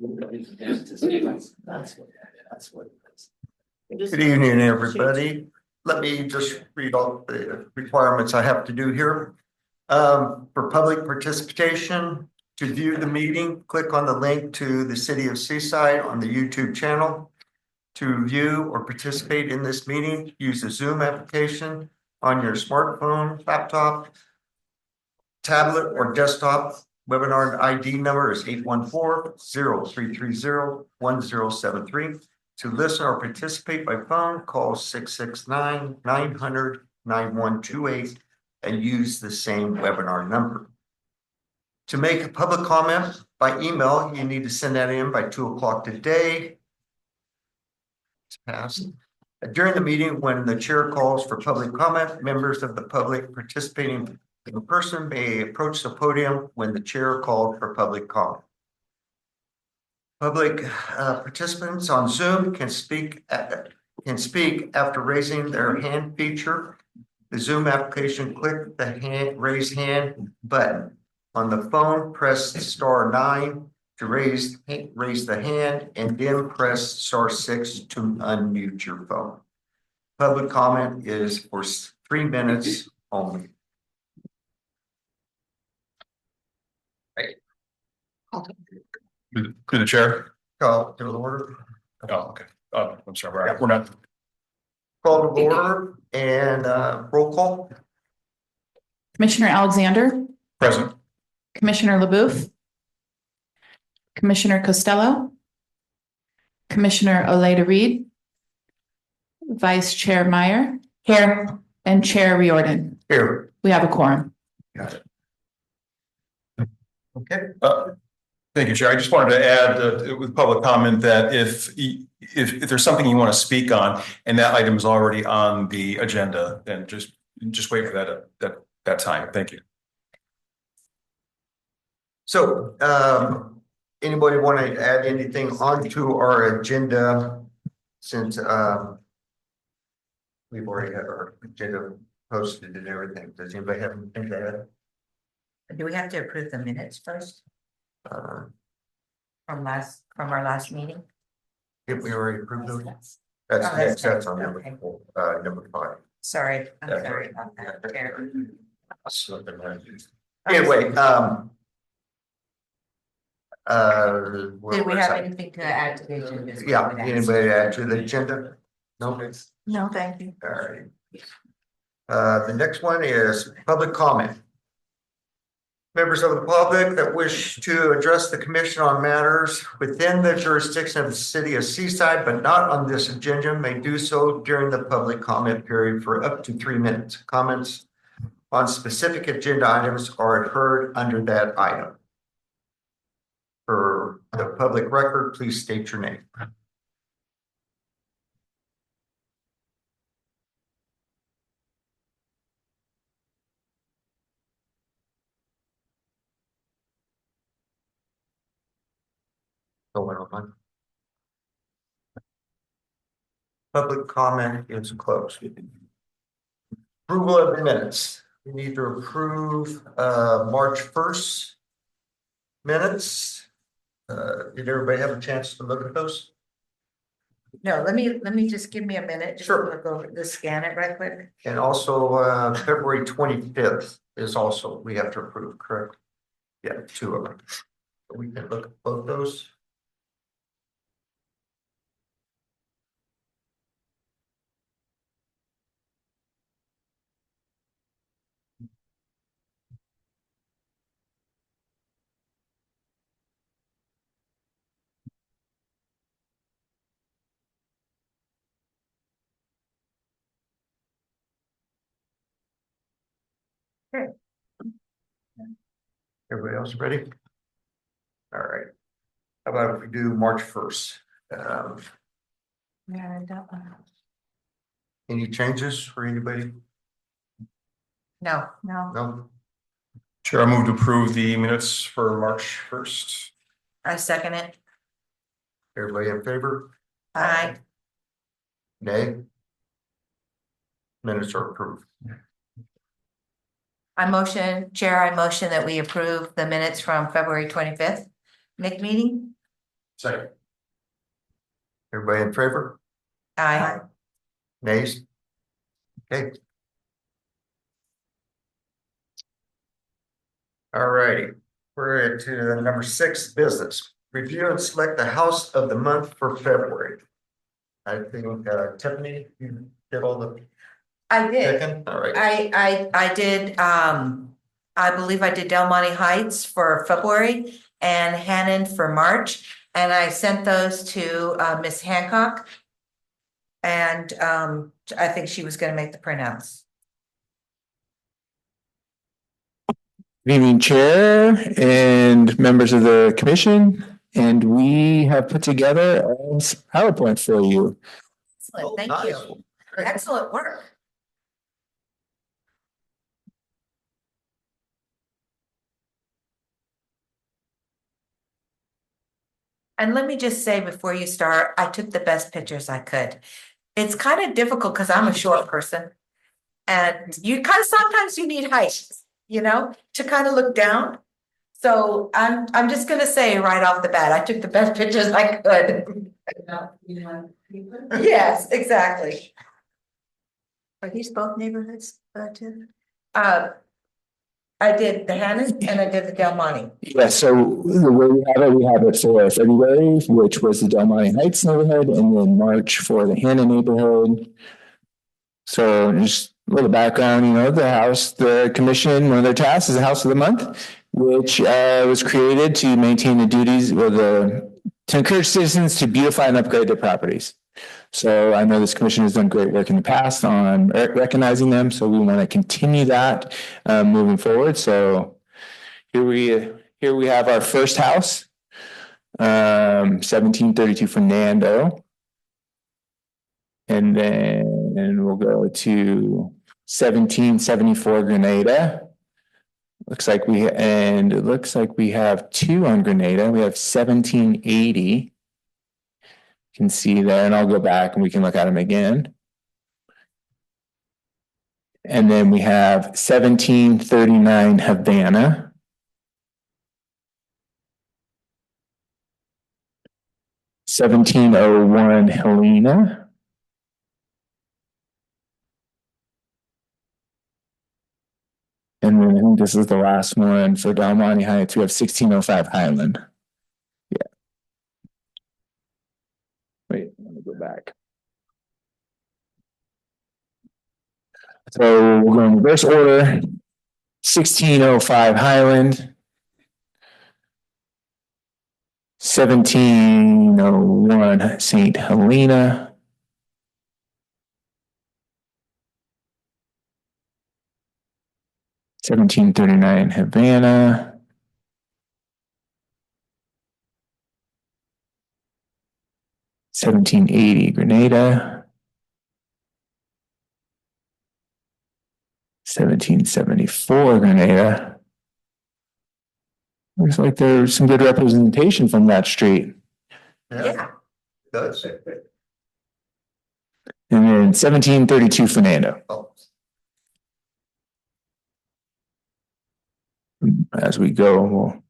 That's what it is. Good evening, everybody. Let me just read all the requirements I have to do here. For public participation, to view the meeting, click on the link to the City of Seaside on the YouTube channel. To view or participate in this meeting, use the Zoom application on your smartphone, laptop, tablet, or desktop. Webinar ID number is 814-0330-1073. To listen or participate by phone, call 669-900-9128 and use the same webinar number. To make a public comment by email, you need to send that in by 2 o'clock today. It's passed. During the meeting, when the chair calls for public comment, members of the public participating in person may approach the podium when the chair called for public comment. Public participants on Zoom can speak after raising their hand feature. The Zoom application, click the raise hand button. On the phone, press *9 to raise the hand, and then press *6 to unmute your phone. Public comment is for 3 minutes only. To the chair. Call to order. Oh, okay. I'm sorry. We're not. Call to order and roll call. Commissioner Alexander. Present. Commissioner LaBouffe. Commissioner Costello. Commissioner Oleda Reed. Vice Chair Meyer. Here. And Chair Riordan. Here. We have a quorum. Got it. Okay. Thank you, Chair. I just wanted to add with public comment that if there's something you want to speak on and that item is already on the agenda, then just wait for that time. Thank you. So, anybody want to add anything onto our agenda since we've already had our agenda posted and everything? Does anybody have anything to add? Do we have to approve the minutes first From from our last meeting? If we already approved those? Yes. That's Oh, next, that's that's on number okay. 4, number 5. Sorry, I'm That's sorry right. about that. Chair. Anyway, Did we have anything to add to the agenda? Yeah, anybody add to the agenda? No. No, thank you. All right. The next one is public comment. Members of the public that wish to address the commission on matters within the jurisdiction of the City of Seaside, but not on this agenda, may do so during the public comment period for up to 3 minutes. Comments on specific agenda items are heard under that item. For the public record, please state your name. Public comment is closed. Approval of the minutes. We need to approve March 1st minutes. Did everybody have a chance to look at those? No, let me just give me a minute. Just Sure. to go to scan it right quick. And also February 25th is also we have to approve, correct? Yeah, 2 of them. We can look at both those. Okay. Everybody else ready? All right. How about if we do March 1st? Yeah, that one. Any changes for anybody? No. No? Chair, I move to approve the minutes for March 1st. I second it. Everybody in favor? Aye. Nay? Minutes are approved. Chair, I motion that we approve the minutes from February 25th. Next meeting? Second. Everybody in favor? Aye. Nays? Okay. All righty, we're to number 6, business. Review and select the house of the month for February. I think Tiffany, you did all the I did. picking? All right. I did, I believe I did Del Monte Heights for February and Hannon for March. And I sent those to Miss Hancock. And I think she was gonna make the printouts. Good evening, Chair and members of the commission. And we have put together a PowerPoint for you. Excellent, thank nice. you. Excellent work. And let me just say before you start, I took the best pictures I could. It's kind of difficult because I'm a short person. And you kind of, sometimes you need height, you know, to kind of look down. So I'm just gonna say right off the bat, I took the best pictures I could. Yes, exactly. Are these both neighborhoods, Tiff? I did the Hannon and I did the Del Monte. Yeah, so the way we have it for February, which was the Del Monte Heights neighborhood, and then March for the Hannah neighborhood. So just a little background, the house, the commission, one of their tasks is the house of the month, which was created to maintain the duties to encourage citizens to beautify and upgrade their properties. So I know this commission has done great work in the past on recognizing them. So we want to continue that moving forward. So here we have our first house, 1732 Fernando. And then we'll go to 1774 Grenada. It looks like we have 2 on Grenada. We have 1780. You can see there, and I'll go back and we can look at them again. And then we have 1739 Havana. (1701) Helena. And then I think this is the last one for Del Monte Heights. We have 1605 Highland. Yeah. Wait, let me go back. So we're going in reverse order. 1605 Highland. 1701 St. Helena. 1739 Havana. 1780 Grenada. 1774 Grenada. Looks like there's some good representation from that street. Yeah. Does. And then 1732 Fernando. Oh. As we go, we'll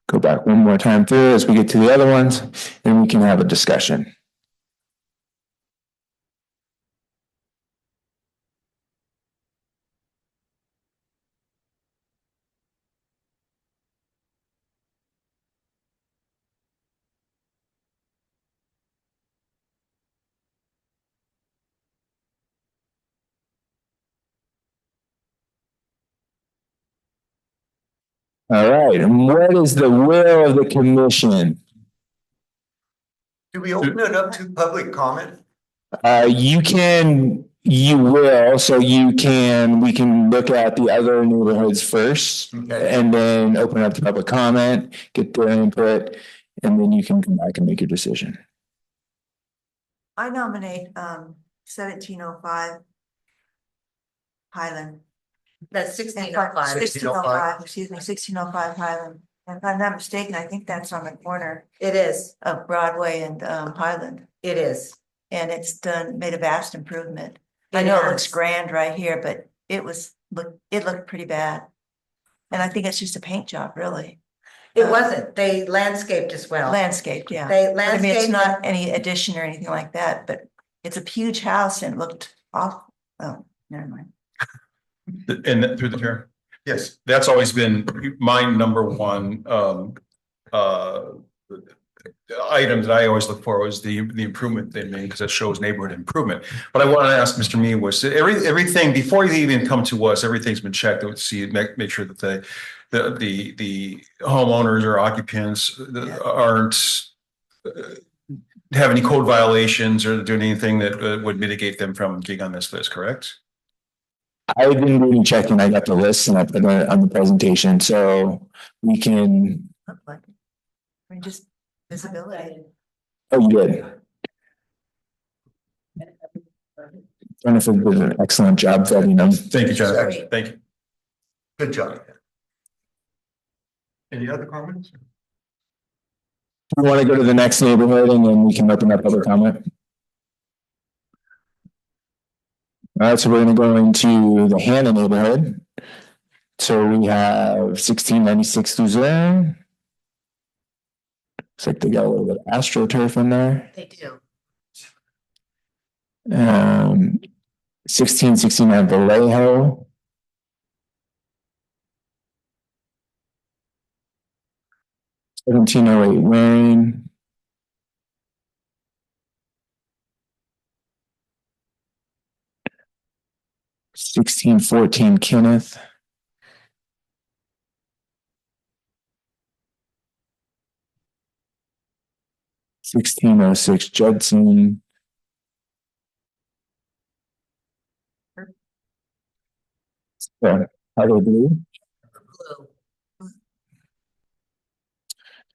go back one more time through as we get to the other ones, and we can have a discussion. All right, and what is the will of the commission? Do we open it up to public comment? You will, so we can look at the other neighborhoods first. Okay. And then open up to public comment, get their input, and then you can come back and make your decision. I nominate 1705 Highland. That's 1605. 1605, excuse me, 1605 Highland. And if I'm not mistaken, I think that's on the corner It is, of Broadway and Highland. it is. And it's made a vast improvement. I It know it has. looks grand right here, but it looked pretty bad. And I think it's just a paint job, really. It wasn't, they landscaped as well. Landscaped, yeah. They But I mean, it's landscaped. not any addition or anything like that, but it's a huge house and it looked off, oh, never mind. And through the chair, Yes. that's always been my number one, item that I always look for was the improvement they made, because it shows neighborhood improvement. But I want to ask Mr. Me was everything before they even come to us, everything's been checked. I would see, make sure that the homeowners or occupants aren't have any code violations or doing anything that would mitigate them from getting on this list, correct? I've been doing checking. I got the list and I put it on the presentation, so we can. Looked like it. I mean, just visibility. Oh, you did. Jennifer did an excellent job vetting them. Thank you, Jennifer. Great. Thank you. Good job. Any other comments? We want to go to the next neighborhood and then we can open up other comment. All right, so we're gonna go into the Hannah neighborhood. So we have 1696 Luzerne. Looks like they got a little bit of AstroTurf in there. They do. 1669 Vallejo. $17.08 Wayne. $16.14 Kenneth. $16.06 Judson. Highway Blue. Blue.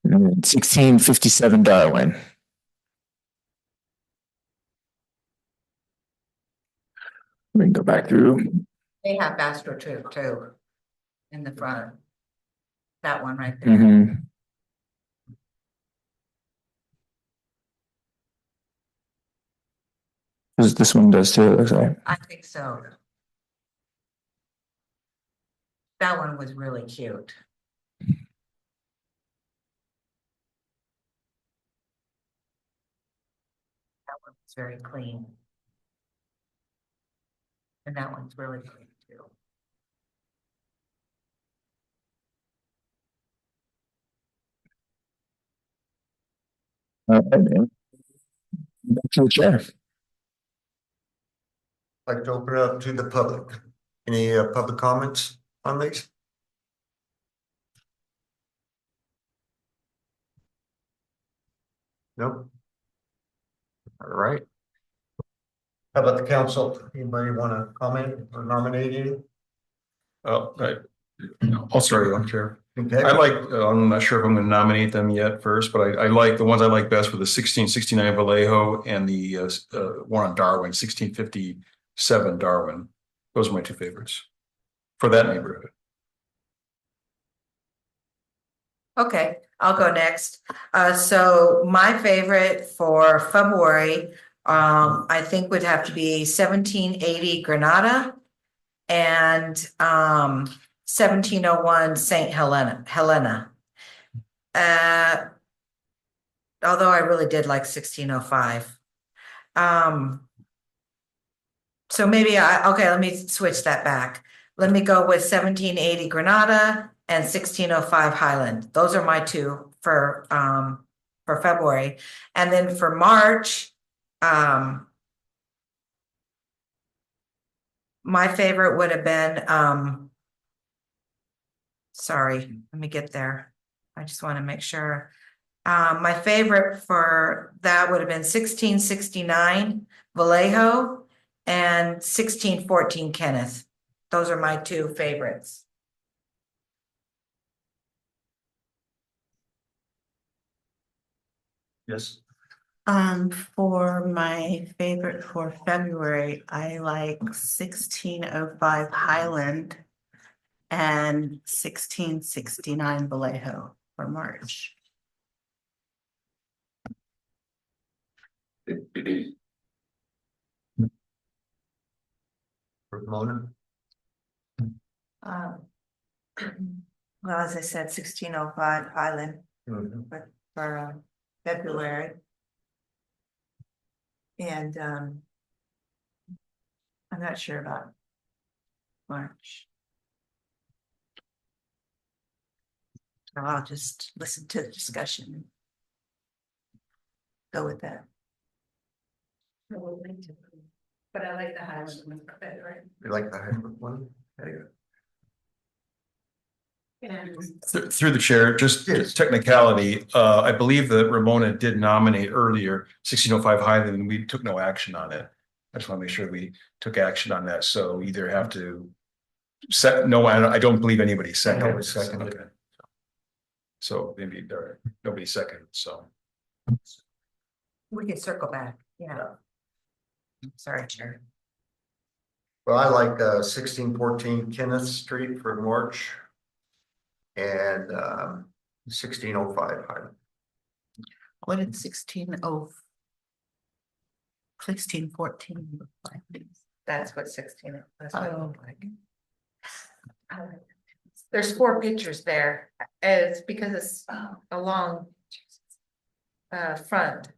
And then 1657 Darwin. We can go back through. They have AstroTurf too. In the front. That one right there. Mhm. This one does too, it looks like. I think so. That one was really cute. That one was very clean. And that one's really clean too. All right, man. Back to the chair. Like to open it up to the public. Any public comments on these? Nope. All right. How about the council? Anybody want to comment or nominate any? Oh, right. I'll start you on, Chair. Okay. I like, I'm not sure if I'm going to nominate them yet first, but I like the ones I like best were the 1669 Vallejo and the one on Darwin, 1657 Darwin. Those are my two favorites for that neighborhood. Okay, I'll go next. So my favorite for February, I think would have to be 1780 Granada and 1701 Saint Helena. Although I really did like 1605. So maybe okay, let me switch that back. Let me go with 1780 Granada and 1605 Highland. Those are my two for February. And then for March, my favorite would have been sorry, let me get there. I just want to make sure. My favorite for that would have been 1669 Vallejo and 1614 Kenneth. Those are my two favorites. Yes. For my favorite for February, I like 1605 Highland and 1669 Vallejo for March. Ramona. Well, as I said, 1605 Highland Mhm. for February. And I'm not sure about March. So I'll just listen to the discussion. And go with that. But I like the Highland one better, right? You like the hybrid one? Okay. Through the chair, just Yes. technicality, I believe that Ramona did nominate earlier 1605 Highland and we took no action on it. I just want to make sure we took action on that, so we either have to no, I don't believe anybody seconded. Nobody seconded. Okay. So maybe there, nobody seconded, so. We can circle back, yeah. Sorry, Chair. Well, I like 1614 Kenneth Street for March. And 1605 Highland. What did 1614 look like? That's what 16 that's what it Oh. looked like. There's 4 pictures there. It's because it's along front.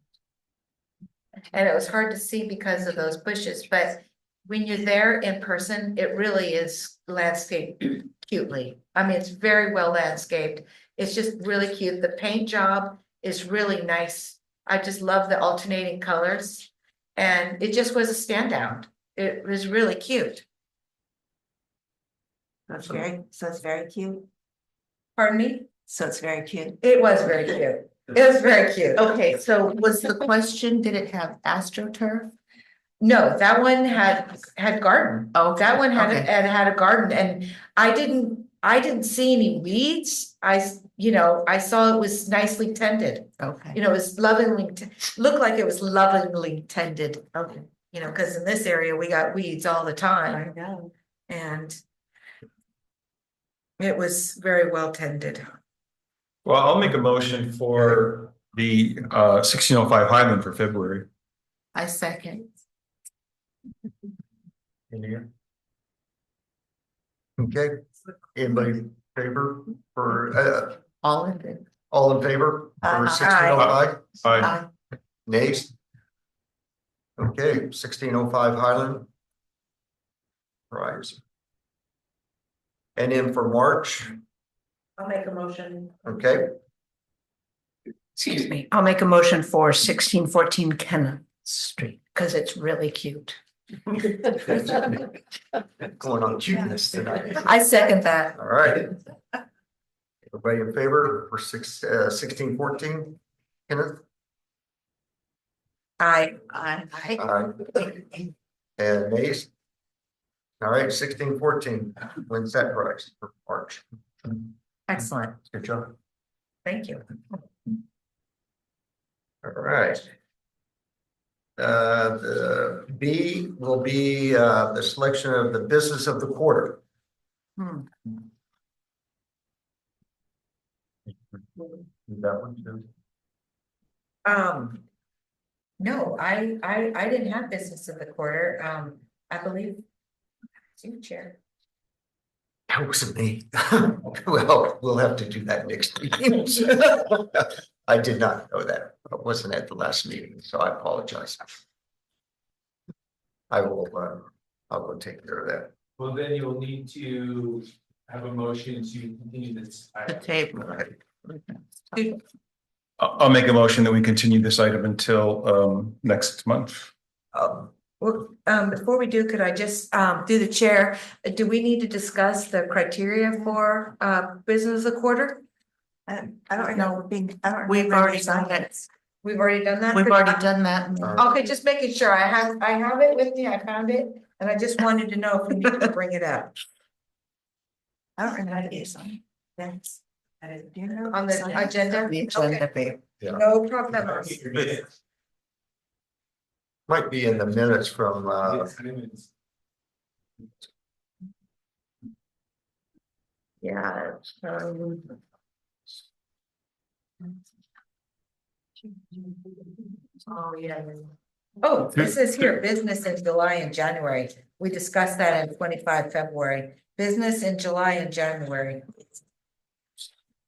And it was hard to see because of those bushes, but when you're there in person, it really is landscaped cutely. I mean, it's very well landscaped. It's just really cute. The paint job is really nice. I just love the alternating colors. And it just was a standout. It was really cute. So it's very cute. Pardon me? So it's very cute. It was very cute. It was very cute. Okay, so was the question, did it have AstroTurf? No, that one had garden. Oh, That one had, okay. had a garden and I didn't see any weeds. I saw it was nicely tended. Okay. It was lovingly, looked like it was lovingly tended. Okay. Cause in this area, we got weeds all the time know. and it was very well tended. Well, I'll make a motion for the 1605 Highland for February. I second. Okay, anybody in favor for All in it. all in favor for Aye. 1605? Aye. Nays? Okay, 1605 Highland. Rise. And then for March, I'll make a motion. okay, Excuse me, I'll make a motion for 1614 Kenneth Street, because it's really cute. going on cuteness tonight. I second that. All right. Everybody in favor for 1614 Kenneth? I. And nays? All right, 1614 wins that prize for March. Excellent, Good job. thank you. All right. The B will be the selection of the business of the quarter. That one too. No, I didn't have business of the quarter, I believe. It's you, Chair. That wasn't me. Well, we'll have to do that next meeting. I did not know that. I wasn't at the last meeting, so I apologize. I will, I'll go take care of that. Well, then you'll need to have a motion to continue this. The table. I'll make a motion that we continue this item until next month. Before we do, could I just, through the chair, do we need to discuss the criteria for, business of the quarter? I don't know. We've already done it. We've already done that? We've already done that. Okay, just making sure. I have it with me. I found it, and I just wanted to know if we need to bring it up. I don't remember this one. That's. Do you know? On the agenda? The agenda, babe. No problem. Might be in the minutes from, Yeah. Oh, yeah. Oh, this is here, business in July and January. We discussed that in 25 February. Business in July and January.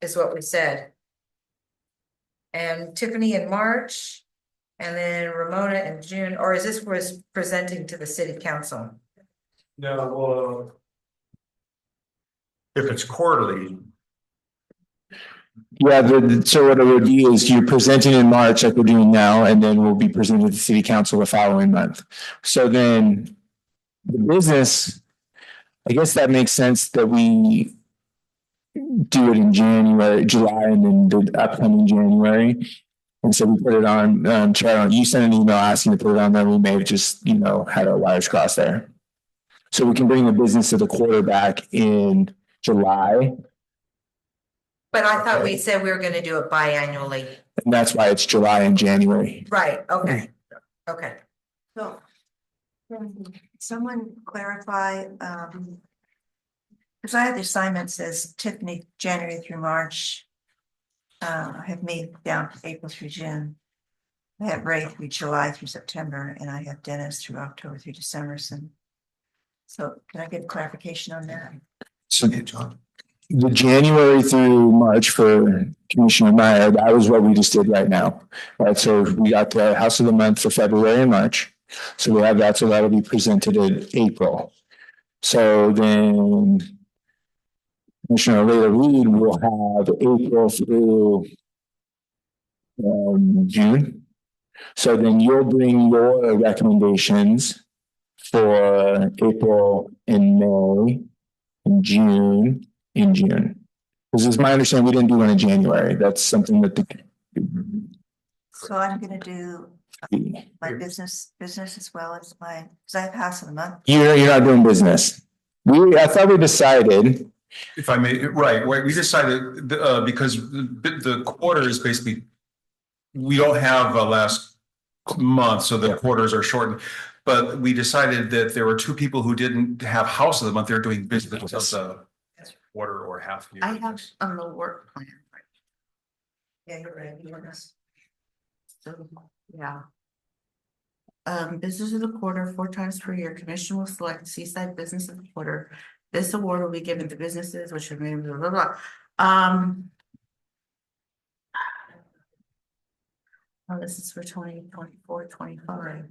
is what we said. And Tiffany in March, and then Ramona in June, or is this was presenting to the city council? No, well, If it's quarterly, Yeah, so what it would be is you're presenting in March like we're doing now, and then we'll be presenting to the city council the following month. So then the business, I guess that makes sense that we do it in January, July, and then the upcoming January. And so we put it on, Sharon, you sent an email asking to put it on there. We may have just, had our wires crossed there. So we can bring the business of the quarter back in July. But I thought we said we were gonna do it biannually. And that's why it's July and January. Right, okay, okay. So. Someone clarify, because I have the assignments as Tiffany, January through March. I have me down April through June. I have Ray through July through September, and I have Dennis through October through December. So can I get clarification on that? So the January through March for Commissioner Meyer, that was what we just did right now. Right, so we got the House of the Month for February and March. So we have that, so that'll be presented in April. So then Commissioner Leila Reed will have April through June. So then you'll bring your recommendations for April and May and June in June. Because it's my understanding, we didn't do one in January. That's something that So I'm gonna do my business as well as my, because I have House of the Month. you're not doing business. I thought we decided. If I may, right, we decided, because the quarter is basically, we don't have a last month, so the quarters are shortened. But we decided that there were two people who didn't have House of the Month, they're doing business of the quarter or half year. I have on the work plan. Yeah, you're right. You're right. So, yeah. Business of the quarter, 4 times per year, commission will select Seaside Business of the Quarter. This award will be given to businesses which have been blah, blah, blah. Oh, this is for 2024, 25.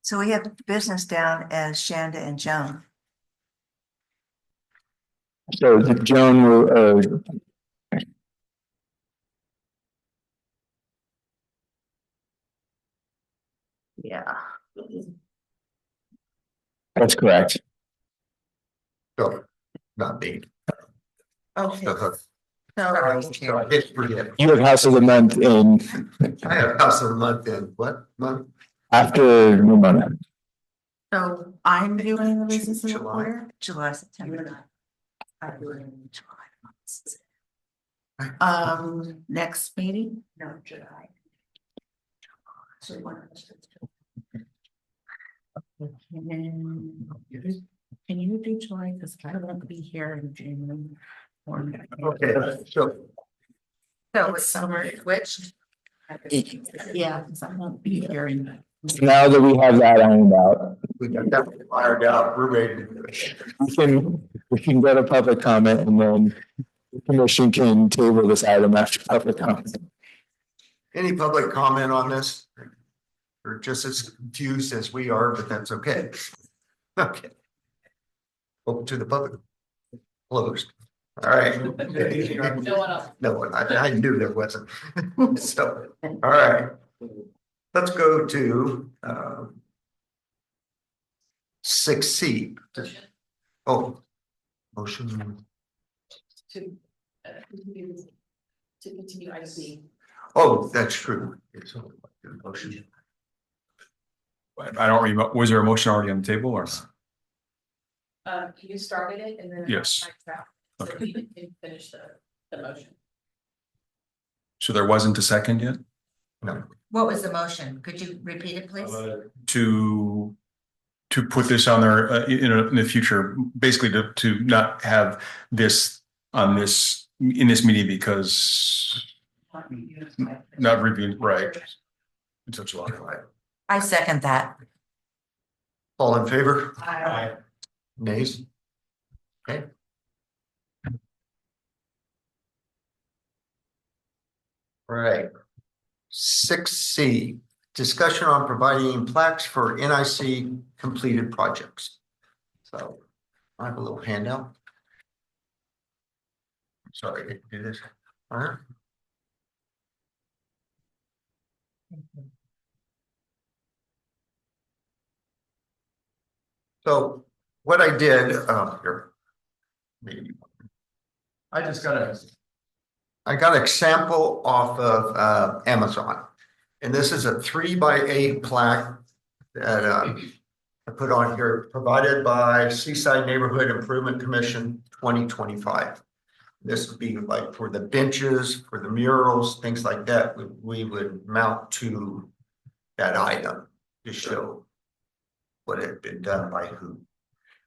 So we have business down as Shanda and Joan. So Joan will, Yeah. that's correct. so, not me. Okay. So So, I hit forget. You have House of the Month in I have House of the Month in what month? after Ramona. so I'm doing the business of the July. quarter. July, September. I'm doing next meeting? No, July. So one of us. Can you do July? Because I won't be here in June. Okay, so So It's summer. switched. Yeah, because I won't be here in. Now that we have that ironed out, we got that fired out, we're ready to do it. we can go to public comment, and then the commission can table this item after public comment. Any public comment on this? Or just as confused as we are, but that's okay. Okay. Open to the public. Closed. All right. No one, I knew there wasn't. So, all right. Let's go to 6C. Oh, motion. To continue item B. Oh, that's true. It's a motion. I don't remember, was there a motion already on the table or? You started it and then. Yes. So you can finish the motion. So there wasn't a second yet? No. What was the motion? Could you repeat it, please? To put this on there in the future, basically to not have this on this, in this meeting because not reviewing, right. Until July. I second that. All in favor? Aye. Nays? Okay. Right. 6C, discussion on providing plaques for NIC completed projects. So I have a little handout. Sorry, I didn't do this. All right. So what I did, here. Maybe. I got a sample off of Amazon. And this is a 3x8 plaque that I put on here, provided by Seaside Neighborhood Improvement Commission 2025. This would be like for the benches, for the murals, things like that, we would mount to that item to show what had been done by who.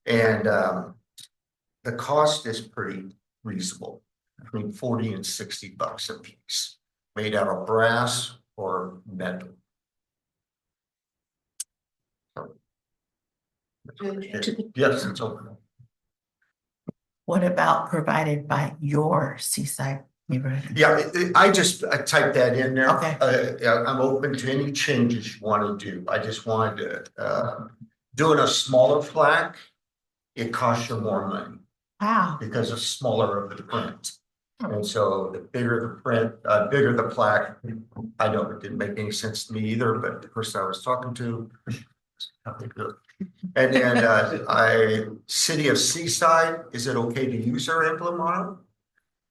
And the cost is pretty reasonable, between 40 and 60 bucks a piece, made out of brass or metal. So, yes, it's open. What about provided by your Seaside neighborhood? Yeah, I typed that in there. Okay. Yeah, I'm open to any changes you want to do. I just wanted to, doing a smaller plaque, it costs you more money Wow. because it's smaller of the print. And so the bigger the print, bigger the plaque. I know it didn't make any sense to me either, but the person I was talking to, nothing good. And then City of Seaside, is it okay to use our emblem on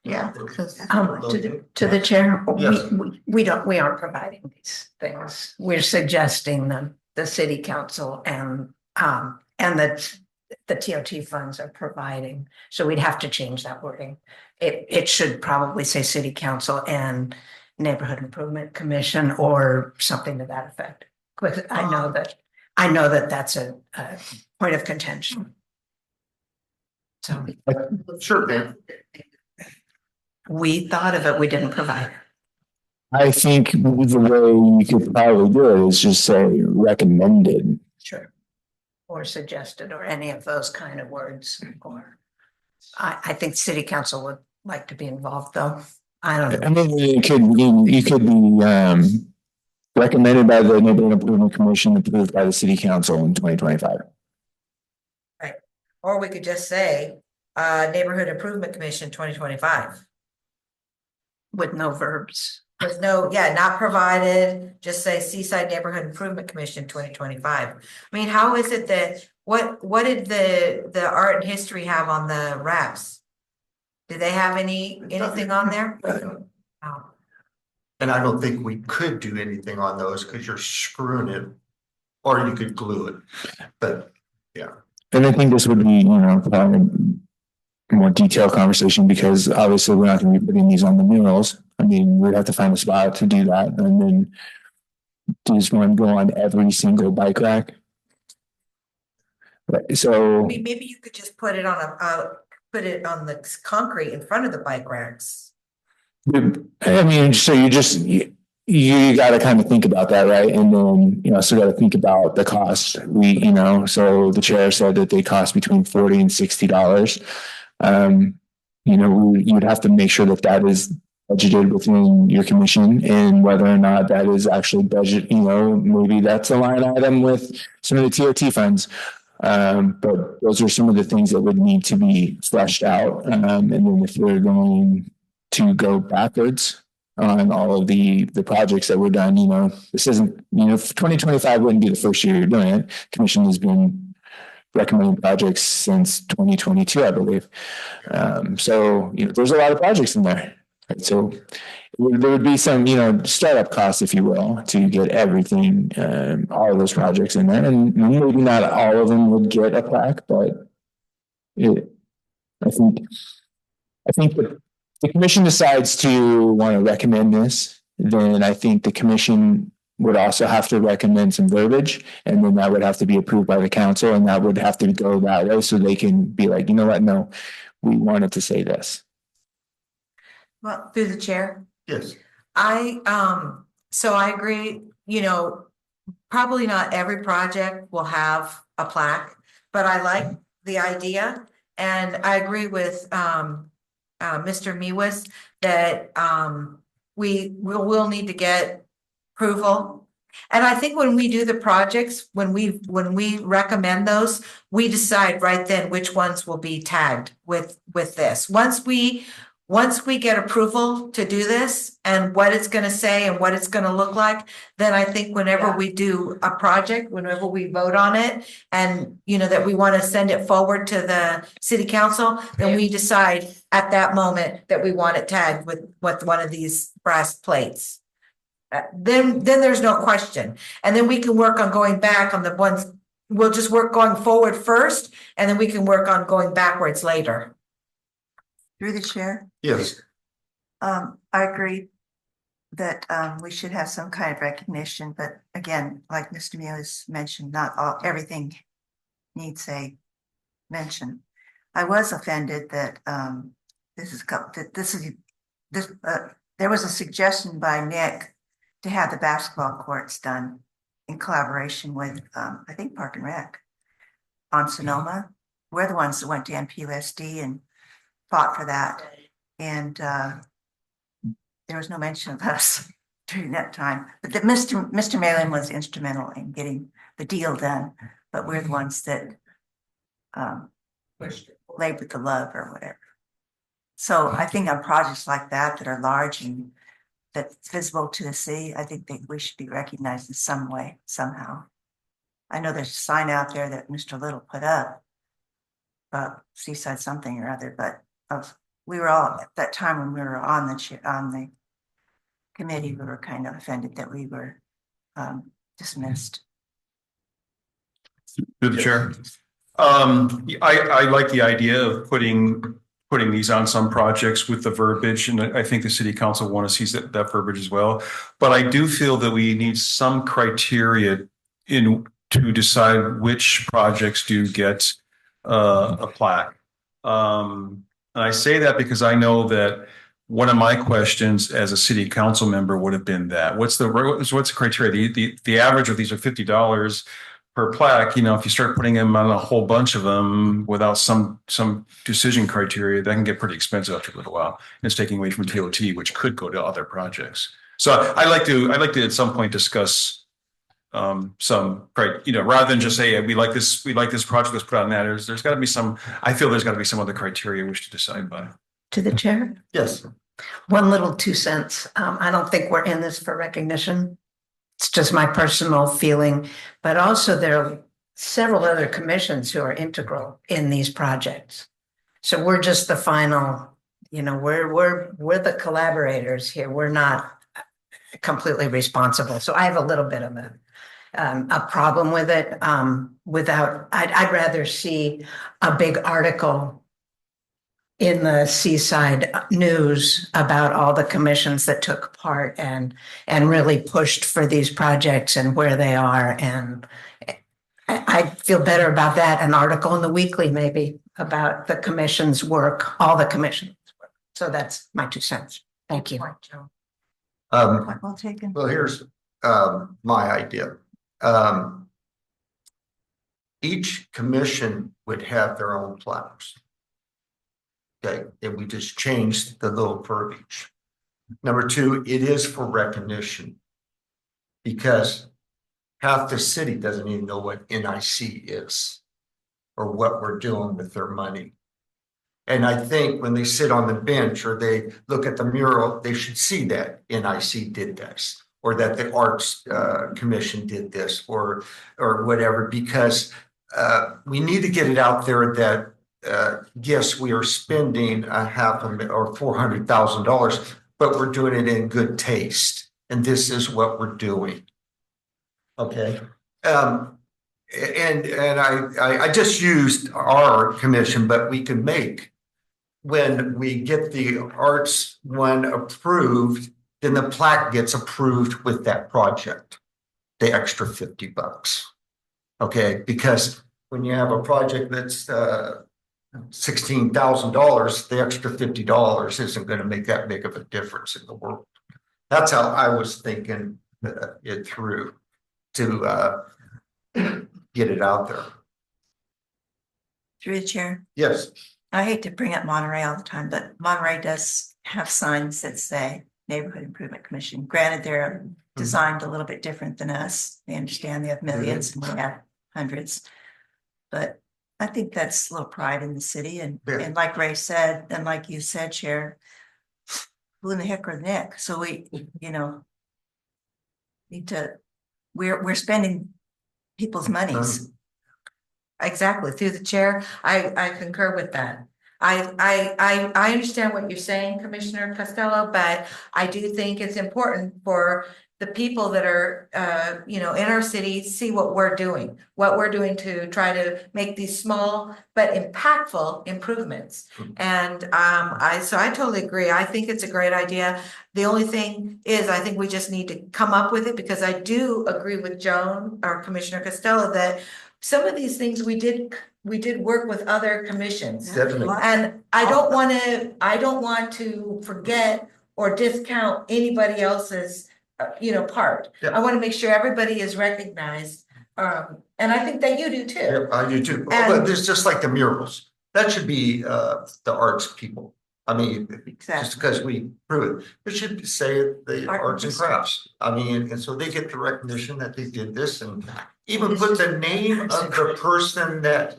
it? Yeah. To the chair, Yes. we aren't providing these things. We're suggesting them, the city council and the TOT funds are providing. So we'd have to change that wording. It should probably say city council and neighborhood improvement commission or something to that effect. Because I know that that's a point of contention. So Sure, Dan. we thought of it, we didn't provide. I think the way you could probably do it is just say recommended. Sure. Or suggested, or any of those kind of words, or I think city council would like to be involved, though. I don't know. I mean, you could be recommended by the Neighborhood Improvement Commission, approved by the city council in 2025. Or we could just say, Neighborhood Improvement Commission 2025. With no verbs. With no, yeah, not provided, just say Seaside Neighborhood Improvement Commission 2025. I mean, how is it that, what did the art and history have on the wraps? Did they have anything on there? Oh. And I don't think we could do anything on those because you're screwing it, or you could glue it, but yeah. And I think this would be, probably a more detailed conversation because obviously we're not going to be putting these on the murals. I mean, we'd have to find a spot to do that and then do this one go on every single bike rack. Right, so. I mean, maybe you could just put it on put it on the concrete in front of the bike racks. I mean, so you got to kind of think about that, right? And then, also got to think about the cost. So the chair said that they cost between $40 and $60. You'd have to make sure that is budgeted within your commission and whether or not that is actually budget, maybe that's a line item with some of the TOT funds. But those are some of the things that would need to be fleshed out. And then if we're going to go backwards on all of the projects that were done, this isn't, 2025 wouldn't be the first year you're doing it. Commission has been recommending projects since 2022, I believe. So, there's a lot of projects in there. Right? So there would be some, startup costs, if you will, to get everything, all of those projects in there. And maybe not all of them would get a plaque, but I think that the commission decides to want to recommend this, then I think the commission would also have to recommend some verbiage, and then that would have to be approved by the council, and that would have to go that way so they can be like, you know what, no, we wanted to say this. Well, through the chair. Yes. So I agree, probably not every project will have a plaque, but I like the idea. And I agree with Mr. Mewis that will need to get approval. And I think when we do the projects, when we recommend those, we decide right then which ones will be tagged with this. Once we get approval to do this and what it's gonna say and what it's gonna look like, then I think whenever we do a project, whenever we vote on it, and that we want to send it forward to the city council, then we decide at that moment that we want it tagged with one of these brass plates. Then there's no question. And then we can work on going back on the ones, we'll just work going forward first, and then we can work on going backwards later. Through the chair, Yes. I agree that we should have some kind of recognition, but again, like Mr. Mullis mentioned, not everything needs a mention. I was offended that there was a suggestion by Nick to have the basketball courts done in collaboration with I think Park and Rec on Sonoma. We're the ones that went to NPUSD and fought for that, and there was no mention of us during that time. But Mr. Malin was instrumental in getting the deal done, but we're the ones that labored the love or whatever. So I think on projects like that are large and that's visible to the city, I think that we should be recognized in some way, somehow. I know there's a sign out there that Mr. Little put up, Seaside something or other, but we were all at that time when we were on the committee, we were kind of offended that we were dismissed. Through the chair. I like the idea of putting these on some projects with the verbiage, and I think the city council want to see that verbiage as well. But I do feel that we need some criteria to decide which projects do get a plaque. And I say that because I know that one of my questions as a city council member would have been that what's the criteria? The average of these are $50 per plaque. If you start putting them on a whole bunch of them without some decision criteria, that can get pretty expensive after a little while. And it's taking away from TOT, which could go to other projects. So I'd like to at some point discuss rather than just say we like this project, let's put on that. There's got to be I feel there's got to be some other criteria we should decide by. To the chair, Yes. one little 2 cents. I don't think we're in this for recognition. It's just my personal feeling, but also there are several other commissions who are integral in these projects. So we're just the final, we're the collaborators here. We're not completely responsible. So I have a little bit of a problem with it. I'd rather see a big article in the Seaside News about all the commissions that took part and really pushed for these projects and where they are. And I feel better about that. An article in the Weekly maybe about the commission's work, all the commission's work. So that's my 2 cents. Thank you. Well taken. Well, here's my idea. Each commission would have their own plaques. Okay, and we just changed the little verbiage. Number 2, it is for recognition because half the city doesn't even know what NIC is or what we're doing with their money. And I think when they sit on the bench or they look at the mural, they should see that NIC did this or that the Arts Commission did this or whatever, because we need to get it out there that yes, we are spending $500,000 or $400,000, but we're doing it in good taste. And this is what we're doing. Okay. And I just used our commission, but we can make, when we get the arts one approved, then the plaque gets approved with that project, the extra $50. Okay. Because when you have a project that's $16,000, the extra $50 isn't going to make that big of a difference in the world. That's how I was thinking it through to get it out there. Through the chair. Yes. I hate to bring up Monterey all the time, but Monterey does have signs that say Neighborhood Improvement Commission. Granted, they're designed a little bit different than us. They understand they have millions and we have hundreds. But I think that's a little pride in the city and like Ray said, and like you said, Chair, who in the heck are Nick? So we, need to, we're spending people's monies. Exactly, through the chair, I concur with that. I understand what you're saying, Commissioner Costello, but I do think it's important for the people that are, in our city, see what we're doing to try to make these small but impactful improvements. And I totally agree. I think it's a great idea. The only thing is, I think we just need to come up with it, because I do agree with Joan or Commissioner Costello that some of these things we did work with other commissions. Definitely. And I don't want to forget or discount anybody else's, part. Yep. I want to make sure everybody is recognized. And I think that you do too. Yep, I do too. And- But there's just like the murals. That should be the arts people. I mean, just Exactly. because we prove it, it should say the Art arts and industry. crafts. I mean, and so they get the recognition that they did this and even put the name of the person that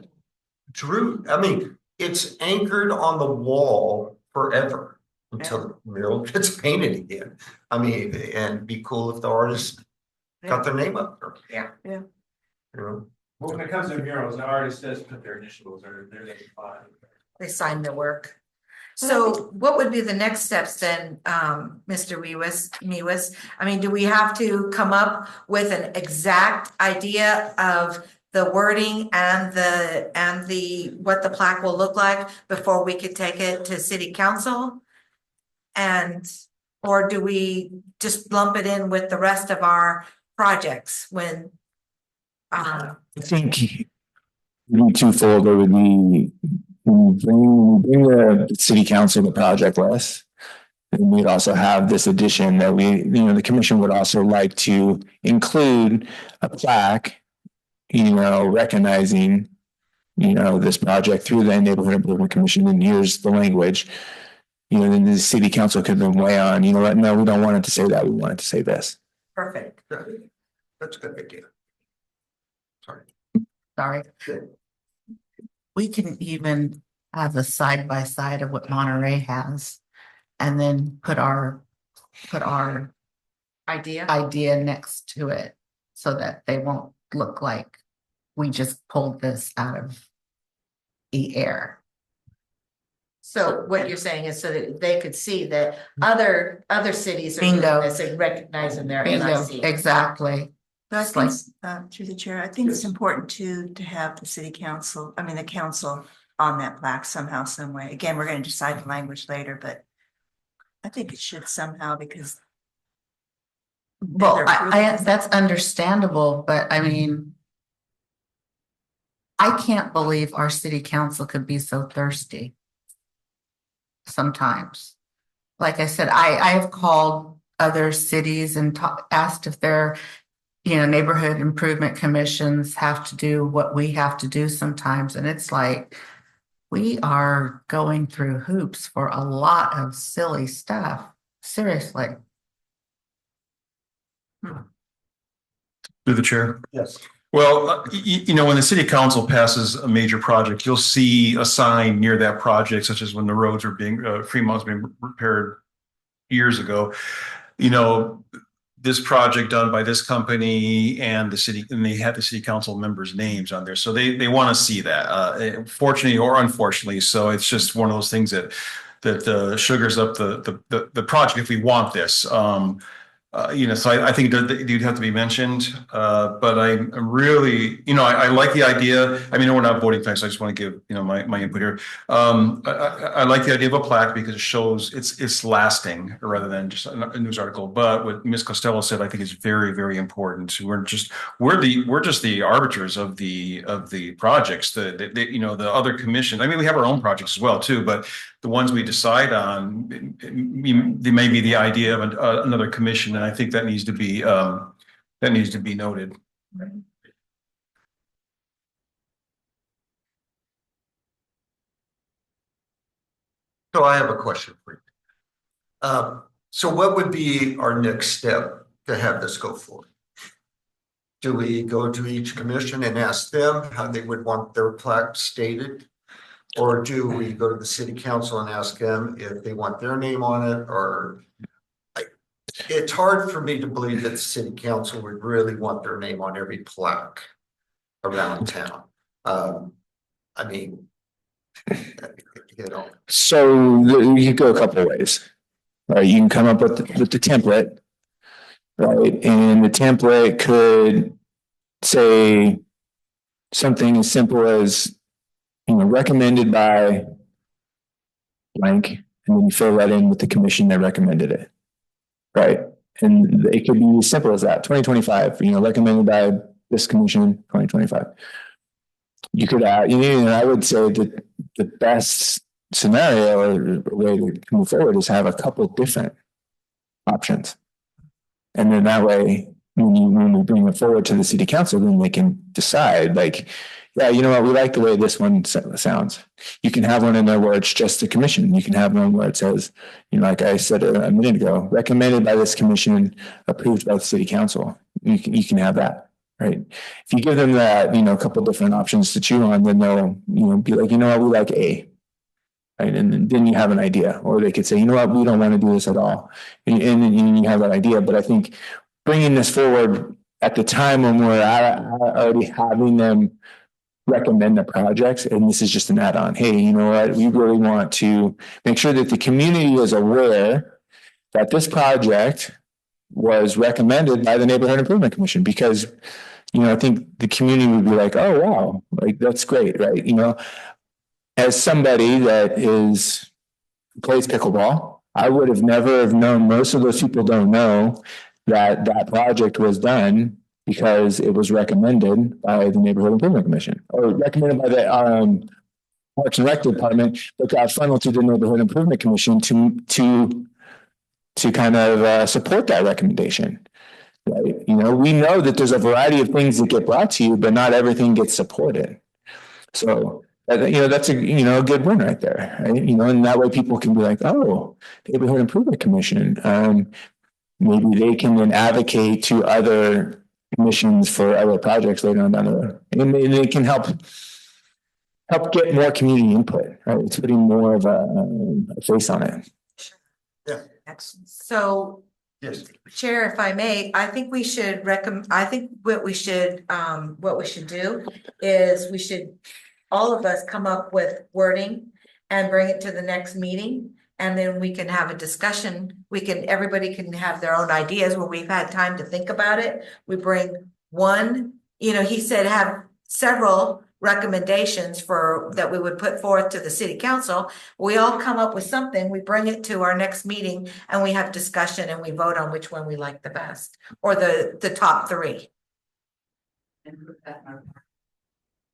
drew. I mean, it's anchored on the wall forever until the mural gets painted again. I mean, and it'd be cool if the artist got their name up there. Yeah. Yeah. You know? Well, when it comes to murals, the artist does put their initials or their name on it. They sign the work. So what would be the next steps then, Mr. Mewis? I mean, do we have to come up with an exact idea of the wording and what the plaque will look like before we could take it to city council? Or do we just lump it in with the rest of our projects when? I think it'd be twofold. It would be bring the city council the project list. And we'd also have this addition that the commission would also like to include a plaque, recognizing, this project through the Neighborhood Improvement Commission. And here's the language. Then the city council could then weigh on, no, we don't want it to say that. We want it to say this. Perfect. That's a good idea. Sorry. Sorry. We can even have a side by side of what Monterey has. And then put our idea next to it so that they won't look like we just pulled this out of the air. So what you're saying is so that they could see that other cities are doing Bingo. this and recognizing their Bingo, NIC. exactly. I It's like- think, through the chair, I think it's important to have the city council, the council on that plaque somehow, some way. Again, we're gonna decide the language later, but I think it should somehow, because Well, They're that's understandable, but I mean, I can't believe our city council could be so thirsty. Sometimes. Like I said, I have called other cities and asked if their, neighborhood improvement commissions have to do what we have to do sometimes. And it's like, we are going through hoops for a lot of silly stuff. Seriously. Through the chair. Yes. Well, when the city council passes a major project, you'll see a sign near that project, such as when the roads are Fremont's being repaired years ago. This project done by this company and the city, and they have the city council members' names on there. So they want to see that, fortunately or unfortunately. So it's just one of those things that sugars up the project if we want this. So I think that you'd have to be mentioned, but I'm really, I like the idea. I mean, we're not voting tonight, so I just want to give, my input here. I like the idea of a plaque because it shows it's lasting rather than just a news article. But what Ms. Costello said, I think is very, very important. We're just the arbiters of the projects. The other commissions. I mean, we have our own projects as well too, but the ones we decide on, they may be the idea of another commission, and I think that needs to be noted. So I have a question for you. So what would be our next step to have this go forward? Do we go to each commission and ask them how they would want their plaque stated? Or do we go to the city council and ask them if they want their name on it, or? It's hard for me to believe that the city council would really want their name on every plaque around town. I mean, you know, So you go a couple of ways. Right, you can come up with the template. Right, and the template could say something as simple as, recommended by blank, and then you fill that in with the commission that recommended it. Right, and it could be as simple as that, 2025, recommended by this commission, 2025. You could add, I would say that the best scenario or way to move forward is have a couple different options. And then that way, when we bring it forward to the city council, then they can decide, like, yeah, you know what, we like the way this one sounds. You can have one in there where it's just the commission. You can have one where it says, like I said a minute ago, recommended by this commission, approved by the city council. You can have that, right? If you give them that, a couple different options to chew on, then they'll, be like, we like A. Right, and then you have an idea, or they could say, what, we don't want to do this at all, and you have that idea. But I think bringing this forward at the time when we're already having them recommend the projects, and this is just an add-on. Hey, you know what? We really want to make sure that the community is aware that this project was recommended by the Neighborhood Improvement Commission, because, I think the community would be like, oh, wow, like that's great, right? As somebody that plays pickleball, I would have never have known, most of those people don't know that that project was done because it was recommended by the Neighborhood Improvement Commission, or recommended by the Parks and Rec Department, but got funneled to the Neighborhood Improvement Commission to kind of support that recommendation. Right? We know that there's a variety of things that get brought to you, but not everything gets supported. So that's a good win right there, right? And that way people can be like, oh, Neighborhood Improvement Commission. Maybe they can then advocate to other commissions for other projects later on down the road, and they can help get more community input. Right, it's putting more of a face on it. Excellent. So, yes, Chair, if I may, I think we should I think what we should do is we should all of us come up with wording and bring it to the next meeting. And then we can have a discussion. Everybody can have their own ideas when we've had time to think about it. We bring one, he said have several recommendations that we would put forth to the city council. We all come up with something, we bring it to our next meeting, and we have discussion and we vote on which one we like the best, or the top three.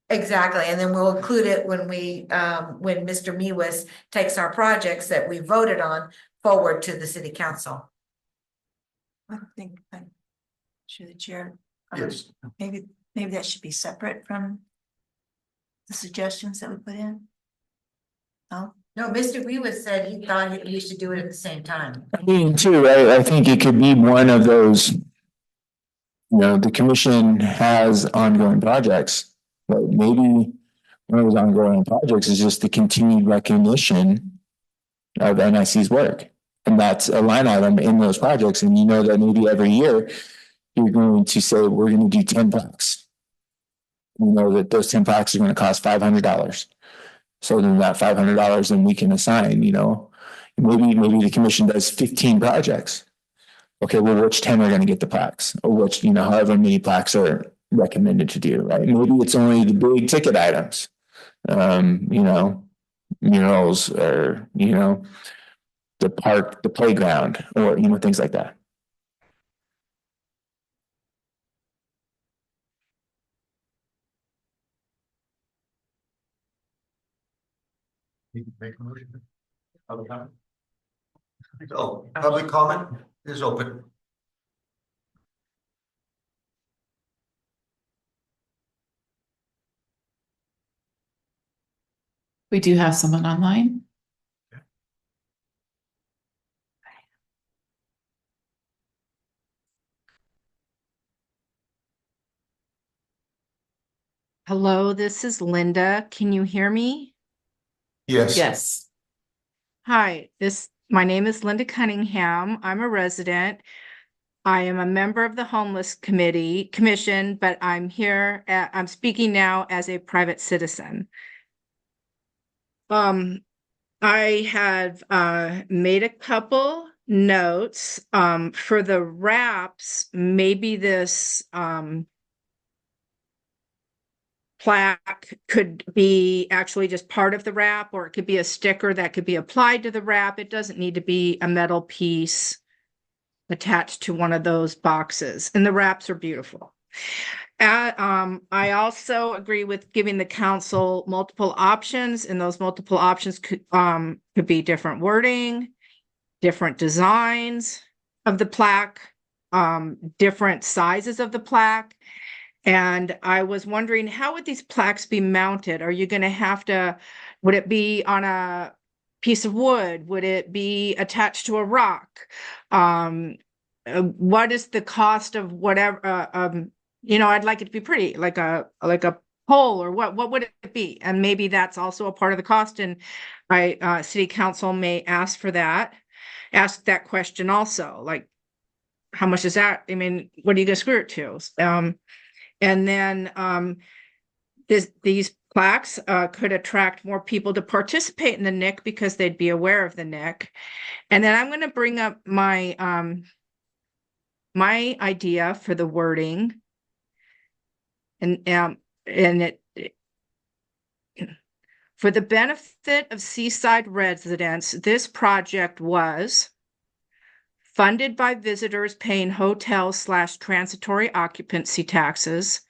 Exactly, and then we'll include it when when Mr. Mewis takes our projects that we voted on forward to the city council. I think I'm sure the chair. yes. Maybe that should be separate from the suggestions that we put in. Oh, No, Mr. Mewis said he thought we should do it at the same time. I mean, too, right? I think it could be one of those. The commission has ongoing projects. But maybe one of those ongoing projects is just the continued recognition of NIC's work. And that's a line item in those projects. And that maybe every year you're going to say, we're going to do 10 plaques. That those 10 plaques are going to cost $500. So then that $500, then we can assign, maybe the commission does 15 projects. Okay, well, which 10 are going to get the plaques, or which, however many plaques are recommended to do, right? Maybe it's only the big ticket items, murals, or the park, the playground, or things like that. You can make a motion. Public comment? Oh, public comment is open. We do have someone online. Hello, this is Linda. Can you hear me? Yes. Yes. Hi, my name is Linda Cunningham. I'm a resident. I am a member of the Homeless Commission, but I'm speaking now as a private citizen. I have made a couple notes for the wraps. Maybe this plaque could be actually just part of the wrap, or it could be a sticker that could be applied to the wrap. It doesn't need to be a metal piece attached to one of those boxes. And the wraps are beautiful. I also agree with giving the council multiple options, and those multiple options could be different wording, different designs of the plaque, different sizes of the plaque. And I was wondering, how would these plaques be mounted? Are you going to would it be on a piece of wood? Would it be attached to a rock? What is the cost of whatever? I'd like it to be pretty, like a pole, or what would it be? And maybe that's also a part of the cost. And city council may ask that question also, like, how much is that? I mean, what are you going to screw it to? And then these plaques could attract more people to participate in the NIC because they'd be aware of the NIC. And then I'm going to bring up my my idea for the wording. And for the benefit of Seaside residents, this project was funded by visitors paying hotel/transitory occupancy taxes,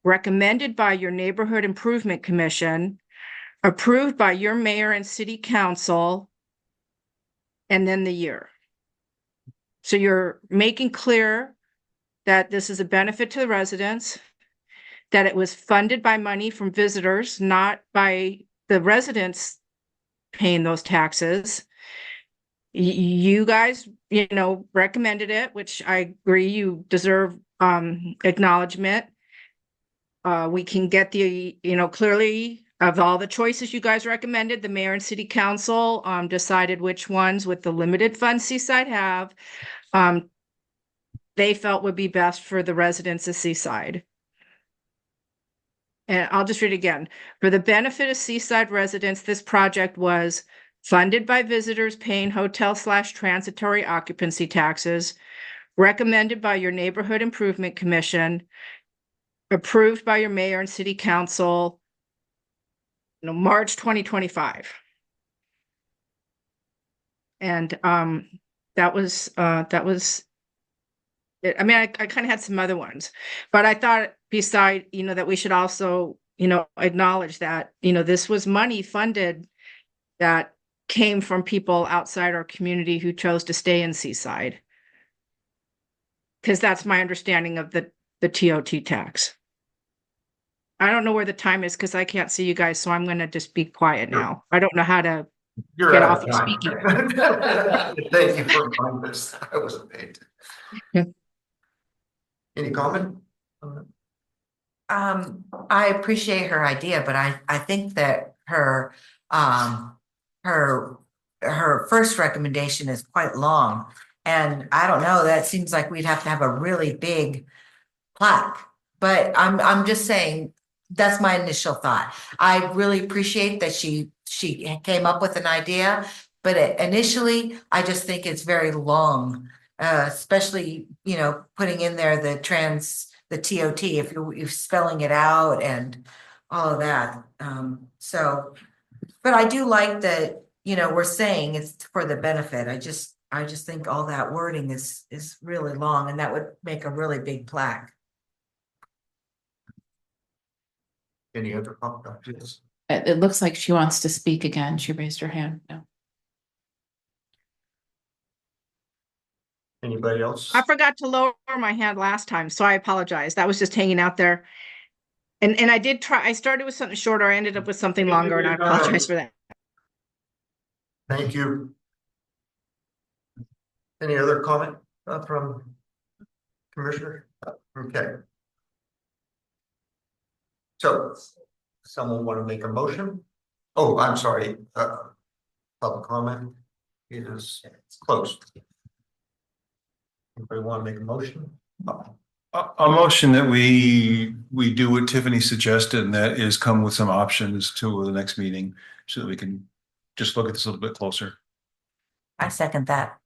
recommended by your Neighborhood Improvement Commission, approved by your mayor and city council, and then the year. So you're making clear that this is a benefit to the residents, that it was funded by money from visitors, not by the residents paying those taxes. You guys, recommended it, which I agree you deserve acknowledgement. We can get clearly, of all the choices you guys recommended, the mayor and city council decided which ones, with the limited funds Seaside have, they felt would be best for the residents of Seaside. And I'll just read it again. For the benefit of Seaside residents, this project was funded by visitors paying hotel/transitory occupancy taxes, recommended by your Neighborhood Improvement Commission, approved by your mayor and city council, March 2025. And that was it. I mean, I kind of had some other ones, but I thought beside, that we should also, acknowledge that, this was money funded that came from people outside our community who chose to stay in Seaside. Because that's my understanding of the TOT tax. I don't know where the time is because I can't see you guys, so I'm going to just be quiet now. I don't know how to get off of speaking. Thank you for reminding us. I wasn't paying attention. Any comment? I appreciate her idea, but I think that her first recommendation is quite long. And I don't know, that seems like we'd have to have a really big plaque. But I'm just saying, that's my initial thought. I really appreciate that she came up with an idea, but initially I just think it's very long. Especially, putting in there the TOT, if you're spelling it out and all of that. But I do like that, we're saying it's for the benefit. I just think all that wording is really long, and that would make a really big plaque. Any other comments? It looks like she wants to speak again. She raised her hand. No. Anybody else? I forgot to lower my hand last time, so I apologize. That was just hanging out there. And I did try, I started with something shorter, I ended up with something longer, and I apologize for that. Thank you. Any other comment from Commissioner? Okay. So, someone want to make a motion? Oh, I'm sorry, public comment is closed. Anybody want to make a motion? A motion that we do what Tiffany suggested, and that is come with some options to the next meeting so that we can just look at this a little bit closer. I second that.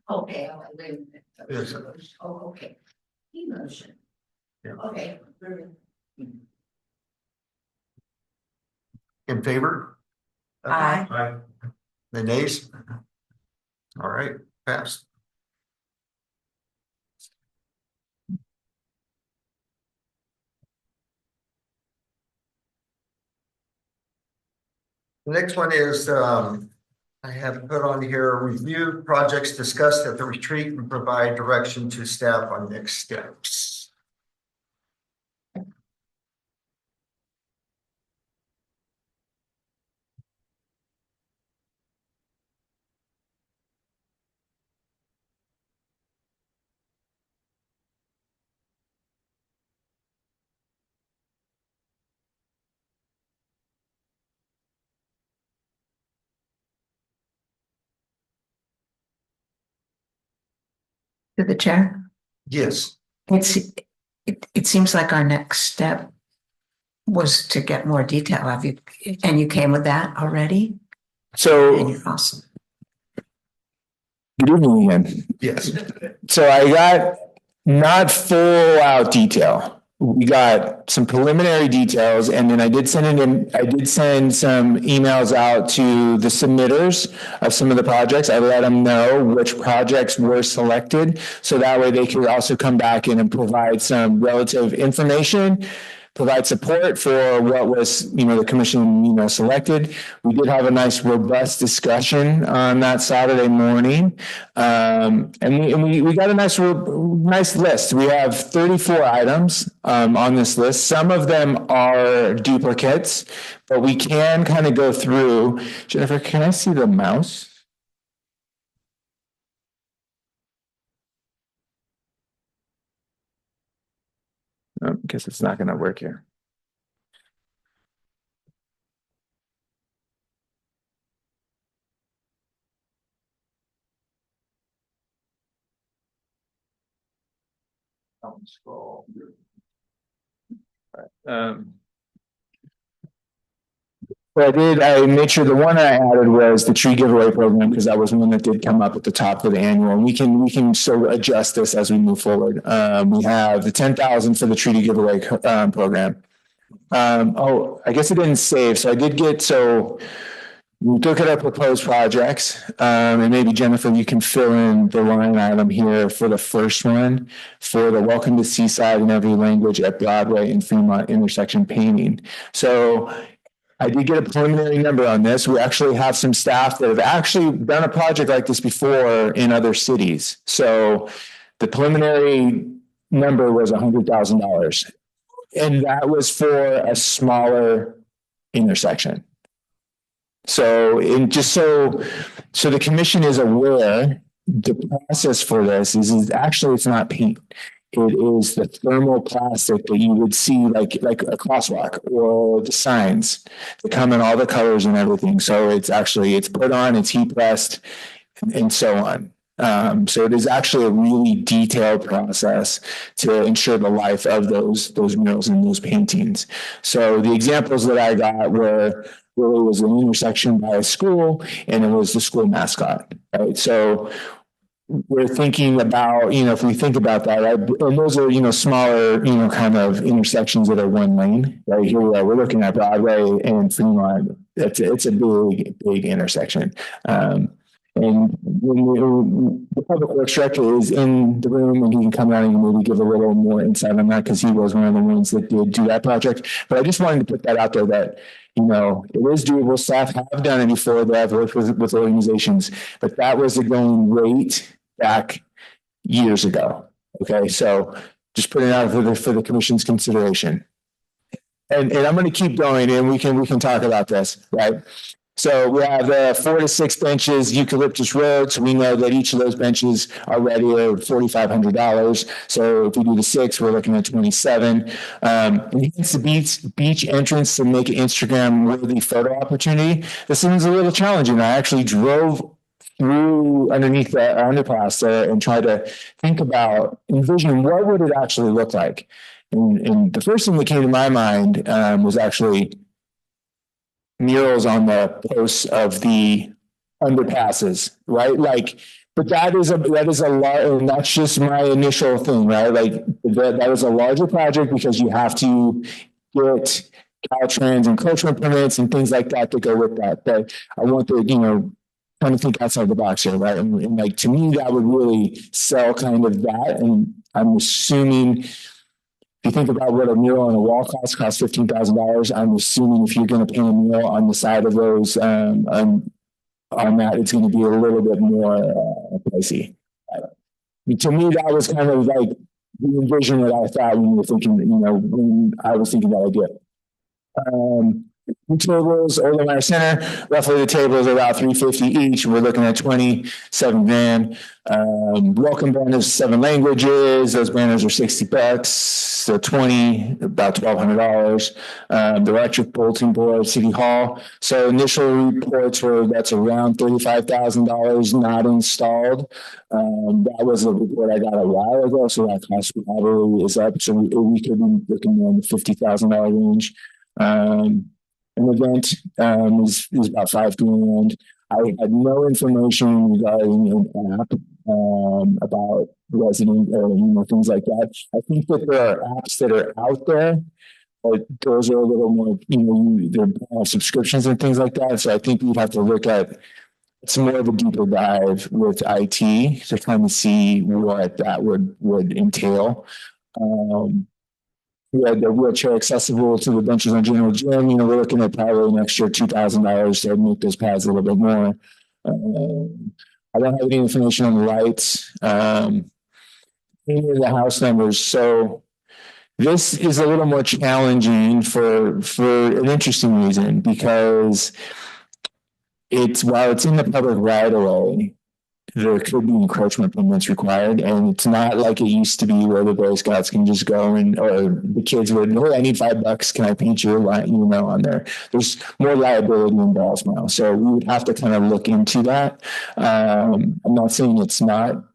Okay, wait a minute. Yes. Oh, okay. Emotion. Yeah. Okay. In favor? Aye. The nays? All right, passed. The next one is, I have put on here, review projects discussed at the retreat and provide direction to staff on next steps. To the chair. Yes, It seems like our next step was to get more detail. Have you, and you came with that already? And So, you're awesome. good evening again. yes. So I got not full out detail. We got some preliminary details, and then I did send some emails out to the submitters of some of the projects. I let them know which projects were selected, so that way they could also come back in and provide some relative information, provide support for what was, the commission, selected. We did have a nice robust discussion on that Saturday morning. And we got a nice list. We have 34 items on this list. Some of them are duplicates, but we can kind of go through. Jennifer, can I see the mouse? I guess it's not going to work here. Scroll. I made sure the one I added was the tree giveaway program, because that was one that did come up at the top of the annual. And we can still adjust this as we move forward. We have the 10,000 for the tree giveaway program. I guess it didn't save. So I did we look at our proposed projects, and maybe Jennifer, you can fill in the line item here for the first one for the Welcome to Seaside in Every Language at Broadway and Fremont intersection painting. So I did get a preliminary number on this. We actually have some staff that have actually done a project like this before in other cities. So the preliminary number was $100,000, and that was for a smaller intersection. So, so the commission is aware, the process for this is actually, it's not paint. It is the thermal plastic that you would see like a crosswalk or the signs that come in all the colors and everything. So it's put on, it's heat pressed and so on. So it is actually a really detailed process to ensure the life of those murals and those paintings. So the examples that I got were, really was an intersection by a school, and it was the school mascot, right? So we're thinking about, if we think about that, right? And those are, smaller, kind of intersections that are one lane, right? Here we are, we're looking at Broadway and Fremont. It's a big intersection. And when the public works director is in the room, and he can come out and maybe give a little more insight on that, because he was one of the ones that did do that project. But I just wanted to put that out there that, it is doable. Staff have done it before. They have worked with organizations, but that was the going rate back years ago. Okay, so just putting it out for the commission's consideration. And I'm going to keep going, and we can talk about this, right? So we have 4 to 6 benches, Eucalyptus Road. So we know that each of those benches are ready at $4,500. So if we do the 6, we're looking at 27. Enhance the beach entrance to make an Instagram worthy photo opportunity. This one's a little challenging. I actually drove through underneath the underpass there and tried to think about, envision what would it actually look like. And the first thing that came to my mind was actually murals on the posts of the underpasses, right? Like, but that is a lot, and that's just my initial thing, right? Like that is a larger project because you have to get Caltrans encroachment permits and things like that to go with that. But I want to, trying to think outside the box here, right? And like to me, that would really sell kind of that. And I'm assuming, if you think about what a mural on a wall costs $15,000. I'm assuming if you're going to paint a mural on the side of those, on that, it's going to be a little bit more pricey. To me, that was kind of like the envision that I thought when we were thinking, when I was thinking that idea. Tables, Oldemire Center, roughly the tables are about $350 each. We're looking at 27 grand. Welcome banners, 7 languages. Those banners are $60. So 20, about $1,200. The electric bulletin board, City Hall. So initial reports were that's around $35,000 not installed. That was a report I got a while ago. So that cost probably is up. So we could be looking in the $50,000 range. An event is about $5,000. I had no information regarding an app about resident or things like that. I think that there are apps that are out there, but those are a little more they're subscriptions and things like that. So I think we'd have to look at some more of a deeper dive with IT to kind of see what that would entail. We had the wheelchair accessible to the benches on General Gym. We're looking at probably an extra $2,000 to make those pads a little bit more. I don't have any information on the lights. Any of the house numbers. So this is a little more challenging for an interesting reason, because while it's in the public right of way, there could be encroachment permits required, and it's not like it used to be where the Boy Scouts can just go or the kids would, I need $5. Can I paint your line, on there? There's more liability involved now. So we would have to kind of look into that. I'm not saying it's not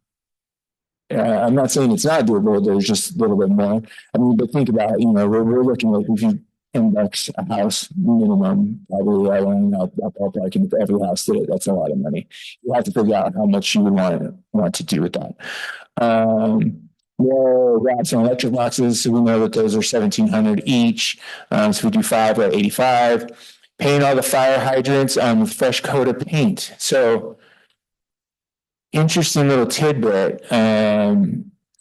doable. There's just a little bit more. But think about, we're looking like if you $10 a house minimum, probably around that ballpark. And if every house did it, that's a lot of money. You have to figure out how much you would want to do with that. More wraps and electric boxes. So we know that those are $1,700 each. So if we do 5, we're at $85. Paint all the fire hydrants with fresh coat of paint. So interesting little tidbit.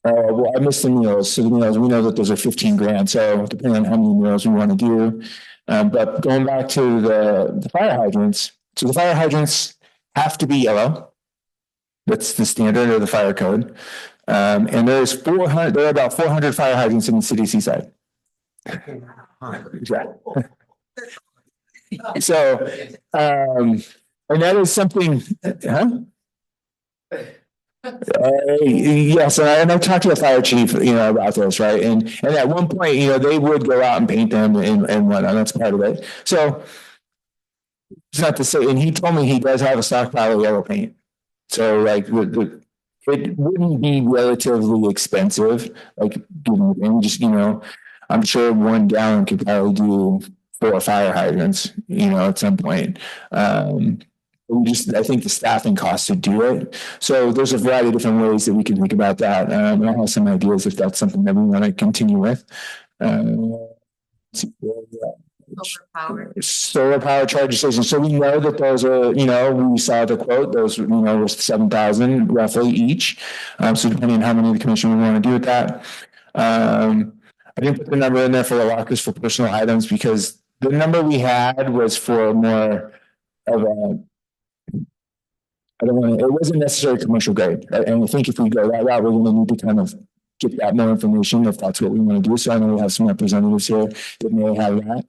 Well, I missed the meals. So the meals, we know that those are 15 grand. So depending on how many meals we want to do. But going back to the fire hydrants. So the fire hydrants have to be yellow. That's the standard of the fire code. And there are about 400 fire hydrants in the city of Seaside. Exactly. So, and that is something, yes, and I talked to the fire chief, about this, right? And at one point, they would go out and paint them and whatnot. That's part of it. So it's not to say, and he told me he does have a stockpile of yellow paint. So like it wouldn't be relatively expensive, like and just I'm sure 1 gallon could probably do 4 fire hydrants, at some point. I think the staffing costs to do it. So there's a variety of different ways that we can think about that. And I have some ideas if that's something that we want to continue with. Solar power charging stations. So we know that those are, we saw the quote, those, were 7,000 roughly each. So depending on how many of the commission we want to do with that. I didn't put the number in there for the lockers for personal items because the number we had was for more of a, it wasn't necessarily commercial grade. And I think if we go that route, we're going to need to kind of get that more information if that's what we want to do. So I know we have some representatives here that may have that.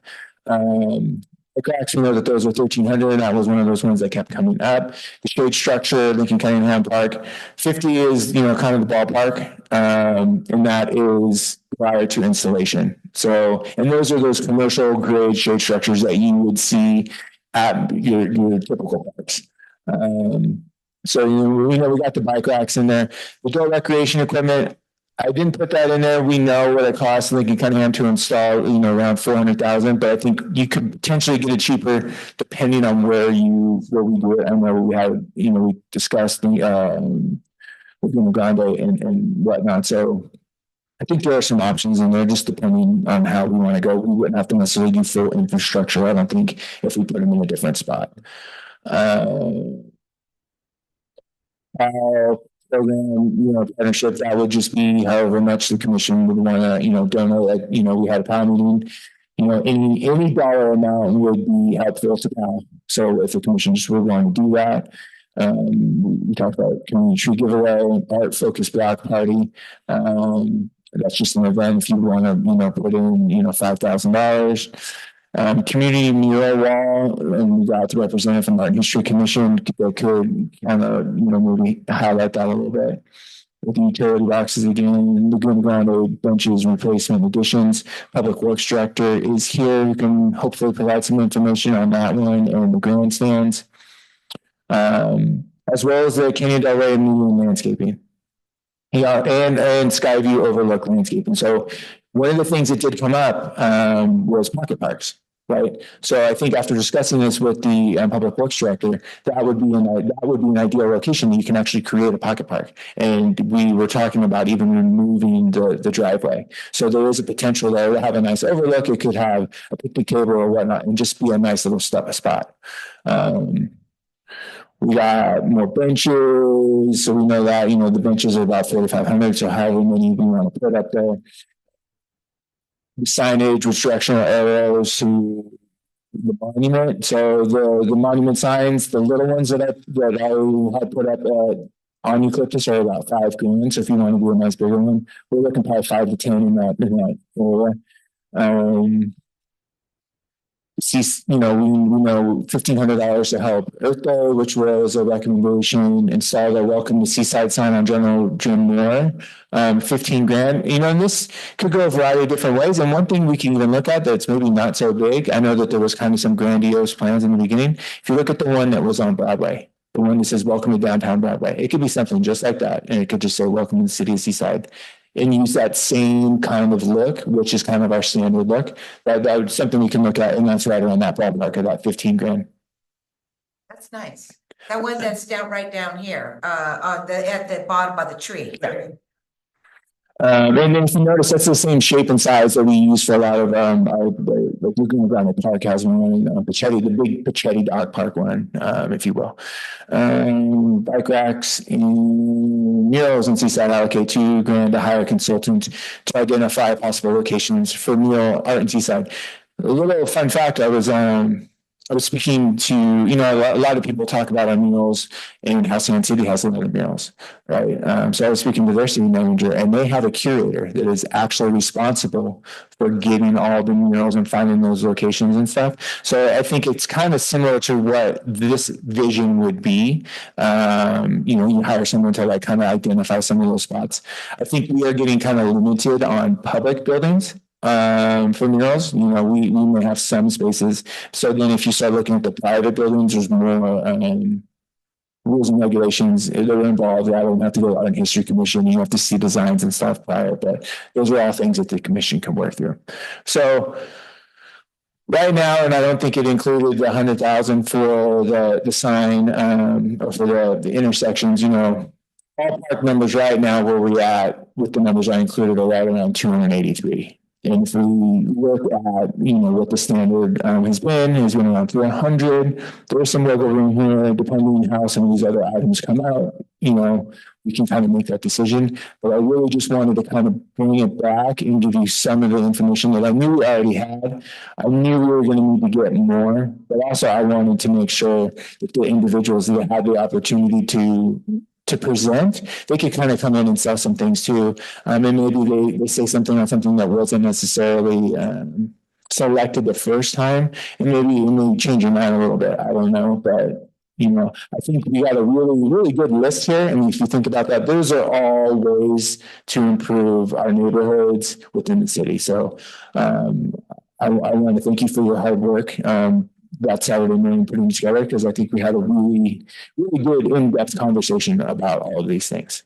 cracks, we know that those were 1,300, and that was one of those ones that kept coming up. The shade structure, Lincoln Cunningham Park, 50 is, kind of the ballpark, and that is prior to installation. So, and those are those commercial grade shade structures that you would see at your typical parks. So, we know we got the bike racks in there. The adult recreation equipment, I didn't put that in there. We know what it costs Lincoln Cunningham to install, around 400,000, but I think you could potentially get it cheaper depending on where we do it. I know we had, we discussed the, Laguna Grande and whatnot. So I think there are some options in there just depending on how we want to go. We wouldn't have to necessarily do full infrastructure, I don't think, if we put them in a different spot. Program, partnership, that would just be however much the commission would want to, donate. Like, we had a power meeting, any dollar amount would be helpful to PAL. So if the commission just would want to do that, we talked about community tree giveaway, art focused block party. That's just an event if you want to, put in, $5,000. Community mural wall, and we got the representative from the Art History Commission that could kind of, maybe highlight that a little bit. With the utility boxes again, Laguna Grande benches, replacement additions. Public Works Director is here. You can hopefully provide some information on that one and the grandstands. As well as the Canyon Del Rey median landscaping. Yeah, and Skyview Overlook landscaping. So one of the things that did come up was pocket parks. Right. So I think after discussing this with the Public Works Director, that would be an ideal location that you can actually create a pocket park. And we were talking about even removing the driveway. So there is a potential there to have a nice overlook. It could have a picnic table or whatnot and just be a nice little spot. We got more benches. So we know that, the benches are about 4,500. So however many we want to put up there. The signage with directional arrows to the monument. So the monument signs, the little ones that I had put up on Eucalyptus are about $5,000. So if you want to do a nice bigger one, we're looking probably 5 to 10 in that area. We know $1,500 to help Earth Day, which was a recommendation. Install a welcome to Seaside sign on General Jim Moore. $15,000. And this could go a variety of different ways. And one thing we can even look at that's maybe not so big. I know that there was kind of some grandiose plans in the beginning. If you look at the one that was on Broadway, the one that says welcome to downtown Broadway, it could be something just like that. And it could just say welcome to the city of Seaside. And use that same kind of look, which is kind of our standard look. That would something we can look at, and that's right around that ballpark of that $15,000. That's nice. That one that's right down here, at the bottom of the tree. And then if you notice, that's the same shape and size that we use for a lot of like Laguna Grande Park has one, Pachetti, the big Pachetti Dog Park one, if you will. Bike racks and murals in Seaside allocate $2,000 to hire a consultant to identify possible locations for mural art in Seaside. A little fun fact, I was speaking to, a lot of people talk about our murals and how Sand City has a lot of murals, right? So I was speaking to their city manager, and they have a curator that is actually responsible for getting all the murals and finding those locations and stuff. So I think it's kind of similar to what this vision would be. You hire someone to kind of identify some of those spots. I think we are getting kind of limited on public buildings. For murals, we may have some spaces. So then if you start looking at the private buildings, there's more rules and regulations that are involved. I don't have to go out in History Commission. You have to see designs and stuff prior, but those are all things that the commission can work through. So right now, and I don't think it included the 100,000 for the sign or for the intersections, all park numbers right now where we're at with the numbers I included are right around 283. And if we look at, what the standard has been around 300. There's some wiggle room here, depending on how some of these other items come out. We can kind of make that decision. But I really just wanted to kind of bring it back and give you some of the information that I knew we already had. I knew we were going to need to get more, but also I wanted to make sure that the individuals that had the opportunity to present, they could kind of come in and sell some things too. And maybe they say something on something that wasn't necessarily selected the first time, and maybe change your mind a little bit. I don't know, but you know, I think we got a really, really good list here. And if you think about that, those are all ways to improve our neighborhoods within the city. So I want to thank you for your hard work. That Saturday morning putting together, because I think we had a really, really good in-depth conversation about all of these things.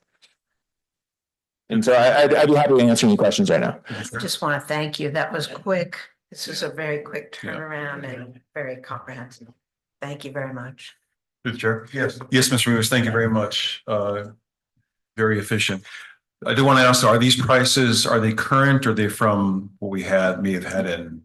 And so I'd be happy to answer any questions right now. Just want to thank you. That was quick. This is a very quick turnaround and very comprehensive. Thank you very much. Through the chair. Yes, Mr. Rivers, thank you very much. Very efficient. I do want to ask, are these prices, are they current or are they from what we may have had in?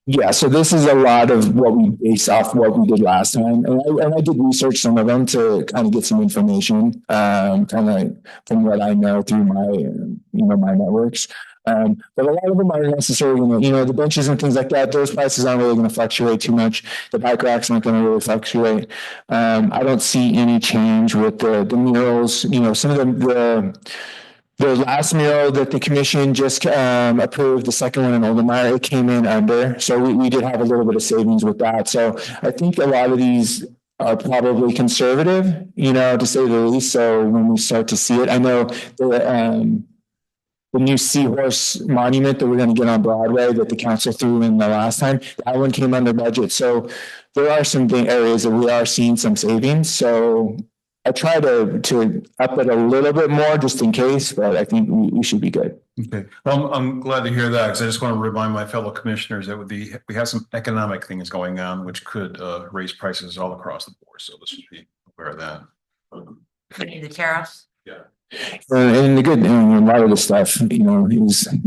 Yeah, so this is a lot of what we base off what we did last time. And I did research some of them to kind of get some information, kind of from what I know through my, my networks. But a lot of them aren't necessarily, the benches and things like that, those prices aren't really going to fluctuate too much. The bike racks aren't going to really fluctuate. I don't see any change with the murals, some of the last mural that the commission just approved, the second one in Oldenmar, it came in under. So we did have a little bit of savings with that. So I think a lot of these are probably conservative, to say the least. So when we start to see it, I know the new seahorse monument that we're going to get on Broadway that the council threw in the last time, that one came under budget. So there are some areas that we are seeing some savings. So I try to up it a little bit more just in case, but I think we should be good. Okay, well, I'm glad to hear that because I just want to remind my fellow commissioners that we have some economic things going on which could raise prices all across the board. So let's just be aware of that. The tariffs. Yeah. And the good thing, a lot of the stuff, is the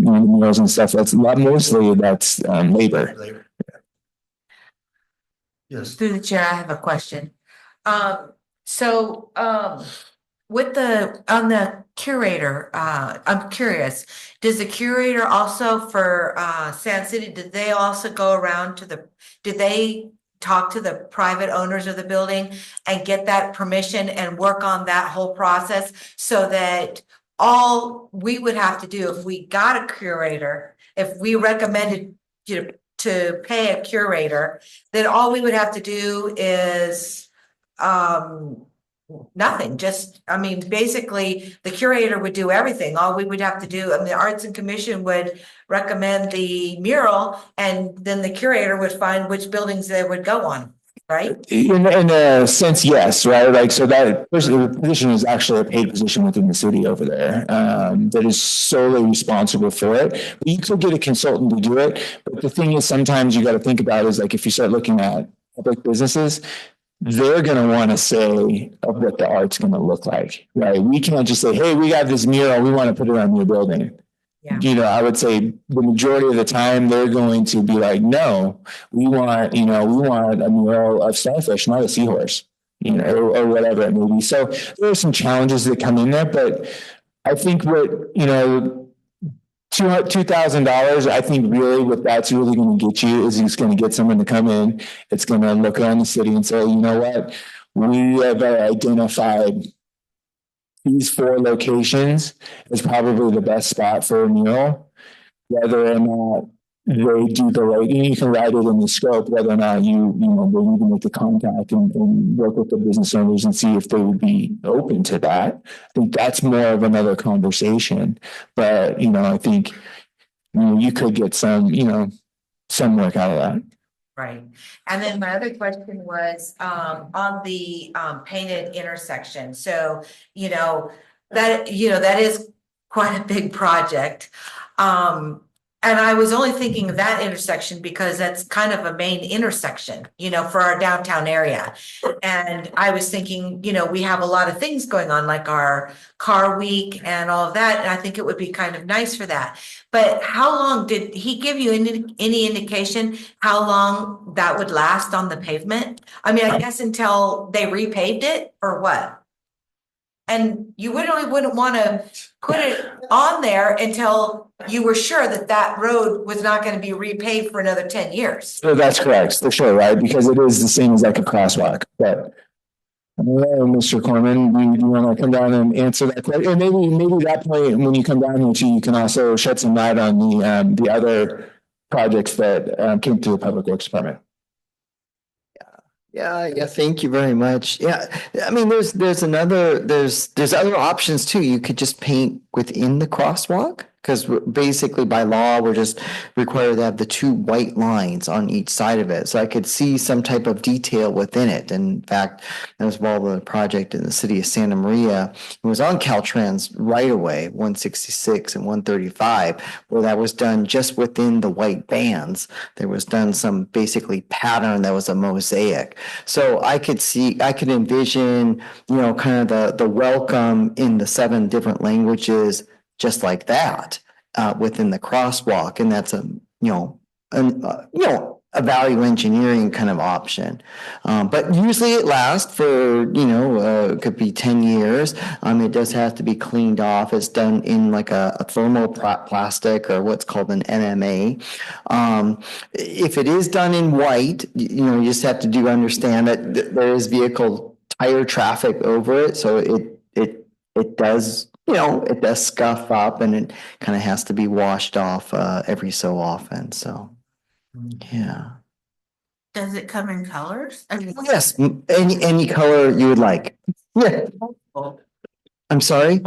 meals and stuff. That's mostly that's labor. Yes. Through the chair, I have a question. With on the curator, I'm curious, does the curator also for Sand City, did they also go around did they talk to the private owners of the building and get that permission and work on that whole process so that all we would have to do if we got a curator, if we recommended to pay a curator, then all we would have to do is nothing, basically the curator would do everything. All we would have to do, the Arts and Commission would recommend the mural and then the curator would find which buildings they would go on, right? In a sense, yes, right? Like, so that position is actually a paid position within the city over there, that is solely responsible for it. But you could get a consultant to do it. But the thing is, sometimes you got to think about is like, if you start looking at public businesses, they're going to want to say of what the art's going to look like, right? We can't just say, hey, we got this mural, we want to put it on your building. Yeah. I would say the majority of the time they're going to be like, no, we want a mural of starfish, not a seahorse, or whatever it may be. So there are some challenges that come in there, but I think $2,000, I think really what that's really going to get you is it's going to get someone to come in. It's going to look around the city and say, you know what, we have identified these 4 locations as probably the best spot for a mural, whether or not they do the right, you can write it in the scope, whether or not they need to make the contact and work with the business owners and see if they would be open to that. I think that's more of another conversation, but I think you could get some work out of that. Right. And then my other question was on the painted intersection. So, that is quite a big project. And I was only thinking of that intersection because that's kind of a main intersection, for our downtown area. And I was thinking, we have a lot of things going on, like our car week and all of that. And I think it would be kind of nice for that. But how long did he give you any indication how long that would last on the pavement? I guess until they repaved it or what? And you wouldn't want to put it on there until you were sure that road was not going to be repaved for another 10 years. So that's correct, for sure, right? Because it is the same as like a crosswalk. But Mr. Corman, do you want to come down and answer that question? And maybe that point when you come down here too, you can also shed some light on the other projects that came through the Public Works Department. Yeah, thank you very much. Yeah, I mean, there's other options too. You could just paint within the crosswalk. Because basically by law, we're just required to have the two white lines on each side of it. So I could see some type of detail within it. In fact, that was involved with a project in the city of Santa Maria. It was on Caltrans right away, 166 and 135, where that was done just within the white bands. There was done some basically pattern that was a mosaic. So I could envision, kind of the welcome in the 7 different languages, just like that, within the crosswalk, and that's a value engineering kind of option. But usually it lasts for, it could be 10 years. It does have to be cleaned off. It's done in like a thermal plastic or what's called an MMA. If it is done in white, you just have to understand that there is vehicle tire traffic over it, so it does. It does scuff up and it kind of has to be washed off every so often. So, yeah. Does it come in colors? I mean, Yes, any color you would like. Yeah. I'm sorry?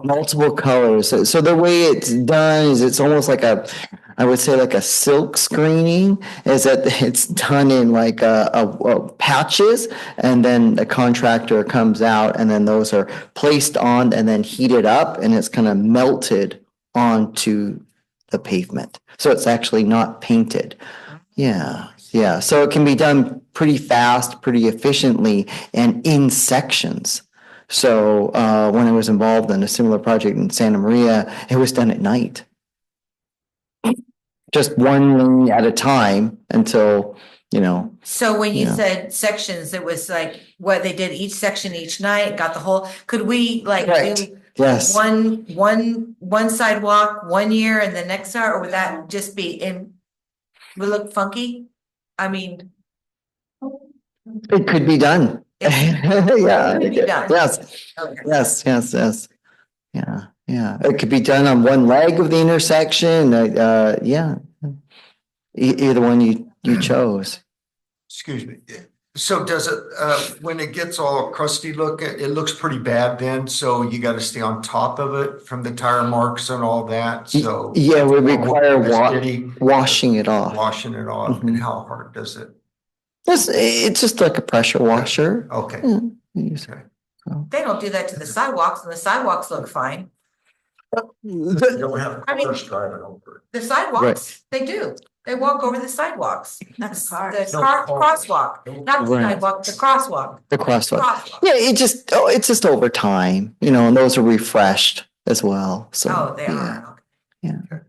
Multiple colors. So the way it's done is it's almost like I would say like a silk screening, is that it's done in like a patches, and then the contractor comes out and then those are placed on and then heated up, and it's kind of melted onto the pavement. So it's actually not painted. Yeah. So it can be done pretty fast, pretty efficiently, and in sections. So when I was involved in a similar project in Santa Maria, it was done at night. Just one lane at a time until, So when you Yeah. said sections, it was like what they did each section each night, got the whole, could we like Right. do Yes. one sidewalk 1 year and the next hour, or would that just be would look funky? I mean, It could be done. Yeah. It could be done. Yes. okay. Yes. Yeah. It could be done on one leg of the intersection. Yeah. Either one you chose. Excuse me. So does it, when it gets all crusty look, it looks pretty bad then, so you gotta stay on top of it from the tire marks and all that, so. Yeah, we require Steady washing it off. Washing it off, Mhm. and how hard does it? It's just like a pressure washer. Okay. Yeah, you use it. Okay. They don't do that to the sidewalks, and the sidewalks look fine. You don't have I mean- cars driving over The sidewalks, they do. They walk over the sidewalks. Not the cars. The No, crosswalk, not the Right. sidewalk, the crosswalk. The crosswalk. Crosswalk. Yeah, it's just over time, and those are refreshed as well. So Oh, they yeah. are. Okay.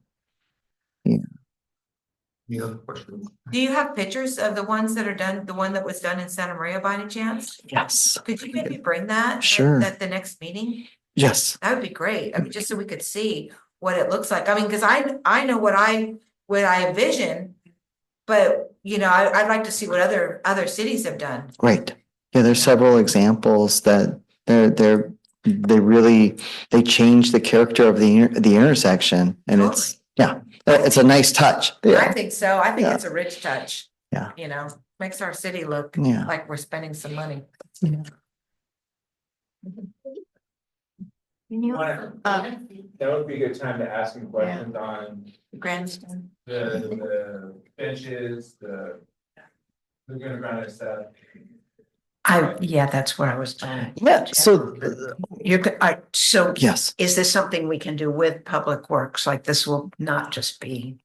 Any other questions? Do you have pictures of the ones that are done, the one that was done in Santa Maria by any chance? Yes. Could you maybe bring that? Sure. At the next meeting? Yes. That would be great. I mean, just so we could see what it looks like. I mean, because I know what I envision, but I'd like to see what other cities have done. Great. Yeah, there's several examples that they change the character of the intersection, and it's a nice touch. I Yeah. think so. I think Yeah. it's a rich touch. Yeah. Makes our city look Yeah. like we're spending some money. That would be a good time to ask some questions on Grandstand. the benches, the ground and stuff. Yeah, that's where I was going. Yeah. So So yes. is this something we can do with Public Works? Like this will not just be.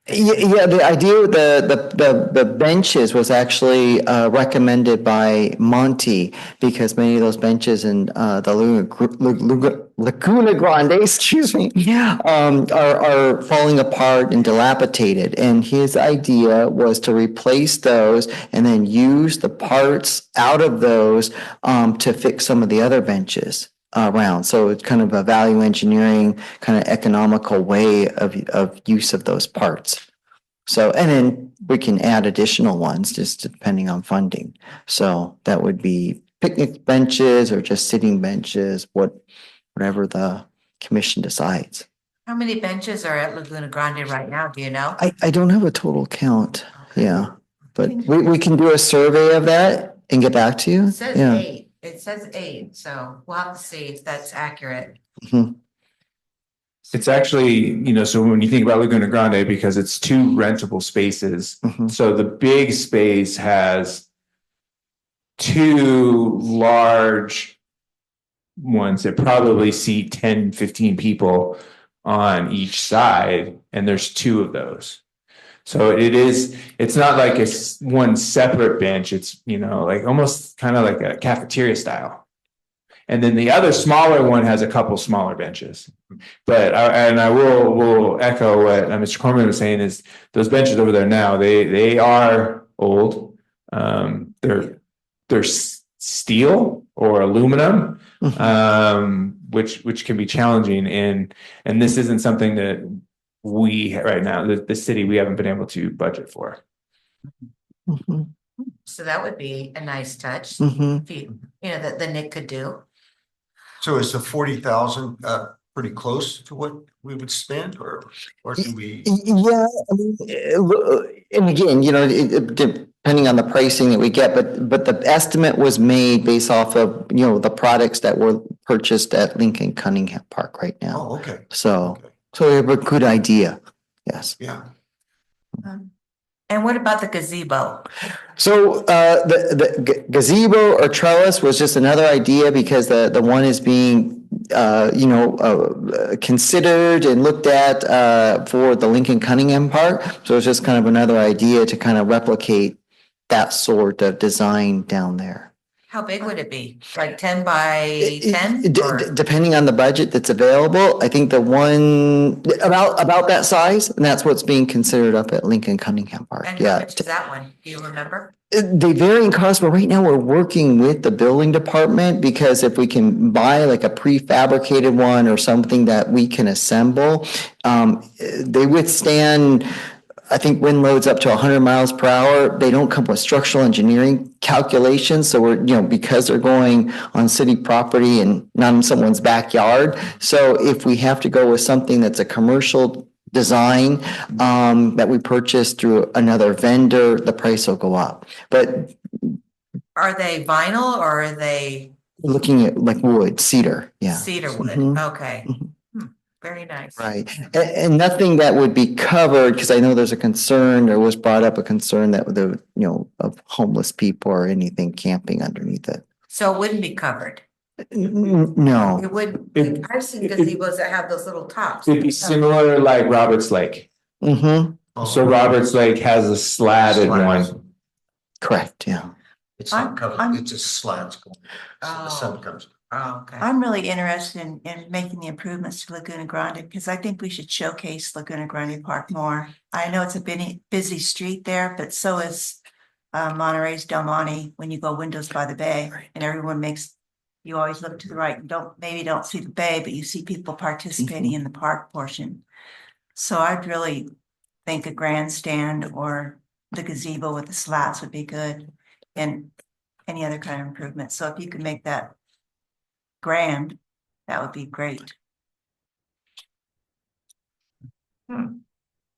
Yeah, the idea with the benches was actually recommended by Monty, because many of those benches in the Laguna Grande, excuse me, are falling apart and dilapidated. And his idea was to replace those and then use the parts out of those to fix some of the other benches around. So it's kind of a value engineering, kind of economical way of use of those parts. So, and then we can add additional ones just depending on funding. So that would be picnic benches or just sitting benches, whatever the commission decides. How many benches are at Laguna Grande right now? Do you know? I don't have a total count. Yeah. But we can do a survey of that and get back to you. It says Yeah. 8. It says 8, so we'll have to see if that's accurate. It's actually, you know, so when you think about Laguna Grande, because it's 2 rentable spaces, Mhm. so the big space has 2 large ones that probably seat 10, 15 people on each side, and there's 2 of those. So it's not like it's one separate bench, it's, you know, like almost kind of like a cafeteria style. And then the other smaller one has a couple smaller benches. But I will echo what Mr. Corman was saying is those benches over there now, they are old. They're steel or aluminum, which can be challenging. And this isn't something that we right now, the city, we haven't been able to budget for. So that would be a nice touch. Mhm. If you know, that the Nick could do. So is the 40,000 pretty close to what we would spend or do we? Yeah, I mean, and again, you know, depending on the pricing that we get, but the estimate was made based off of, you know, the products that were purchased at Lincoln Cunningham Park right now. Oh, okay. So Okay. we have a good idea. Yes. Yeah. And what about the gazebo? So the gazebo or trellis was just another idea because the one is being considered and looked at for the Lincoln Cunningham Park. So it's just kind of another idea to kind of replicate that sort of design down there. How big would it be? Like 10 by 10? Depending on the budget that's available, I think the one about that size, and that's what's being considered up at Lincoln Cunningham Park. And Yeah. how much is that one? Do you remember? They vary in cost, but right now we're working with the building department because if we can buy like a prefabricated one or something that we can assemble, they withstand, I think, wind loads up to 100 miles per hour. They don't come with structural engineering calculations. So we're, because they're going on city property and not in someone's backyard. So if we have to go with something that's a commercial design that we purchased through another vendor, the price will go up. But Are they vinyl or are they we're looking at like wood, cedar. Yeah. cedar wood? Mhm. Okay. Very nice. Right. And nothing that would be covered, because I know there's a concern, there was brought up a concern that the, of homeless people or anything camping underneath it. So it wouldn't be covered. No. It would. It- I've seen it- gazebos that have those little tops. It'd be similar like Roberts Lake. Mm-hmm. So Roberts Lake has a slatted one. Correct. Yeah. It's not I'm- covered, it's just slats going. So the sun Oh. comes. Oh, okay. I'm really interested in making the improvements to Laguna Grande because I think we should showcase Laguna Grande Park more. I know it's a busy street there, but so is Monterey's Del Monte when you go windows by the bay and everyone you always look to the right and don't see the bay, but you see people participating in the park portion. So I'd really think a grandstand or the gazebo with the slats would be good and any other kind of improvement. So if you could make that grand, that would be great.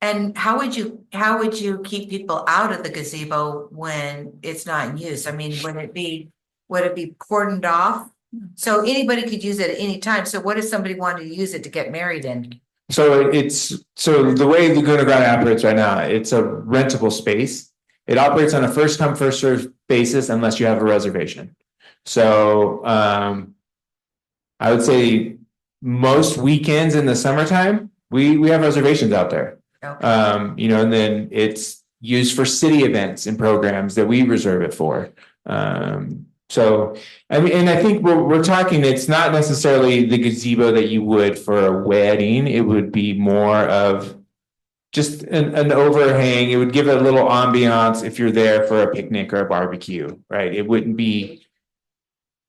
And how would you keep people out of the gazebo when it's not in use? I mean, would it be cordoned off? So anybody could use it at any time. So what if somebody wanted to use it to get married in? So the way Laguna Grande operates right now, it's a rentable space. It operates on a first come, first served basis unless you have a reservation. So I would say most weekends in the summertime, we have reservations out there. Okay. And then it's used for city events and programs that we reserve it for. So, I mean, and I think we're talking, it's not necessarily the gazebo that you would for a wedding. It would be more of just an overhang. It would give it a little ambiance if you're there for a picnic or a barbecue, right? It wouldn't be,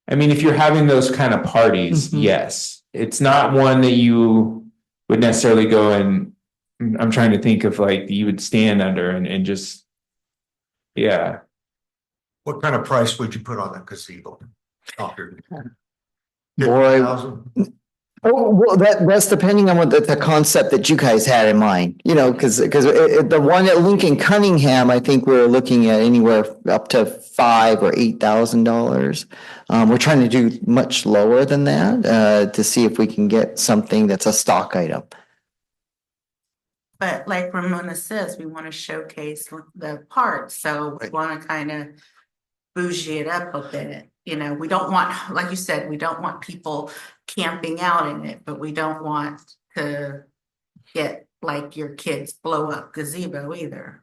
I mean, if you're having those kind of parties, yes. It's not one that you would necessarily go and, I'm trying to think of like, you would stand under and just, yeah. What kind of price would you put on a gazebo? Boy, Oh, well, that's depending on what the concept that you guys had in mind, you know, because the one at Lincoln Cunningham, I think we're looking at anywhere up to $5,000 or $8,000. We're trying to do much lower than that to see if we can get something that's a stock item. But like Ramona says, we want to showcase the park, so we want to kind of bougie it up a bit. You know, we don't want, like you said, we don't want people camping out in it, but we don't want to get like your kids blow up gazebo either.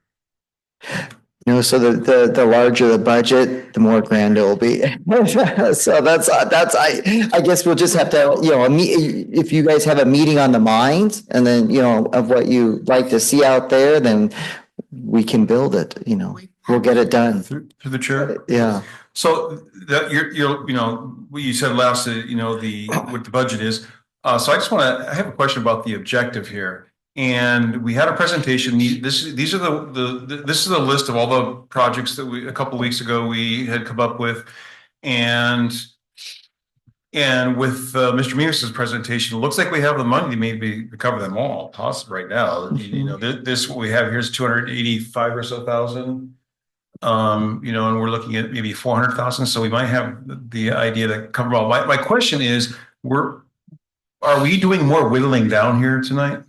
You know, so the larger the budget, the more grand it will be. So that's I guess we'll just have to, you know, if you guys have a meeting on the minds and then, you know, of what you like to see out there, then we can build it, you know, we'll get it done. Through the chair. Yeah. So that you're, you know, what you said last, you know, what the budget is. So I just I have a question about the objective here. And we had a presentation. This is the list of all the projects that a couple of weeks ago we had come up with, and with Mr. Mears's presentation, it looks like we have the money to maybe cover them all. Possibly right now, you know, this what we have here is 285 or so thousand. You know, and we're looking at maybe 400,000. So we might have the idea to cover all. My question is, are we doing more whittling down here tonight?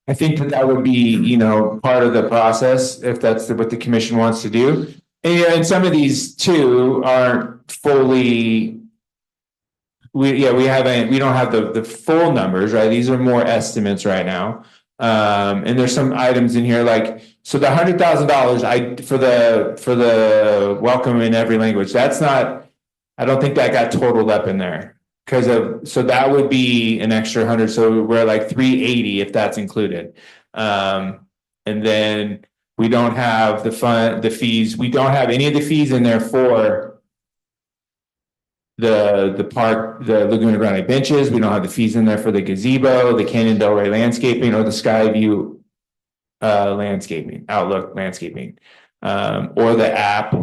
I think that would be, you know, part of the process if that's what the commission wants to do. And, you know, and some of these too aren't fully. We don't have the full numbers, right? These are more estimates right now. And there's some items in here like, so the $100,000 for the welcome in every language, that's not, I don't think that got totaled up in there. So that would be an extra 100. So we're like 380 if that's included. And then we don't have the fees. We don't have any of the fees in there for the park, the Laguna Grande benches. We don't have the fees in there for the gazebo, the Canyon Del Rey landscaping, or the Skyview landscaping, Outlook landscaping, or the app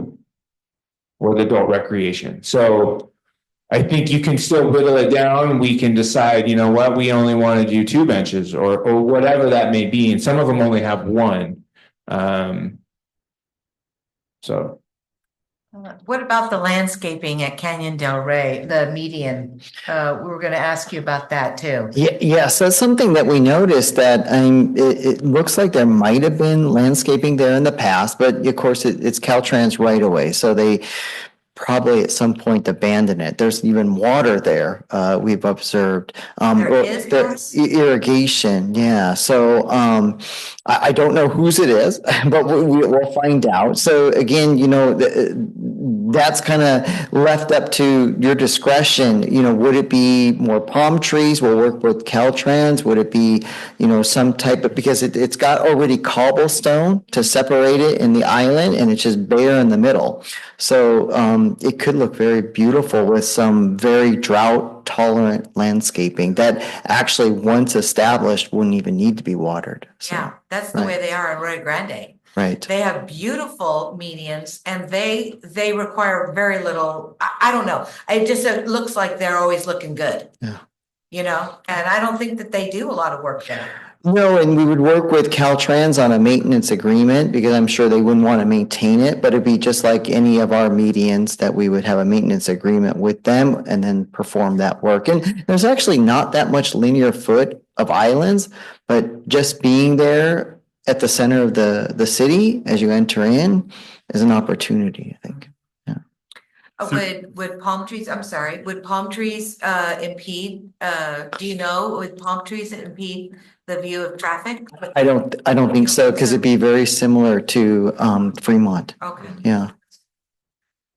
or the adult recreation. So I think you can still whittle it down. We can decide, you know what, we only want to do 2 benches or whatever that may be. And some of them only have 1. So. What about the landscaping at Canyon Del Rey, the median? We were going to ask you about that too. Yes, that's something that we noticed that it looks like there might have been landscaping there in the past, but of course it's Caltrans right away. So they probably at some point abandon it. There's even water there, we've observed. Irrigation, yeah. So I don't know whose it is, but we'll find out. So again, you know, that's kind of left up to your discretion. You know, would it be more palm trees? We'll work with Caltrans. Would it be, you know, some type of, because it's got already cobblestone to separate it in the island and it's just bare in the middle. So it could look very beautiful with some very drought tolerant landscaping that actually once established wouldn't even need to be watered. So, yeah, that's the way they are in Rio Grande. Right. They have beautiful medians and they require very little. I don't know. It looks like they're always looking good. Yeah. You know, and I don't think that they do a lot of work there. No, and we would work with Caltrans on a maintenance agreement because I'm sure they wouldn't want to maintain it, but it'd be just like any of our medians that we would have a maintenance agreement with them and then perform that work. And there's actually not that much linear foot of islands, but just being there at the center of the city as you enter in is an opportunity, I think. Would palm trees, I'm sorry, would palm trees impede, do you know, would palm trees impede the view of traffic? I don't think so, because it'd be very similar to Fremont. Okay. Yeah.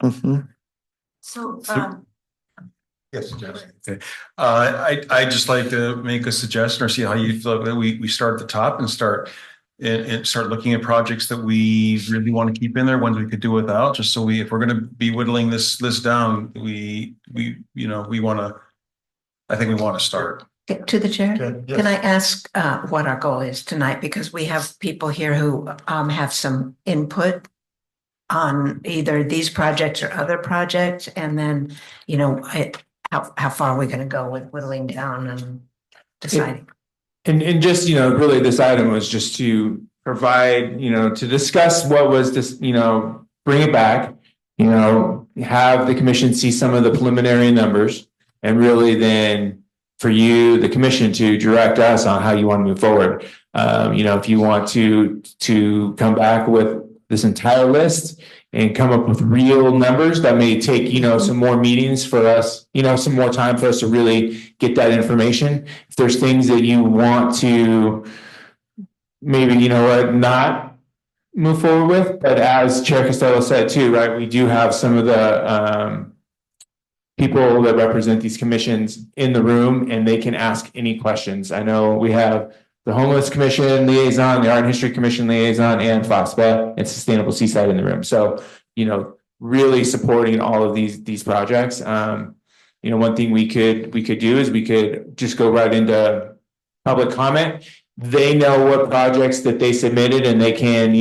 Mm-hmm. So, Yes, Jess. Okay. I'd just like to make a suggestion or see how you feel that we start at the top and start looking at projects that we really want to keep in there, ones we could do without, just so if we're going to be whittling this list down, I think we want to start. To the chair, Okay, yes. can I ask what our goal is tonight? Because we have people here who have some input on either these projects or other projects. And then, you know, how far are we going to go with whittling down and deciding. And just, really this item was just to provide, to discuss what was this, bring it back, have the commission see some of the preliminary numbers and really then for you, the commission, to direct us on how you want to move forward. If you want to come back with this entire list and come up with real numbers, that may take, some more meetings for us, some more time for us to really get that information. If there's things that you want to maybe, not move forward with, but as Chair Costello said too, right, we do have some of the people that represent these commissions in the room and they can ask any questions. I know we have the Homeless Commission Liaison, the Art and History Commission Liaison, and FOSPA and Sustainable Seaside in the room. So, really supporting all of these projects. One thing we could do is we could just go right into public comment. They know what projects that they submitted and they can,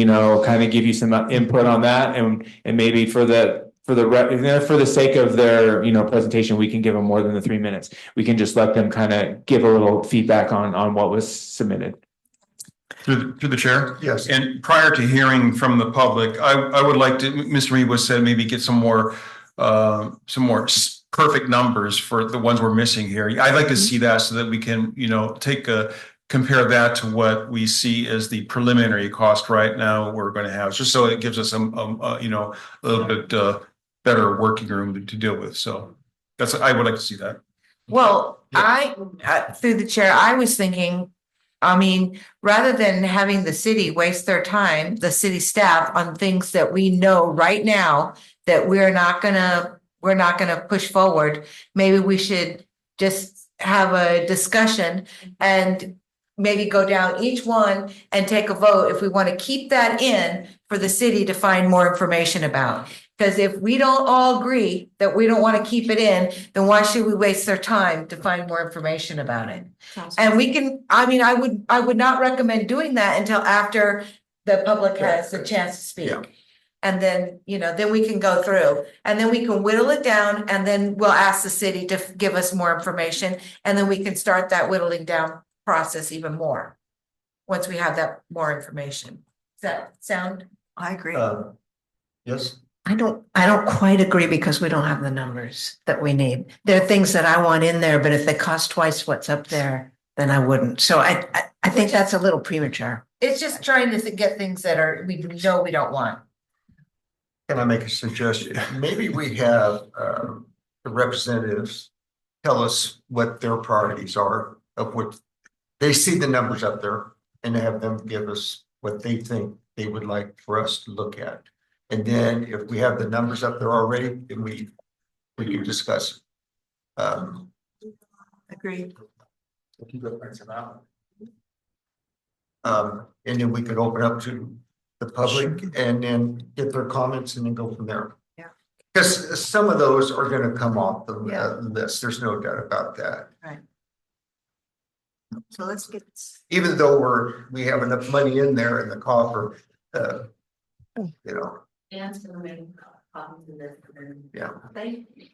kind of give you some input on that. And maybe for the sake of their, presentation, we can give them more than the 3 minutes. We can just let them kind of give a little feedback on what was submitted. Through the chair? Yes. And prior to hearing from the public, I would like to, Mr. Reed said, maybe get some more perfect numbers for the ones we're missing here. I'd like to see that so that we can, compare that to what we see as the preliminary cost right now we're going to have, just so it gives us a little bit better working room to deal with. So I would like to see that. Well, through the chair, I was thinking, rather than having the city waste their time, the city staff, on things that we know right now that we're not gonna push forward, maybe we should just have a discussion and maybe go down each one and take a vote if we want to keep that in for the city to find more information about. Because if we don't all agree that we don't want to keep it in, then why should we waste their time to find more information about it? And we can, I would not recommend doing that until after the public has a chance to speak. Yeah. And then, then we can go through and then we can whittle it down and then we'll ask the city to give us more information. And then we can start that whittling down process even more once we have that more information. Does that sound? I agree. Yes. I don't quite agree because we don't have the numbers that we need. There are things that I want in there, but if they cost twice what's up there, then I wouldn't. So I think that's a little premature. It's just trying to get things that we know we don't want. Can I make a suggestion? Maybe we have the representatives tell us what their priorities are of what they see the numbers up there and have them give us what they think they would like for us to look at. And then if we have the numbers up there already, then we can discuss it. Agreed. And then we could open up to the public and then get their comments and then go from there. Yeah. Because some of those are going to come off the Yeah. list. There's no doubt about that. Right. So let's get. Even though we have enough money in there in the coffer, Yeah.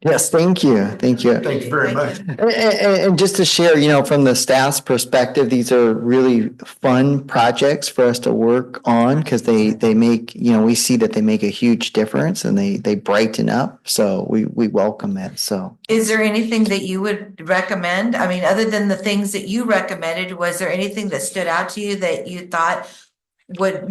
Yes, thank you. Thank you. Thank you very much. And just to share, from the staff's perspective, these are really fun projects for us to work on because they make, we see that they make a huge difference and they brighten up. So we welcome it. So. Is there anything that you would recommend? Other than the things that you recommended, was there anything that stood out to you that you thought would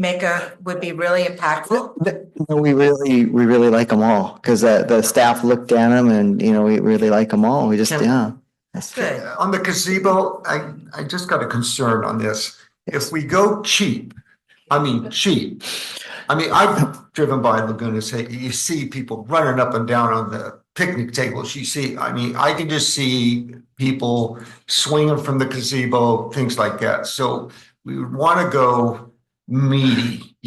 be really impactful? No, we really like them all because the staff looked at them and, we really like them all. We just, That's good. On the gazebo, I just got a concern on this. If we go cheap, I've driven by Laguna, you see people running up and down on the picnic tables. You see, I can just see people swinging from the gazebo, things like that. So we would want to go meaty,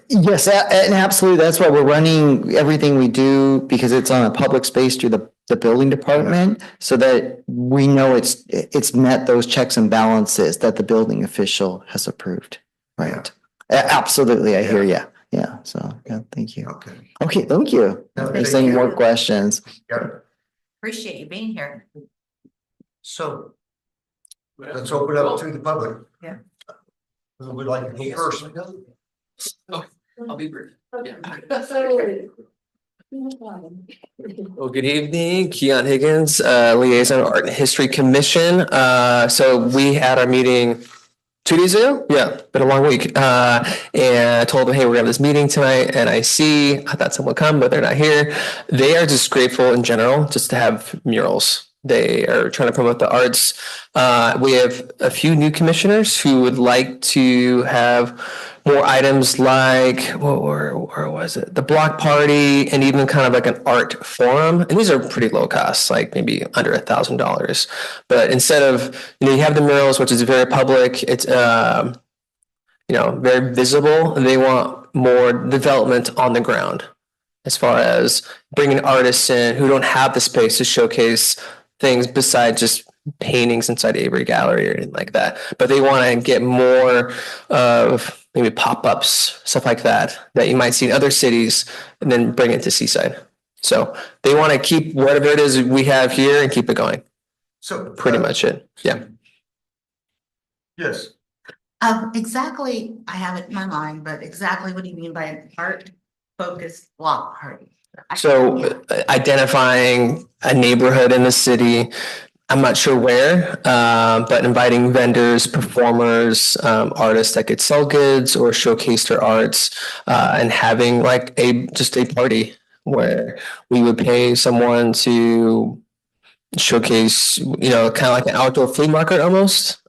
Yes, and absolutely. That's why we're running everything we do because it's on a public space through the building department so that we know it's met those checks and balances that the building official has approved. Right. Yeah. Absolutely. I hear you. Yeah. So thank you. Okay. Thank you. If there's any more questions. Yeah. Appreciate you being here. So let's open up to the public. Yeah. Who would like to go first? I'll be brief. Well, good evening, Keon Higgins, Liaison Art and History Commission. So we had our meeting 2 days ago. Yeah, been a long week. And I told them, hey, we're gonna have this meeting tonight. And I thought someone would come, but they're not here. They are just grateful in general just to have murals. They are trying to promote the arts. We have a few new commissioners who would like to have more items like, where was it? The block party and even kind of like an art forum. And these are pretty low costs, like maybe under $1,000. But instead of, you have the murals, which is very public, it's, very visible. They want more development on the ground as far as bringing artists in who don't have the space to showcase things besides just paintings inside Avery Gallery or anything like that. But they want to get more of maybe pop-ups, stuff like that you might see in other cities and then bring it to Seaside. So they want to keep whatever it is we have here and keep it going. So Pretty much it. Yeah. Yes. Exactly, I have it in my mind, but exactly what do you mean by an art-focused block party? So identifying a neighborhood in the city, I'm not sure where, but inviting vendors, performers, artists that could sell goods or showcase their arts, and having like just a party where we would pay someone to showcase, kind of like an outdoor flea market almost.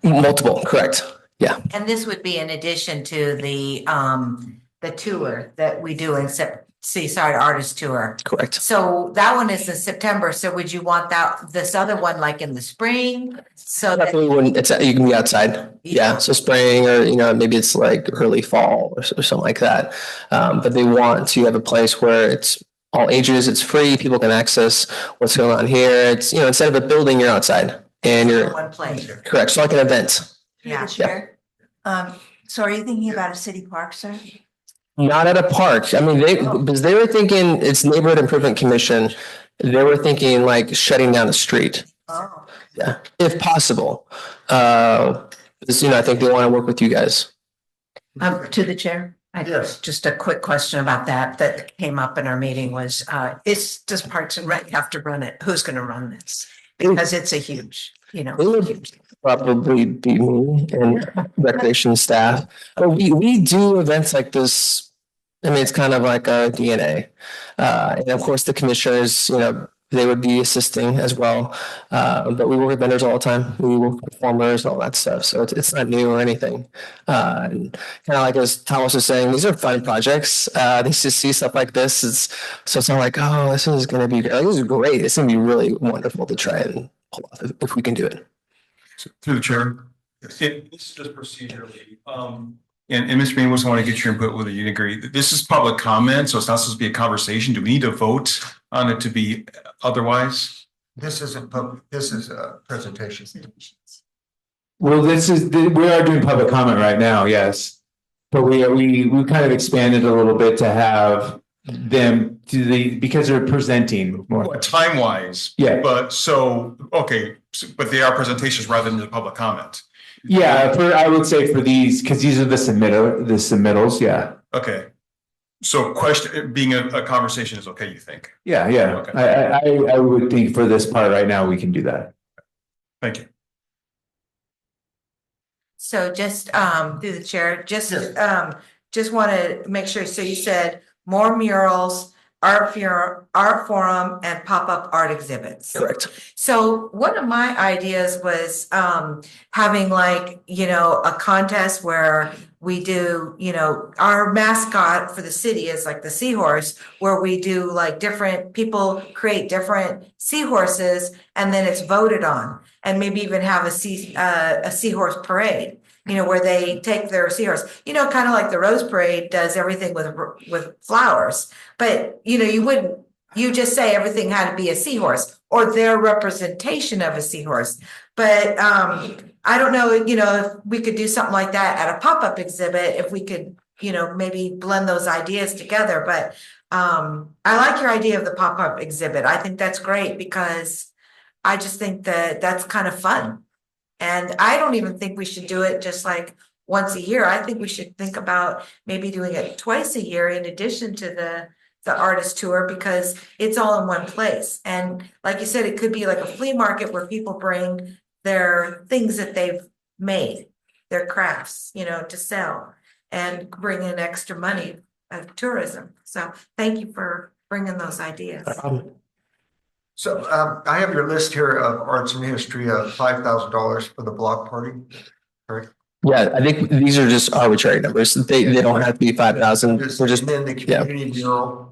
Multiple, correct. Yeah. And this would be in addition to the tour that we do in Seaside Artist Tour. Correct. So that one is in September. So would you want this other one like in the spring? So that Definitely wouldn't, you can be outside. Yeah. So spring or, maybe it's like early fall or something like that. But they want to have a place where it's all ages, it's free, people can access what's going on here. It's, instead of a building, you're outside and you're one place. correct. So like an event. Yeah. Chair. So are you thinking about a city park, sir? Not at a park. I mean, because they were thinking it's Neighborhood Improvement Commission. They were thinking like shutting down the street. Oh. Yeah, if possible. Because, I think they want to work with you guys. To the chair. Yes. Just a quick question about that came up in our meeting was, does Parks and Rec have to run it? Who's going to run this? Because it's a huge, It would probably be me and recreation staff. But we do events like this. I mean, it's kind of like our DNA. And of course, the commissioners, they would be assisting as well. But we work with vendors all the time. We work with performers, all that stuff. So it's not new or anything. And kind of like as Thomas was saying, these are fun projects. They just see stuff like this. So it's not like, oh, this is going to be, this is great. It's going to be really wonderful to try and pull off if we can do it. Through the chair. This is just procedurally. And Mr. Bean was want to get your input whether you agree. This is public comment, so it's not supposed to be a conversation. Do we need to vote on it to be otherwise? This isn't public, this is a presentation. Well, we are doing public comment right now, yes. But we kind of expanded a little bit to have them because they're presenting more. Time wise. Yeah. But but they are presentations rather than the public comment. Yeah, I would say for these, because these are the submittals, yeah. Okay. So being a conversation is okay, you think? Yeah. Okay. I would think for this part right now, we can do that. Thank you. So just through the chair, just want to make sure. So you said more murals, art forum, and pop-up art exhibits. Correct. So one of my ideas was having like, a contest where we do, our mascot for the city is like the seahorse, where we do like different people create different seahorses and then it's voted on, and maybe even have a seahorse parade. Where they take their seahorse, kind of like the Rose Parade does everything with flowers. But, you just say everything had to be a seahorse or their representation of a seahorse. But I don't know, if we could do something like that at a pop-up exhibit, if we could, maybe blend those ideas together. But I like your idea of the pop-up exhibit. I think that's great because I just think that that's kind of fun. And I don't even think we should do it just like once a year. I think we should think about maybe doing it twice a year in addition to the artist tour, because it's all in one place. And like you said, it could be like a flea market where people bring their things that they've made, their crafts, you know, to sell and bring in extra money of tourism. So thank you for bringing those ideas. So I have your list here of arts and history of $5,000 for the block party. Correct. Yeah, I think these are just arbitrary numbers. They don't have to be 5,000. We're just, And then the community mural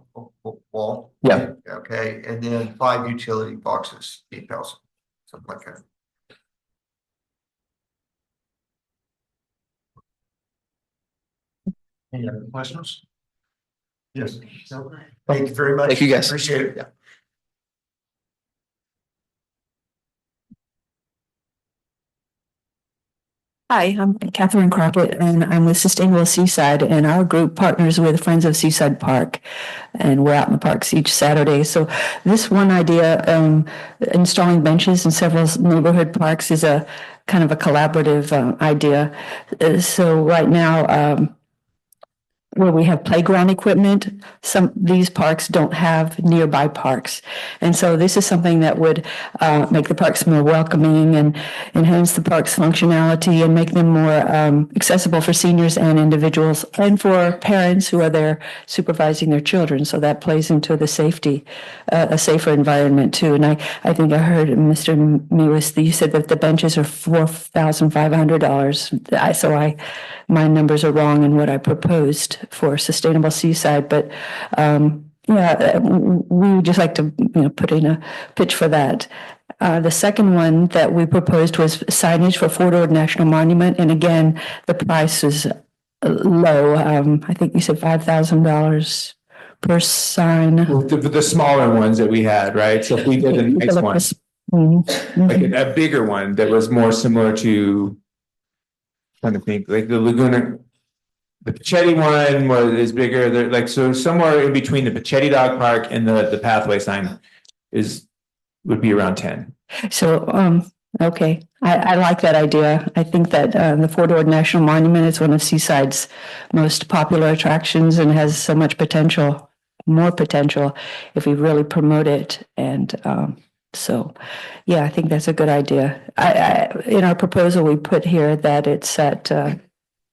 wall. yeah. Okay, and then 5 utility boxes, 8,000, something like that. Any other questions? Yes. Thank you very much. Thank you, guys. Appreciate it. Yeah. Hi, I'm Catherine Crockett, and I'm with Sustainable Seaside, and our group partners with Friends of Seaside Park, and we're out in the parks each Saturday. So this one idea, installing benches in several neighborhood parks, is a kind of a collaborative idea. So right now, where we have playground equipment, these parks don't have nearby parks. And so this is something that would make the parks more welcoming and enhance the park's functionality and make them more accessible for seniors and individuals and for parents who are there supervising their children. So that plays into the safety, a safer environment too. And I think I heard Mr. Mewis, you said that the benches are $4,500. So my numbers are wrong in what I proposed for Sustainable Seaside, but yeah, we would just like to put in a pitch for that. The second one that we proposed was signage for Fort Ord National Monument, and again, the price is low. I think you said $5,000 per sign. The smaller ones that we had, right? So if we did a nice one, like a bigger one that was more similar to, trying to think, like the Laguna, the Pachetti one is bigger. They're like, so somewhere in between the Pachetti Dog Park and the pathway sign would be around 10. So, okay, I like that idea. I think that the Fort Ord National Monument is one of Seaside's most popular attractions and has so much potential, more potential if we really promote it. And so, yeah, I think that's a good idea. In our proposal, we put here that it's at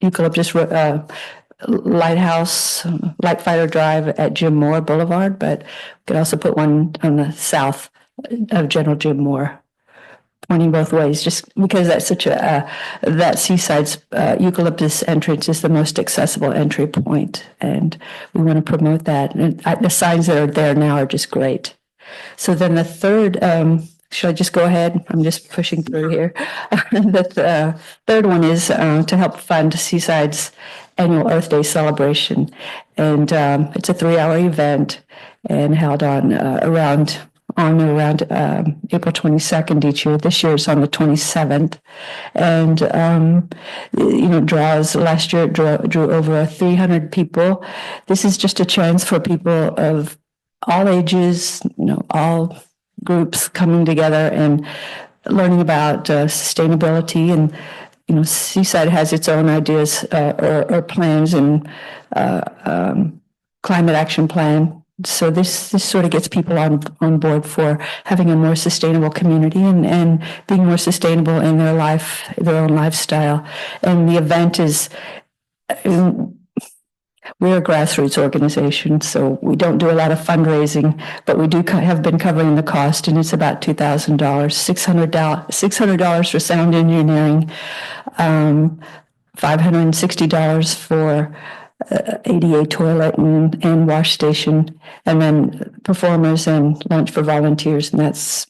Eucalyptus Lighthouse, Light Fighter Drive at Jim Moore Boulevard, but we could also put one on the south of General Jim Moore, pointing both ways, just because that's such that Seaside's Eucalyptus entrance is the most accessible entry point, and we want to promote that. And the signs that are there now are just great. So then the third, should I just go ahead? I'm just pushing through here. The third one is to help fund Seaside's annual Earth Day celebration. And it's a 3-hour event and held on around April 22nd each year. This year it's on the 27th. And, draws, last year it drew over 300 people. This is just a chance for people of all ages, all groups coming together and learning about sustainability. And Seaside has its own ideas or plans and climate action plan. So this sort of gets people on board for having a more sustainable community and being more sustainable in their life, their own lifestyle. And the event is, we're a grassroots organization, so we don't do a lot of fundraising, but we do have been covering the cost, and it's about $2,000, $600 for sound engineering, $560 for ADA toilet and wash station, and then performers and lunch for volunteers, and that's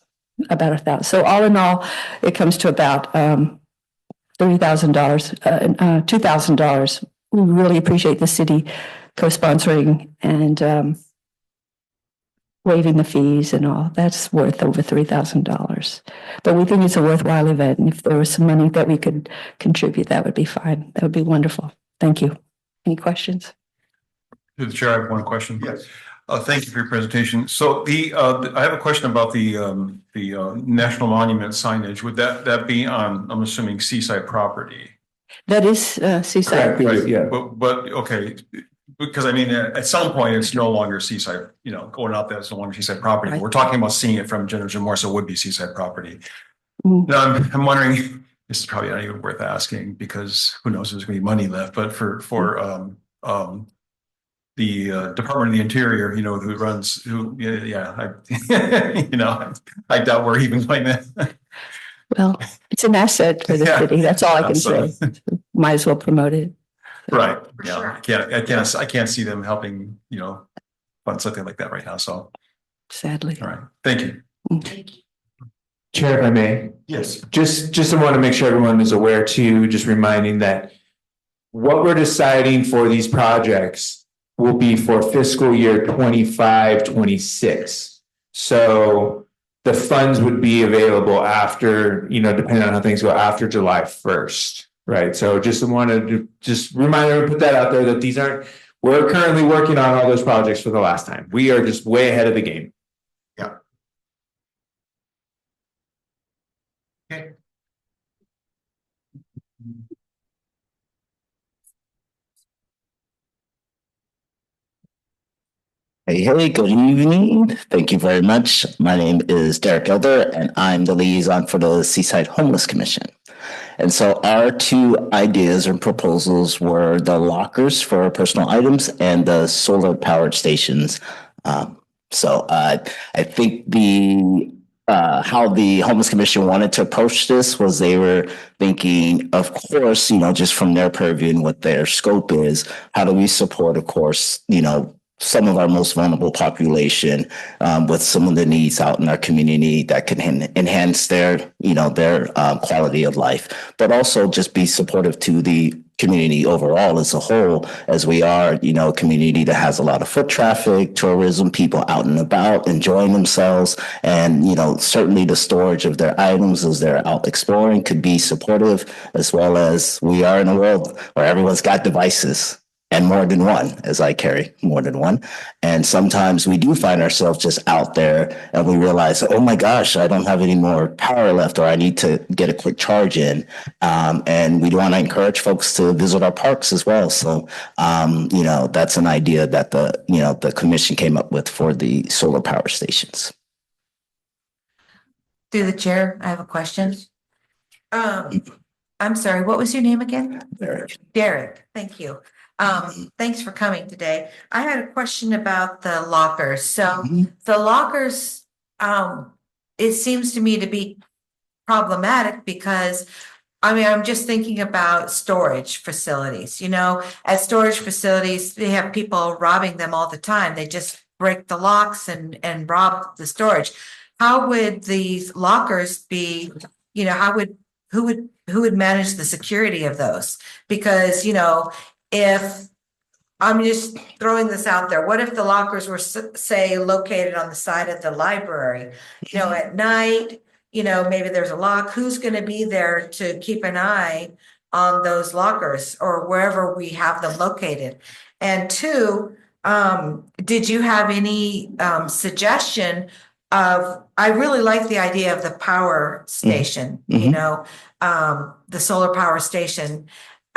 about $1,000. So all in all, it comes to about $2,000. We really appreciate the city co-sponsoring and waiving the fees and all. That's worth over $3,000. But we think it's a worthwhile event. And if there was some money that we could contribute, that would be fine. That would be wonderful. Thank you. Any questions? Through the chair, I have one question. Yes. Thank you for your presentation. So I have a question about the National Monument signage. Would that be on, I'm assuming, seaside property? That is Seaside. Correct, yeah. But, okay, because I mean, at some point, it's no longer seaside, going out there, it's no longer seaside property. Right. We're talking about seeing it from Jennifer Moore, so it would be seaside property. Mhm. Now, I'm wondering, this is probably not even worth asking because who knows if there's gonna be money left, but for the Department of the Interior, I doubt we're even going to. Well, it's an asset for the Yeah. city. That's all I can So- say. Might as well promote it. Right, For yeah, sure. I can't see them helping, fund something like that right now, so, Sadly. all right, thank you. Chair, if I may, Yes. just I want to make sure everyone is aware too, just reminding that what we're deciding for these projects will be for fiscal year 25-26. So the funds would be available after, depending on how things go, after July 1st, right? So just wanted to remind everyone, put that out there that we're currently working on all those projects for the last time. We are just way ahead of the game. Yeah. Okay. Hey, good evening. Thank you very much. My name is Derek Elder, and I'm the liaison for the Seaside Homeless Commission. And so our two ideas and proposals were the lockers for personal items and the solar powered stations. So I think how the Homeless Commission wanted to approach this was they were thinking, of course, just from their purview and what their scope is, how do we support, of course, some of our most vulnerable population with some of the needs out in our community that can enhance their quality of life, but also just be supportive to the community overall as a whole, as we are, a community that has a lot of foot traffic, tourism, people out and about enjoying themselves. And, certainly the storage of their items as they're out exploring could be supportive, as well as we are in a world where everyone's got devices. And more than one, as I carry more than one. And sometimes we do find ourselves just out there and we realize, oh my gosh, I don't have any more power left, or I need to get a quick charge in. And we want to encourage folks to visit our parks as well. So, that's an idea that the commission came up with for the solar power stations. Through the chair, I have a question. I'm sorry, what was your name again? Derek, thank you. Thanks for coming today. I had a question about the lockers. So the lockers, it seems to me to be problematic because I'm just thinking about storage facilities, at storage facilities, they have people robbing them all the time. They just break the locks and rob the storage. How would these lockers be, who would manage the security of those? Because, if I'm just throwing this out there, what if the lockers were, say, located on the side of the library, at night, maybe there's a lock, who's going to be there to keep an eye on those lockers or wherever we have them located? And two, did you have any suggestion I really like the idea of the power station, the solar power station.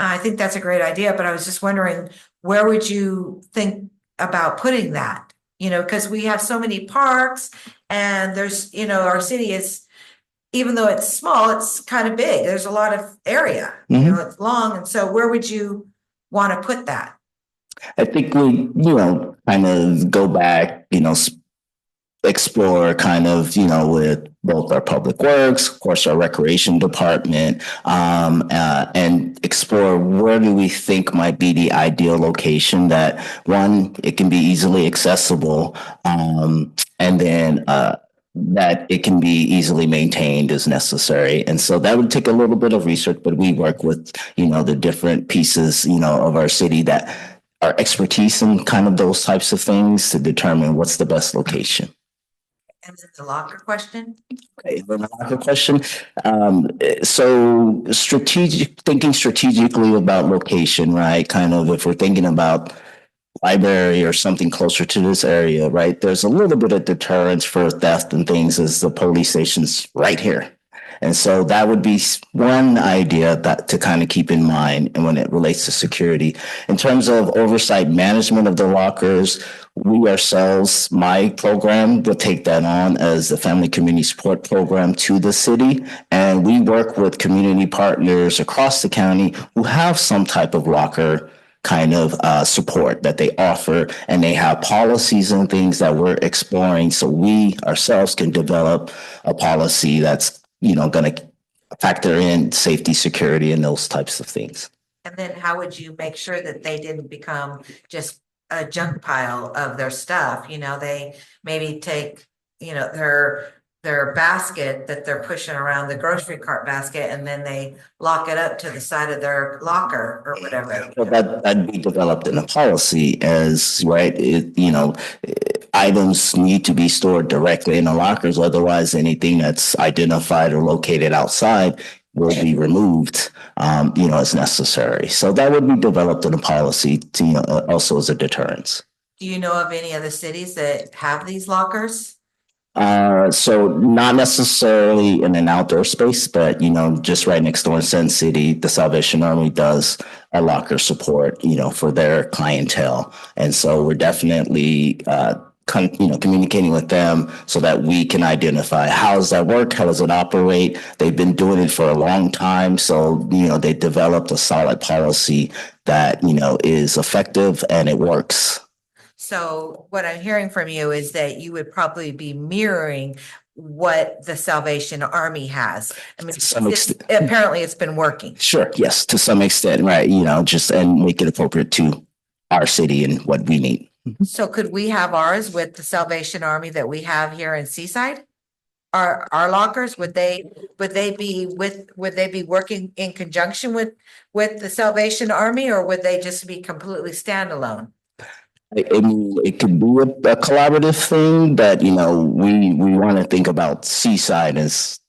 I think that's a great idea, but I was just wondering, where would you think about putting that? Because we have so many parks and there's, our city is, even though it's small, it's kind of big. There's a lot of area, it's long. And so where would you want to put that? I think we, kind of go back, explore kind of, with both our public works, of course, our recreation department, and explore where do we think might be the ideal location that one, it can be easily accessible, and then, that it can be easily maintained as necessary. And so that would take a little bit of research, but we work with, the different pieces, of our city that are expertise in kind of those types of things to determine what's the best location. And then the locker question? Okay, the locker question. So thinking strategically about location, right? Kind of if we're thinking about library or something closer to this area, right? There's a little bit of deterrence for theft and things as the police station's right here. And so that would be one idea that to kind of keep in mind and when it relates to security. In terms of oversight management of the lockers, we ourselves, my program will take that on as the Family Community Support Program to the city. And we work with community partners across the county who have some type of locker kind of support that they offer, and they have policies and things that we're exploring so we ourselves can develop a policy that's going to factor in safety, security, and those types of things. And then how would you make sure that they didn't become just a junk pile of their stuff? They maybe take, their basket that they're pushing around, the grocery cart basket, and then they lock it up to the side of their locker or whatever. Well, that'd be developed in a policy as, right, items need to be stored directly in the lockers. Otherwise, anything that's identified or located outside will be removed, as necessary. So that would be developed in a policy to, also as a deterrence. Do you know of any other cities that have these lockers? So not necessarily in an outdoor space, but, just right next door in Sun City, the Salvation Army does a locker support, for their clientele. And so we're definitely, communicating with them so that we can identify how does that work? How does it operate? They've been doing it for a long time. So, they developed a solid policy that, is effective and it works. So what I'm hearing from you is that you would probably be mirroring what the Salvation Army has. I mean, apparently it's been working. Sure. Yes. To some extent. Right. Just and make it appropriate to our city and what we need. So could we have ours with the Salvation Army that we have here in Seaside? Our lockers, would they be working in conjunction with the Salvation Army, or would they just be completely standalone? I mean, it could be a collaborative thing, but we want to think about Seaside as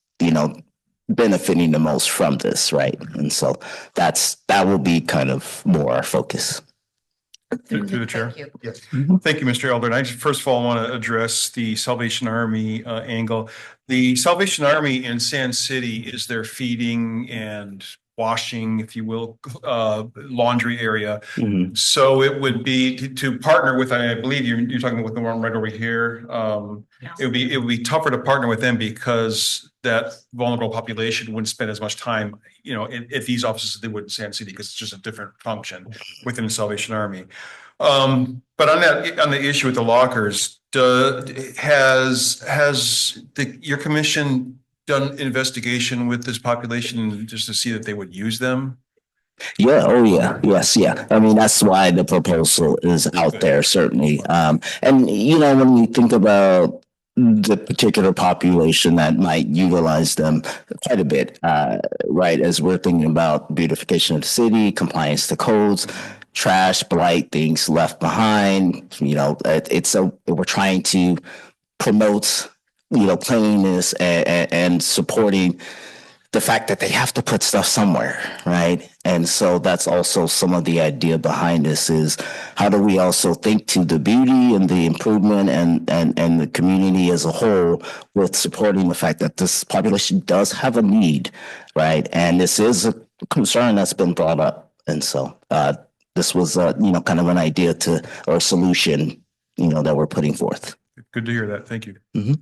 benefiting the most from this, right? And so that will be kind of more our focus. Through the chair. Thank you. Yes. Thank you, Mr. Eldred. I just first of all want to address the Salvation Army angle. The Salvation Army in Sand City is their feeding and washing, if you will, laundry area. Mm-hmm. So it would be to partner with, I believe you're talking with the one right over here. It would be tougher to partner with them because that vulnerable population wouldn't spend as much time, at these offices as they would in Sand City, because it's just a different function within the Salvation Army. But on the issue with the lockers, has your commission done investigation with this population just to see that they would use them? Yeah. Oh, yeah. Yes. Yeah. I mean, that's why the proposal is out there, certainly. And, when you think about the particular population that might utilize them quite a bit, right, as we're thinking about beautification of the city, compliance to codes, trash, blight, things left behind, we're trying to promote cleanliness and supporting the fact that they have to put stuff somewhere, right? And so that's also some of the idea behind this is how do we also think to the beauty and the improvement and the community as a whole with supporting the fact that this population does have a need, right? And this is a concern that's been brought up. And so this was, kind of an idea or a solution, that we're putting forth. Good to hear that. Thank you. Mm-hmm.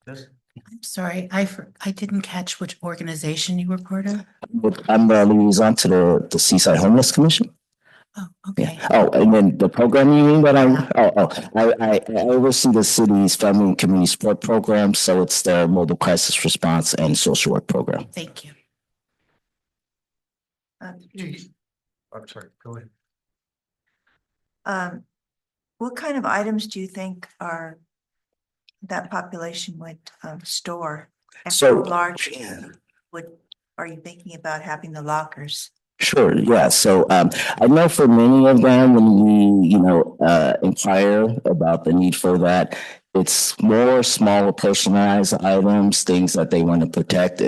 I'm sorry, I didn't catch which organization you were part of. I'm the liaison to the Seaside Homeless Commission. Oh, okay. Yeah. Oh, and then the program you mean that I oversee the city's Family and Community Support Program, so it's their mobile crisis response and social work program. Thank you. I'm sorry. Go ahead. What kind of items do you think that population would store? And So- how large are you thinking about having the lockers? Sure. Yeah. So I know for many of them, when we inquire about the need for that, it's more smaller personalized items, things that they want to protect.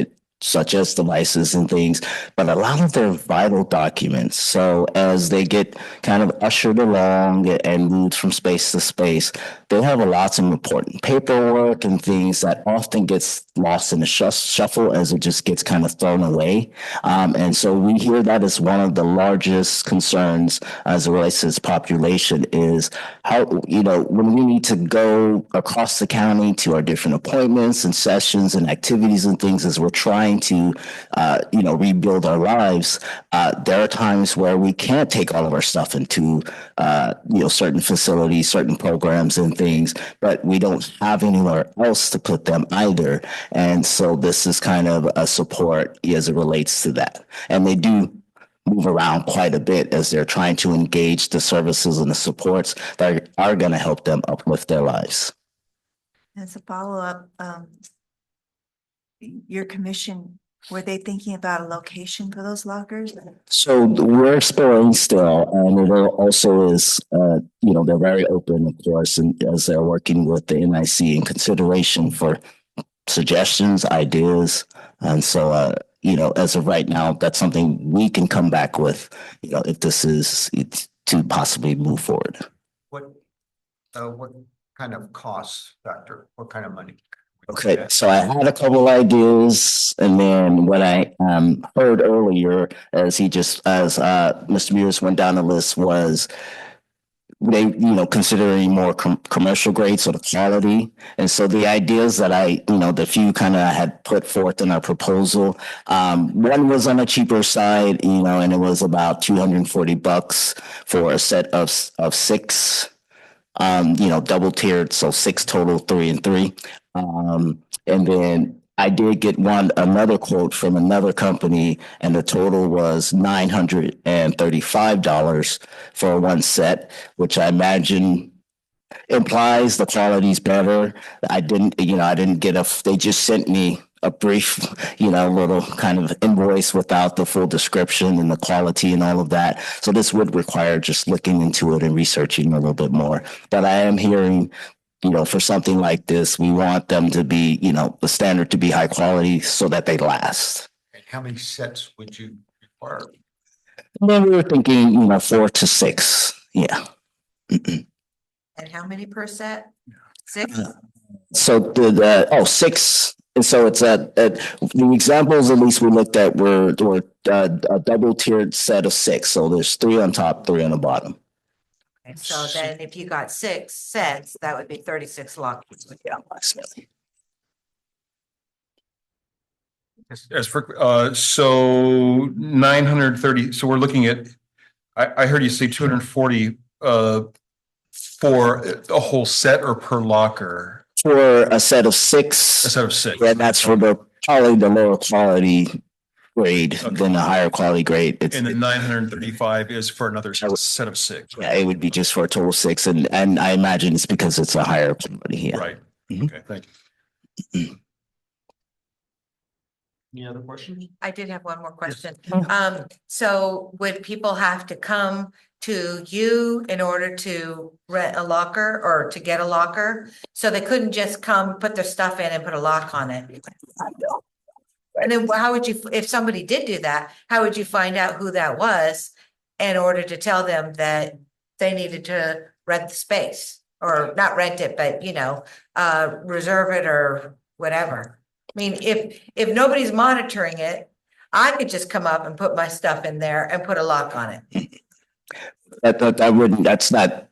such as devices and things, but a lot of their vital documents. So as they get kind of ushered along and moved from space to space, they have a lot of important paperwork and things that often gets lost in the shuffle as it just gets kind of thrown away. And so we hear that as one of the largest concerns as it relates to this population is how, when we need to go across the county to our different appointments and sessions and activities and things as we're trying to, rebuild our lives, there are times where we can't take all of our stuff into, certain facilities, certain programs and things, but we don't have anywhere else to put them either. And so this is kind of a support as it relates to that. And they do move around quite a bit as they're trying to engage the services and the supports that are going to help them uplift their lives. As a follow-up, your commission, were they thinking about a location for those lockers? So we're exploring still, and it also is, they're very open, of course, and as they're working with the NIC in consideration for suggestions, ideas. And so, as of right now, that's something we can come back with, if this is to possibly move forward. What kind of cost factor? What kind of money? Okay, so I had a couple ideas, and then what I heard earlier, as Mr. Mears went down the list, was they, considering more commercial grade, so the quality. And so the ideas that the few kind of had put forth in our proposal, one was on a cheaper side, and it was about $240 for a set of 6, double tiered, so 6 total, 3 and 3. And then I did get another quote from another company, and the total was $935 for one set, which I imagine implies the quality's better. I didn't get they just sent me a brief, little kind of invoice without the full description and the quality and all of that. So this would require just looking into it and researching a little bit more. But I am hearing, for something like this, we want them to be, the standard to be high quality so that they last. And how many sets would you require? And then we were thinking, 4 to 6. Yeah. And how many per set? 6? So 6. And so it's the examples at least we looked at were a double tiered set of 6. So there's 3 on top, 3 on the bottom. And so then if you got 6 sets, that would be 36 lockers. Yeah, approximately. As for, so 930, so we're looking at, I heard you say 240 for a whole set or per locker? For a set of 6. A set of 6. Yeah, that's for probably the lower quality grade than the higher quality grade. And the 935 is for another set of 6. Yeah, it would be just for a total 6, and I imagine it's because it's a higher quality. Yeah. Right. Okay, thank you. Any other questions? I did have one more question. So would people have to come to you in order to rent a locker or to get a locker? So they couldn't just come, put their stuff in and put a lock on it? And then how would you, if somebody did do that, how would you find out who that was in order to tell them that they needed to rent the space? Or not rent it, but reserve it or whatever. I mean, if nobody's monitoring it, I could just come up and put my stuff in there and put a lock on it. That's not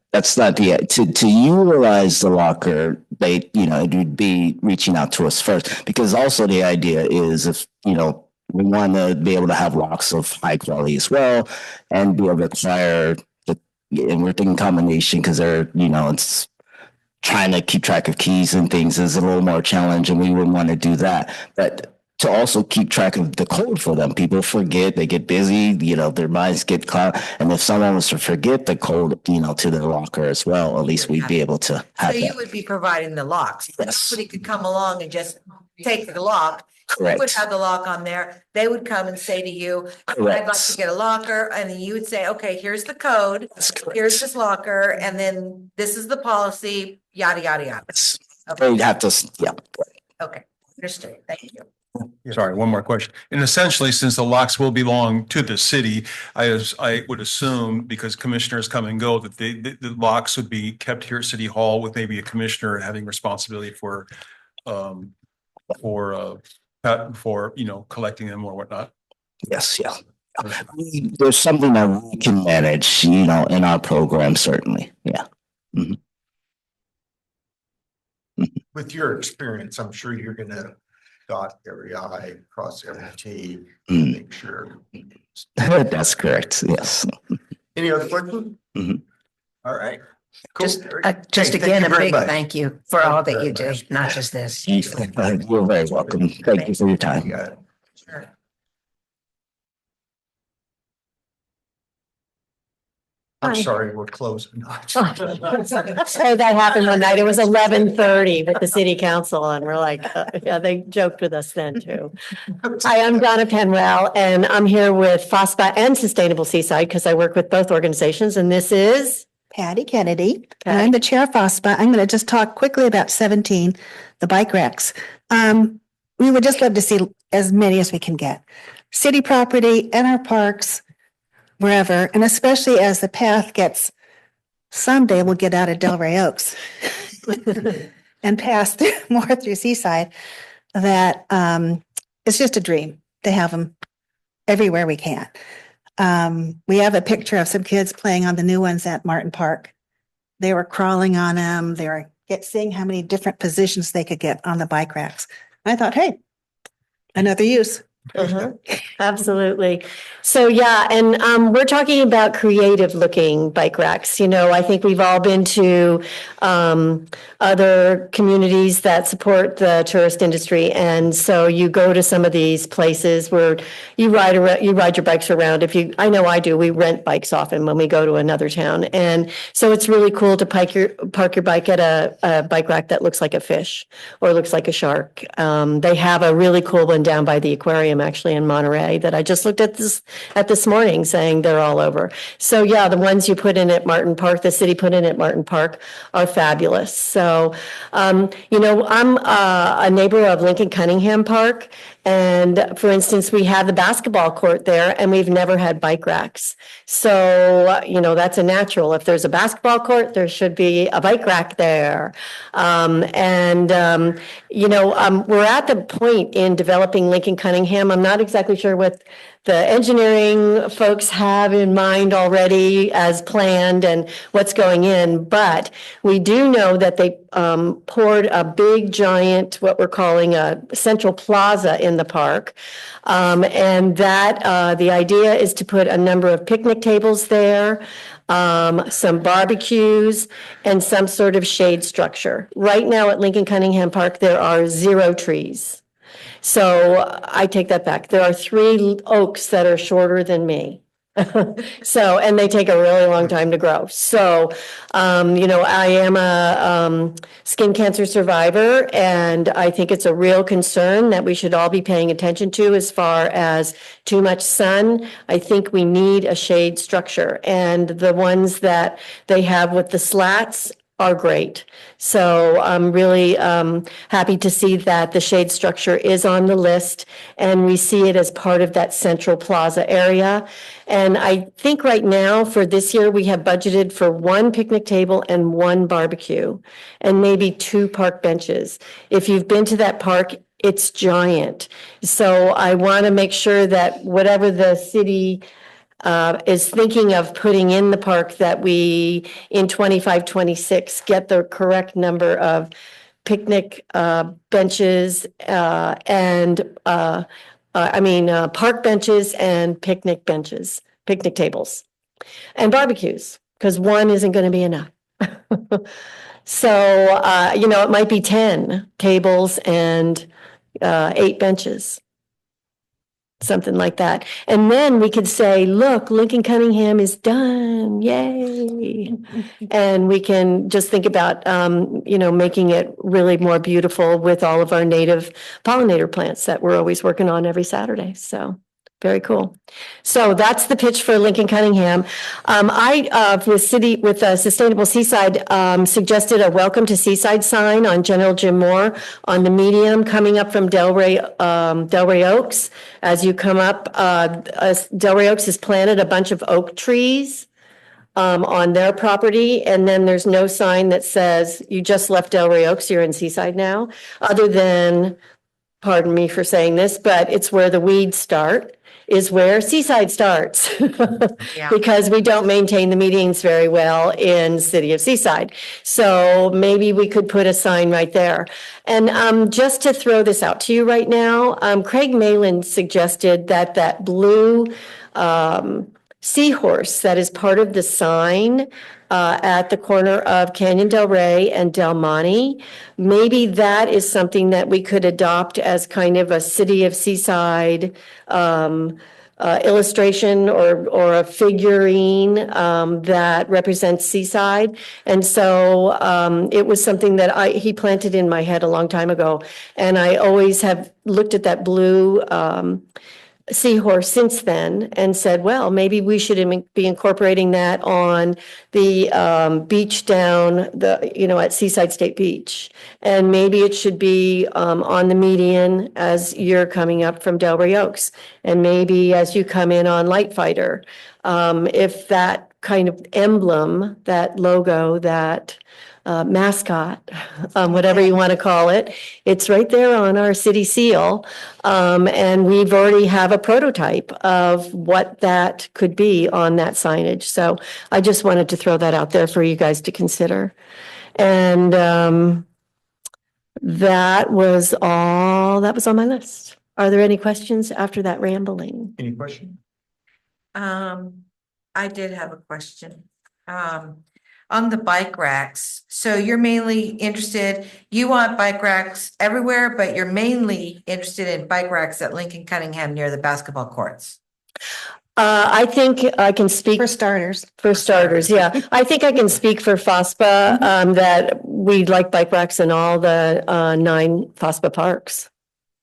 to utilize the locker, it would be reaching out to us first, because also the idea is if, we want to be able to have locks of high quality as well and be able to acquire and we're thinking combination because they're, it's trying to keep track of keys and things is a little more challenging. We wouldn't want to do that. But to also keep track of the code for them, people forget, they get busy, their minds get caught. And if someone was to forget the code, to their locker as well, at least we'd be able to have So that. you would be providing the locks. Yes. Somebody could come along and just take the lock. You would Correct. have the lock on there. They would come and say to you, I'd like to Correct. get a locker. And then you would say, okay, here's the code. That's correct. Here's this locker. And then this is the policy, yada, yada, yada. They'd have to, yeah. Okay, understood. Thank you. Sorry, one more question. And essentially, since the locks will belong to the city, I would assume, because commissioners come and go, that the locks would be kept here at City Hall with maybe a commissioner having responsibility for, collecting them or whatnot. Yes, yeah. There's something that we can manage, in our program, certainly. Yeah. Mhm. With your experience, I'm sure you're gonna dot every I, cross every T, make sure. That's correct. Yes. Any other questions? Mhm. All right. Cool. Just, Hey, just thank again, you a very big much. thank you for all Thank you that you very do, much. not just this. You're very welcome. Thank you for your time. You got it. Sure. I'm Hi. sorry, we're closing. So that happened one night. It was 11:30 with the city council and we're like, yeah, they joked with us then too. Hi, I'm Donna Penwell and I'm here with FOSPA and Sustainable Seaside because I work with both organizations and this is Patty Kennedy, and I'm the chair of FOSPA. I'm going to just talk quickly about 17, the bike racks. We would just love to see as many as we can get. City property, in our parks, wherever, and especially as the path gets, someday we'll get out of Delray Oaks and pass more through Seaside, that it's just a dream to have them everywhere we can. We have a picture of some kids playing on the new ones at Martin Park. They were crawling on them. They were seeing how many different positions they could get on the bike racks. I thought, hey, another use. Absolutely. So yeah, and we're talking about creative looking bike racks. I think we've all been to other communities that support the tourist industry, and so you go to some of these places where you ride your bikes around. I know I do. We rent bikes often when we go to another town, and so it's really cool to park your bike at a bike rack that looks like a fish or looks like a shark. They have a really cool one down by the aquarium, actually, in Monterey, that I just looked at this morning, saying they're all over. So yeah, the ones you put in at Martin Park, the city put in at Martin Park, are fabulous. So I'm a neighbor of Lincoln Cunningham Park, and for instance, we have the basketball court there, and we've never had bike racks. So that's a natural. If there's a basketball court, there should be a bike rack there. We're at the point in developing Lincoln Cunningham. I'm not exactly sure what the engineering folks have in mind already as planned and what's going in, but we do know that they poured a big giant, what we're calling a central plaza in the park. And that the idea is to put a number of picnic tables there, some barbecues, and some sort of shade structure. Right now at Lincoln Cunningham Park, there are 0 trees. So I take that back. There are 3 oaks that are shorter than me. And they take a really long time to grow. So, I am a skin cancer survivor, and I think it's a real concern that we should all be paying attention to as far as too much sun. I think we need a shade structure, and the ones that they have with the slats are great. So I'm really happy to see that the shade structure is on the list and we see it as part of that central plaza area. And I think right now for this year, we have budgeted for 1 picnic table and 1 barbecue and maybe 2 park benches. If you've been to that park, it's giant. So I want to make sure that whatever the city is thinking of putting in the park, that we in 25-26 get the correct number of picnic benches and park benches and picnic benches, picnic tables, and barbecues, because 1 isn't going to be enough. So it might be 10 tables and 8 benches. Something like that. And then we could say, look, Lincoln Cunningham is done. Yay. And we can just think about, making it really more beautiful with all of our native pollinator plants that we're always working on every Saturday. So Very cool. So that's the pitch for Lincoln Cunningham. With Sustainable Seaside, suggested a welcome to Seaside sign on General Jim Moore on the medium coming up from Delray Oaks. As you come up, Delray Oaks has planted a bunch of oak trees on their property, and then there's no sign that says you just left Delray Oaks, you're in Seaside now, other than, pardon me for saying this, but it's where the weeds start, is where Seaside starts. Yeah. Because we don't maintain the medians very well in the city of Seaside. So maybe we could put a sign right there. And just to throw this out to you right now, Craig Malin suggested that blue seahorse that is part of the sign at the corner of Canyon Del Rey and Del Monte. Maybe that is something that we could adopt as kind of a city of Seaside illustration or a figurine that represents Seaside. And so it was something that he planted in my head a long time ago. And I always have looked at that blue seahorse since then and said, well, maybe we should be incorporating that on the beach down at Seaside State Beach. And maybe it should be on the median as you're coming up from Delray Oaks. And maybe as you come in on Light Fighter, if that kind of emblem, that logo, that mascot, whatever you want to call it. It's right there on our city seal. And we've already have a prototype of what that could be on that signage. So I just wanted to throw that out there for you guys to consider. And that was all that was on my list. Are there any questions after that rambling? Any questions? I did have a question. On the bike racks, so you're mainly interested, you want bike racks everywhere, but you're mainly interested in bike racks at Lincoln Cunningham near the basketball courts. I think I can speak For starters. yeah. I think I can speak for FOSPA, that we like bike racks in all the 9 FOSPA parks.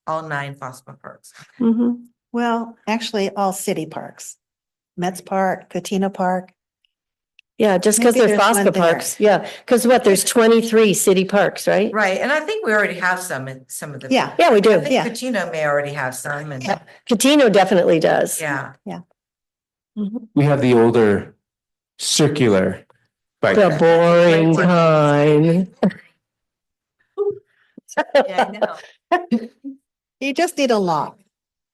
All 9 FOSPA parks. Mhm. Well, actually, all city parks. Metz Park, Katina Park. Yeah, just because Maybe they're there's one FOSPA there. parks. Yeah, because there's 23 city parks, right? Right, and I think we already have some in some of the. Yeah. Yeah, we I do. think Yeah. Cucino may already have some and, Catino definitely does. yeah. Mhm. We have the older circular bike The rack. boring kind. Yeah, I know. You just need a lock.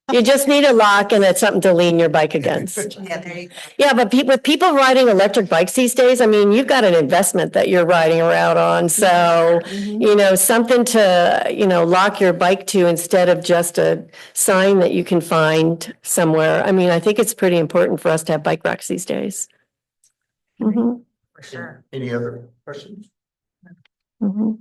You just need a lock and it's something to lean your bike against. Yeah, there you go. Yeah, but with people riding electric bikes these days, I mean, you've got an investment that you're riding around on. So, something to, lock your bike to instead of just a sign that you can find somewhere. I mean, I think it's pretty important for us to have bike racks these days. Mhm, For sure. Any other questions? mhm.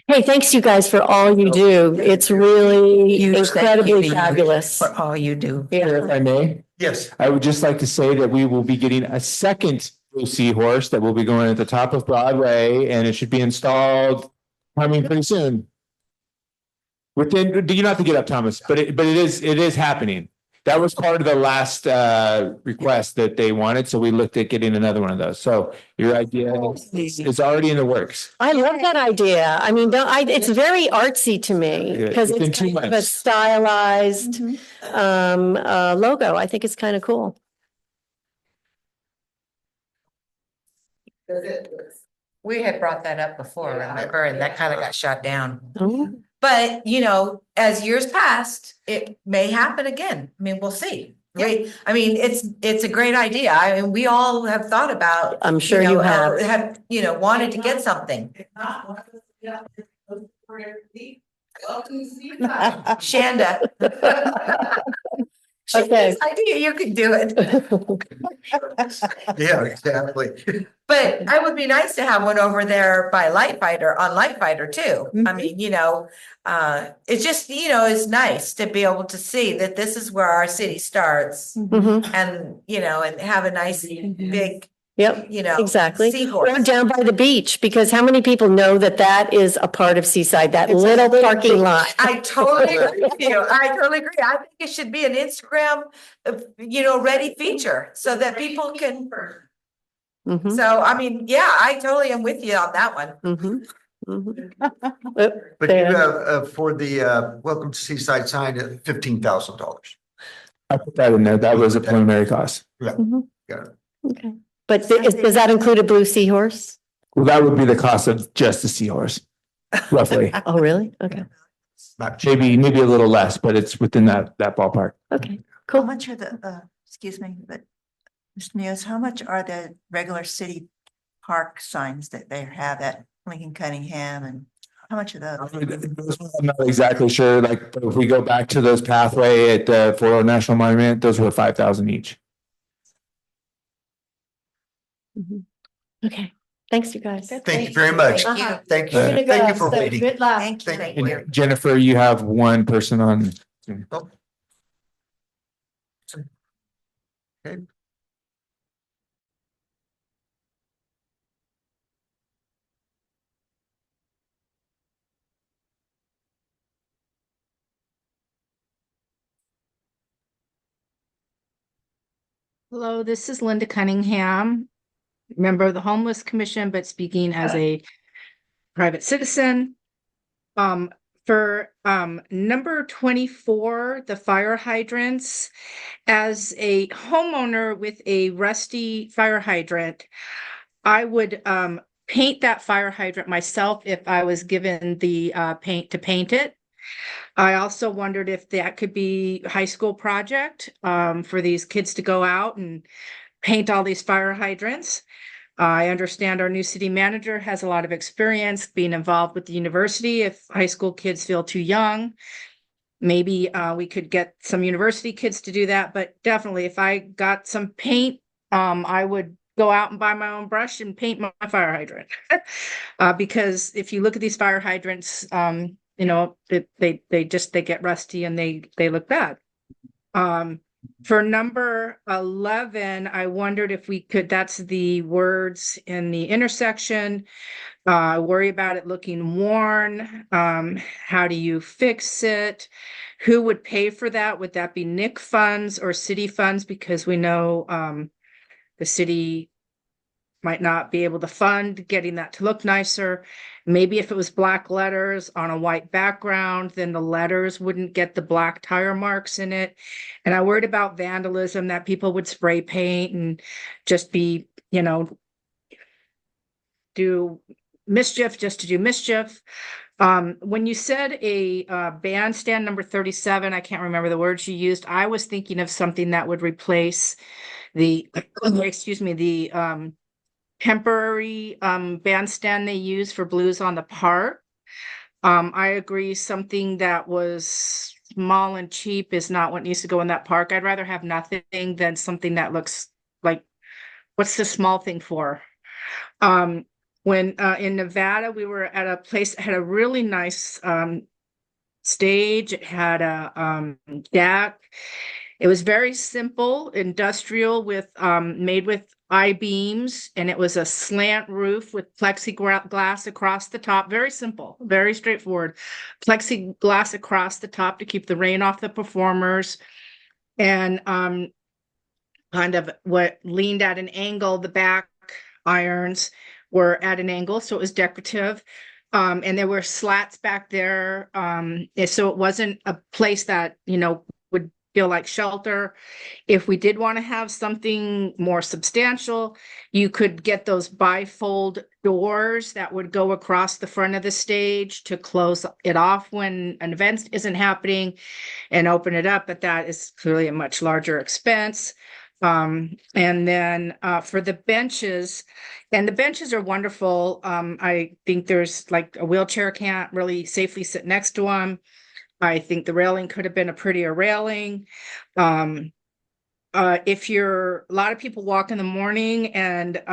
Hey, thanks you guys for all you do. It's really Huge thank incredibly you to you fabulous. For all you do. If I may, Yes. I would just like to say that we will be getting a second blue seahorse that will be going at the top of Broadway, and it should be installed coming pretty soon. Do you not have to get up, Thomas? But it is happening. That was part of the last request that they wanted, so we looked at getting another one of those. So your idea is already in the works. I love that idea. I mean, it's very artsy to me Yeah, because within it's 2 kind of a months. stylized logo. I think it's kind of cool. We had brought that up before, remember, and that kind of got shot down. Mhm. But, as years passed, it may happen again. I mean, we'll see. Right? I mean, it's a great idea. I mean, we all have thought about. I'm sure you have. Wanted to get something. Shanda. Okay. Idea, you could do it. Yeah, exactly. But it would be nice to have one over there by Light Fighter, on Light Fighter too. I mean, it's just, it's nice to be able to see that this is where our city starts Mhm. and, and have a nice big Yep, you know. exactly. Seahorse. Or down by the beach, because how many people know that that is a part of Seaside, that It's a little little parking beach. lot? I totally agree with you. I totally agree. I think it should be an Instagram, ready feature so that people can. Mhm, So, I mean, yeah, I totally am with you on that one. mhm, mhm. But you have, for the, welcome to Seaside sign at $15,000. I put that in there. That was a preliminary cost. Yeah, Mhm. got it. Okay, but does that include a blue seahorse? Well, that would be the cost of just the seahorse, roughly. Oh, really? Okay, Not cheap. Maybe a little less, but it's within that ballpark. okay, How cool. much are excuse me, but Mr. Muse, how much are the regular city park signs that they have at Lincoln Cunningham, and how much of those? I'm not exactly sure. Like if we go back to those pathway at the Fort Ord National Monument, those were 5,000 each. Mhm. Okay, thanks, you guys. Thank you very much. Thank you. Thank you. We're gonna Thank you go, for so waiting. good luck. Thank you. Thank you. And Jennifer, you have one person on. Oh. Okay. Hello, this is Linda Cunningham, member of the Homeless Commission, but speaking as a private citizen. For number 24, the fire hydrants, as a homeowner with a rusty fire hydrant, I would paint that fire hydrant myself if I was given the paint to paint it. I also wondered if that could be a high school project for these kids to go out and paint all these fire hydrants. I understand our new city manager has a lot of experience being involved with the university. If high school kids feel too young, maybe we could get some university kids to do that. But definitely, if I got some paint, I would go out and buy my own brush and paint my fire hydrant. Because if you look at these fire hydrants, they get rusty and they look bad. For number 11, I wondered if we could, that's the words in the intersection. Worry about it looking worn. How do you fix it? Who would pay for that? Would that be NIC funds or city funds? Because we know the city might not be able to fund getting that to look nicer. Maybe if it was black letters on a white background, then the letters wouldn't get the black tire marks in it. And I worried about vandalism, that people would spray paint and just be, do mischief just to do mischief. When you said a bandstand number 37, I can't remember the words you used. I was thinking of something that would replace the, the temporary bandstand they use for Blues on the Park. I agree, something that was small and cheap is not what needs to go in that park. I'd rather have nothing than something that looks like, what's the small thing for? When in Nevada, we were at a place that had a really nice stage. It had a deck. It was very simple, industrial, with made with I-beams, and it was a slant roof with plexiglass across the top. Very simple, very straightforward. Plexiglass across the top to keep the rain off the performers, and kind of what leaned at an angle. The back irons were at an angle, so it was decorative. And there were slats back there, so it wasn't a place that would feel like shelter. If we did want to have something more substantial, you could get those bifold doors that would go across the front of the stage to close it off when an event isn't happening and open it up, but that is clearly a much larger expense. And then for the benches, and the benches are wonderful. I think there's like a wheelchair can't really safely sit next to them. I think the railing could have been a prettier railing. If a lot of people walk in the morning and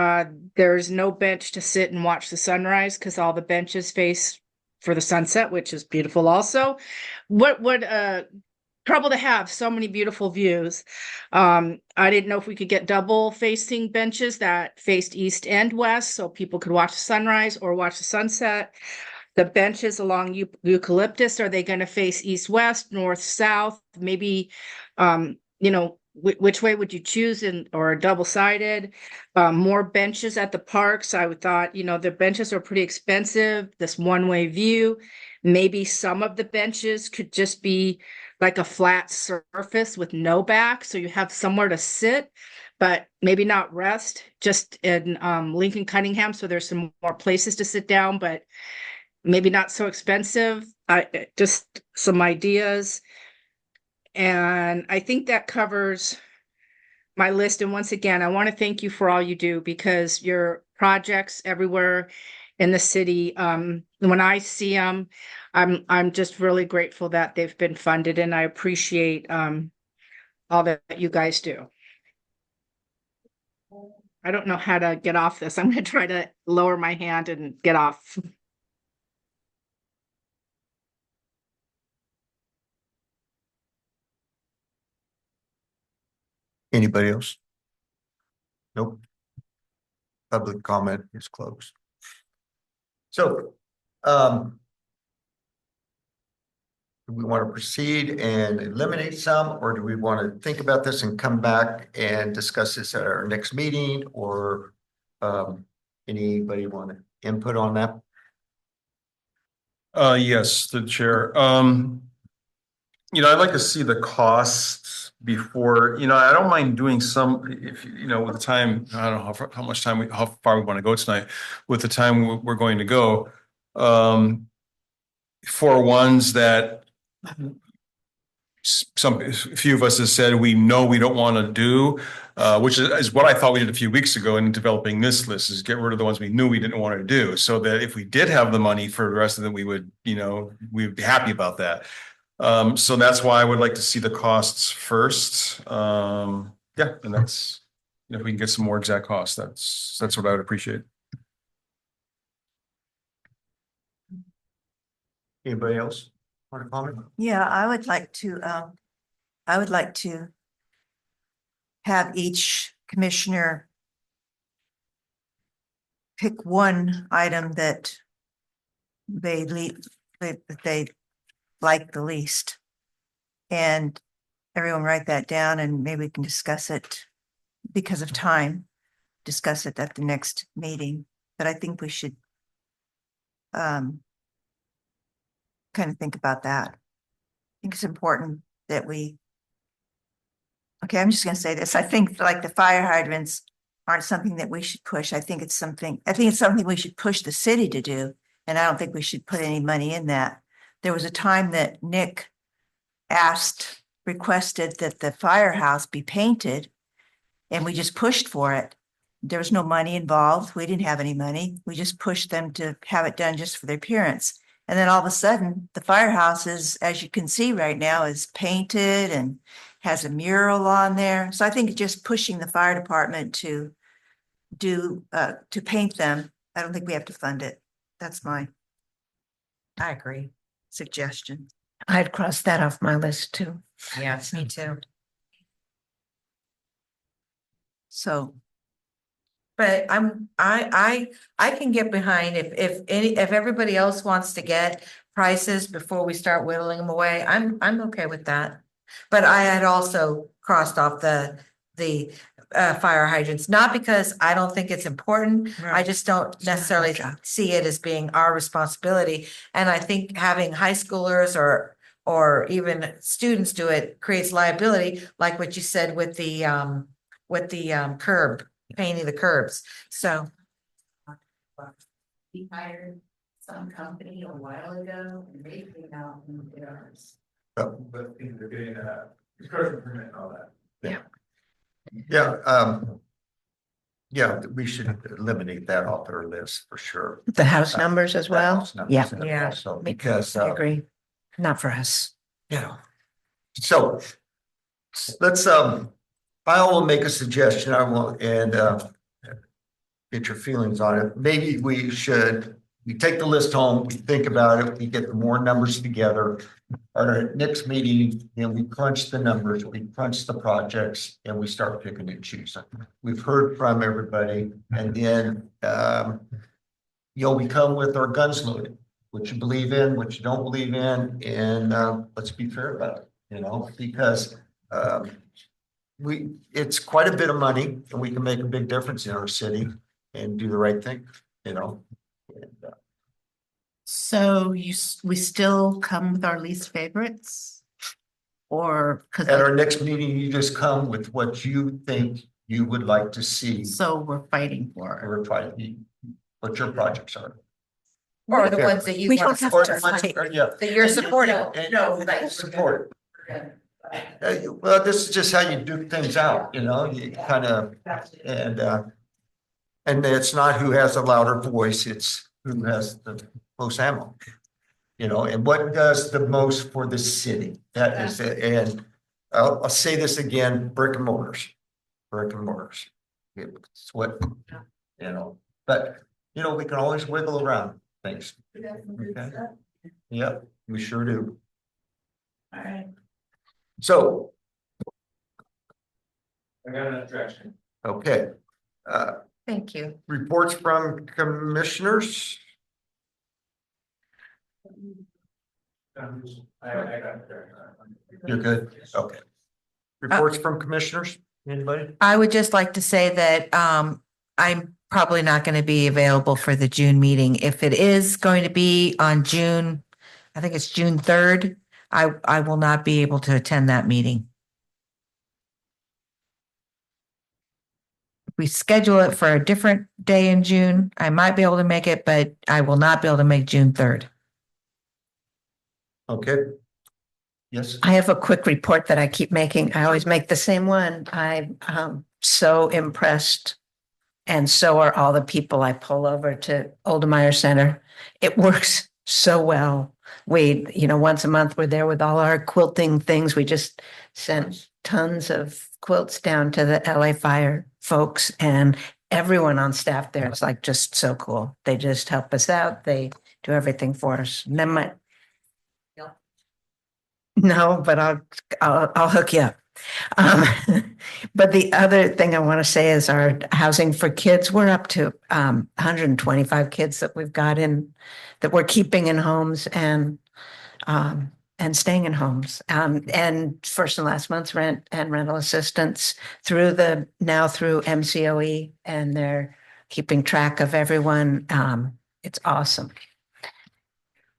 there's no bench to sit and watch the sunrise because all the benches face for the sunset, which is beautiful also. What trouble to have so many beautiful views. I didn't know if we could get double facing benches that faced east and west so people could watch the sunrise or watch the sunset. The benches along eucalyptus, are they going to face east, west, north, south? Maybe, which way would you choose or double sided? More benches at the parks. I would thought, the benches are pretty expensive. This one-way view. Maybe some of the benches could just be like a flat surface with no back, so you have somewhere to sit, but maybe not rest. Just in Lincoln Cunningham, so there's some more places to sit down, but maybe not so expensive. Just some ideas. And I think that covers my list. And once again, I want to thank you for all you do, because your projects everywhere in the city, when I see them, I'm just really grateful that they've been funded, and I appreciate all that you guys do. I don't know how to get off this. I'm going to try to lower my hand and get off. Anybody else? Nope. Public comment is closed. So, do we want to proceed and eliminate some, or do we want to think about this and come back and discuss this at our next meeting, or anybody want to input on that? Yes, the chair. I'd like to see the costs before, I don't mind doing some, if, with the time, I don't know how much time, how far we want to go tonight, with the time we're going to go. For ones that a few of us have said we know we don't want to do, which is what I thought we did a few weeks ago in developing this list, is get rid of the ones we knew we didn't want to do, so that if we did have the money for the rest of them, we would be happy about that. So that's why I would like to see the costs first. And that's, if we can get some more exact costs, that's what I would appreciate. Anybody else want to comment? Yeah, I would like to have each commissioner pick one item that they like the least. And everyone write that down, and maybe we can discuss it, because of time, discuss it at the next meeting. But I think we should kind of think about that. I think it's important that I'm just going to say this. I think like the fire hydrants aren't something that we should push. I think it's something we should push the city to do. And I don't think we should put any money in that. There was a time that Nick requested that the firehouse be painted, and we just pushed for it. There was no money involved. We didn't have any money. We just pushed them to have it done just for their appearance. And then all of a sudden, the firehouse is, as you can see right now, is painted and has a mural on there. So I think just pushing the fire department to paint them, I don't think we have to fund it. That's my I agree. suggestion. I'd cross that off my list too. Yes, me too. So, but I can get behind if everybody else wants to get prices before we start whittling them away. I'm okay with that. But I had also crossed off the fire hydrants, not because I don't think it's important. Right. I just don't necessarily see it as being our responsibility. And I think having high schoolers or even students do it creates liability, like what you said with the curb, painting the curbs. So We hired some company a while ago, and they came out and did ours. But they're getting a construction permit and all that. Yeah, we should eliminate that off our list for sure. The house numbers as well? House numbers Yeah. Yeah. Also, because I agree. Not for us. so let's I will make a suggestion. I will, and get your feelings on it. Maybe we should we take the list home, we think about it, we get the more numbers together. Our next meeting, we crunch the numbers, we crunch the projects, and we start picking and choosing. We've heard from everybody, and then, we come with our guns loaded, what you believe in, what you don't believe in, and let's be fair about it, because it's quite a bit of money, and we can make a big difference in our city and do the right thing, And, So we still come with our least favorites? Or, at our next meeting, you just come with what you think you would like to see. so we're fighting for it. We're fighting, what your projects are. Or the ones that you We want don't have to to support, fight. Yeah. that you're supporting. And support. Well, this is just how you do things out, you kind of, and it's not who has a louder voice, it's who has the most ammo. And what does the most for the city? That is it. And I'll say this again, brick and mortars. It's what, but, we can always wiggle around things. Okay. Yep, we sure do. All right. So, I got an objection. okay, Thank you. reports from commissioners. I got it. You're good, okay. Reports from commissioners, anybody? I would just like to say that I'm probably not going to be available for the June meeting. If it is going to be on June, I think it's June 3rd, I will not be able to attend that meeting. If we schedule it for a different day in June, I might be able to make it, but I will not be able to make June 3rd. Okay. Yes. I have a quick report that I keep making. I always make the same one. I'm so impressed. And so are all the people I pull over to Oldemeyer Center. It works so well. We, once a month, we're there with all our quilting things. We just sent tons of quilts down to the LA Fire folks, and everyone on staff there is like just so cool. They just help us out. They do everything for us. And then no, but I'll hook you up. But the other thing I want to say is our housing for kids, we're up to 125 kids that we've got in, that we're keeping in homes and staying in homes. And first and last month's rent and rental assistance through MCOE, and they're keeping track of everyone. It's awesome.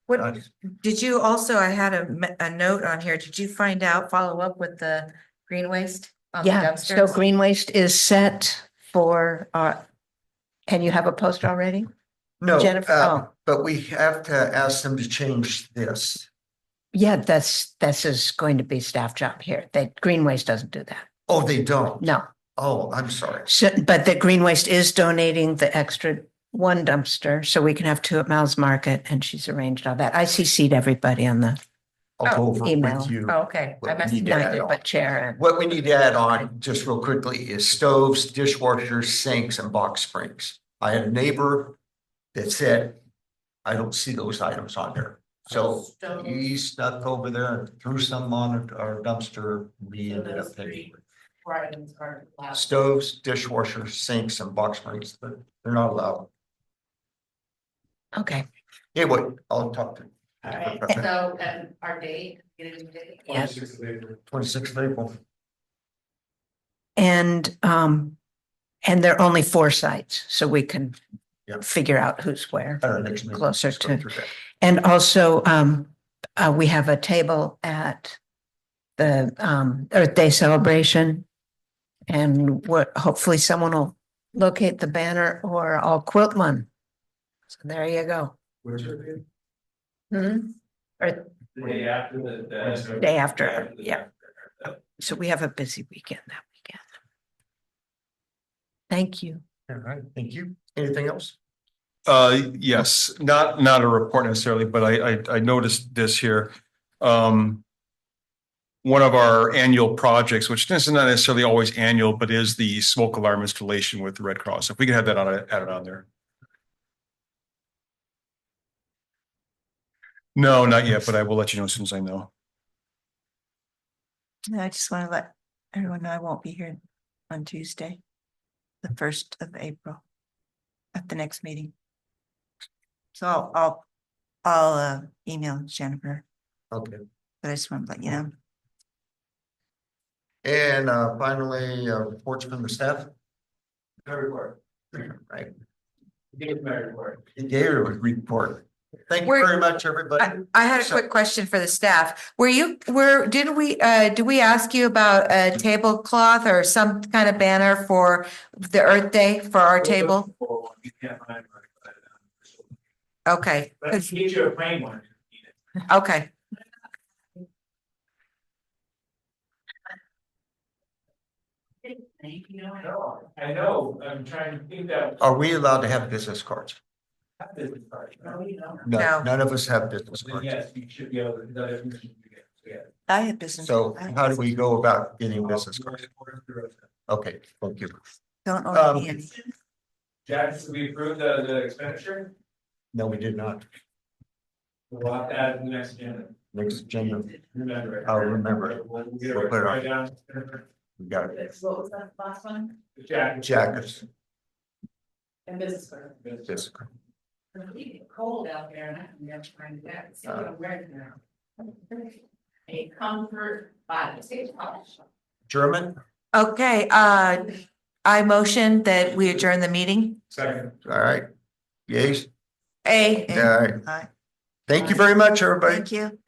What did you also, I had a note on here. Did you follow up with the green waste on the So dumpsters? green waste is set for and you have a poster already? No, Jennifer? but we have to ask them to change this. Yeah, this is going to be staff job here. That green waste doesn't do that. Oh, they don't? No. Oh, I'm sorry. So, but the green waste is donating the extra one dumpster so we can have two at Mal's Market, and she's arranged all that. I CC'd everybody on the I'll go over it email. with you. Oh, okay. What I we must need to have add done on. But chair and What we need to add on, just real quickly, is stoves, dishwashers, sinks, and box springs. I had a neighbor that said, I don't see those items on there. So he snuck over there and threw some on our dumpster. We ended up paying. Stoves, dishwashers, sinks, and box springs, but they're not allowed. okay. Anyway, I'll talk to you. All right, so, and our date? Yes. 26th of April. And there are only 4 sites, so we can Yep. figure out who's where. At our next meeting, Closer just go to- through that. And also, we have a table at the Earth Day celebration. And hopefully someone will locate the banner, or I'll quilt one. So there you go. Where's your? Or The day after the. day after, yeah. So we have a busy weekend that weekend. Thank you. All right, thank you. Anything else? Yes, not a report necessarily, but I noticed this here. One of our annual projects, which is not necessarily always annual, but is the smoke alarm installation with the Red Cross. If we could have that added on there. No, not yet, but I will let you know as soon as I know. No, I just want to let everyone know I won't be here on Tuesday, the 1st of April, at the next meeting. So I'll email Jennifer, Okay. but I just want to let you know. And finally, reports from the staff. My report. Right. Give my report. Gator report. Thank you We're- very much, everybody. I had a So- quick question for the staff. Did we ask you about a tablecloth or some kind of banner for the Earth Day for our table? You can't find one, Okay, but I can get you a plain one. okay. No, I know, I'm trying to think that. Are we allowed to have business cards? Business card. No, you don't. No, No. none of us have business Then cards. yes, you should be able to, that information should be good. Yeah. I have business. So I have how do we business. go about getting business cards? Okay, thank you. Don't Um, owe me any. Jack, did we approve the expenditure? No, we did not. We'll have to add in the next agenda. Next agenda, Remember it. I'll remember it. We'll get it We'll put it on. right down. we got it. What was that last one? Jack. Jackets. And business card. Business card. It's cold out there and I'm gonna try to get, see what I'm wearing now. A comfort body. German? Okay, I motion that we adjourn the meeting. Second. All right. Yes. A. All right. Aye. Thank you very much, everybody. Thank you.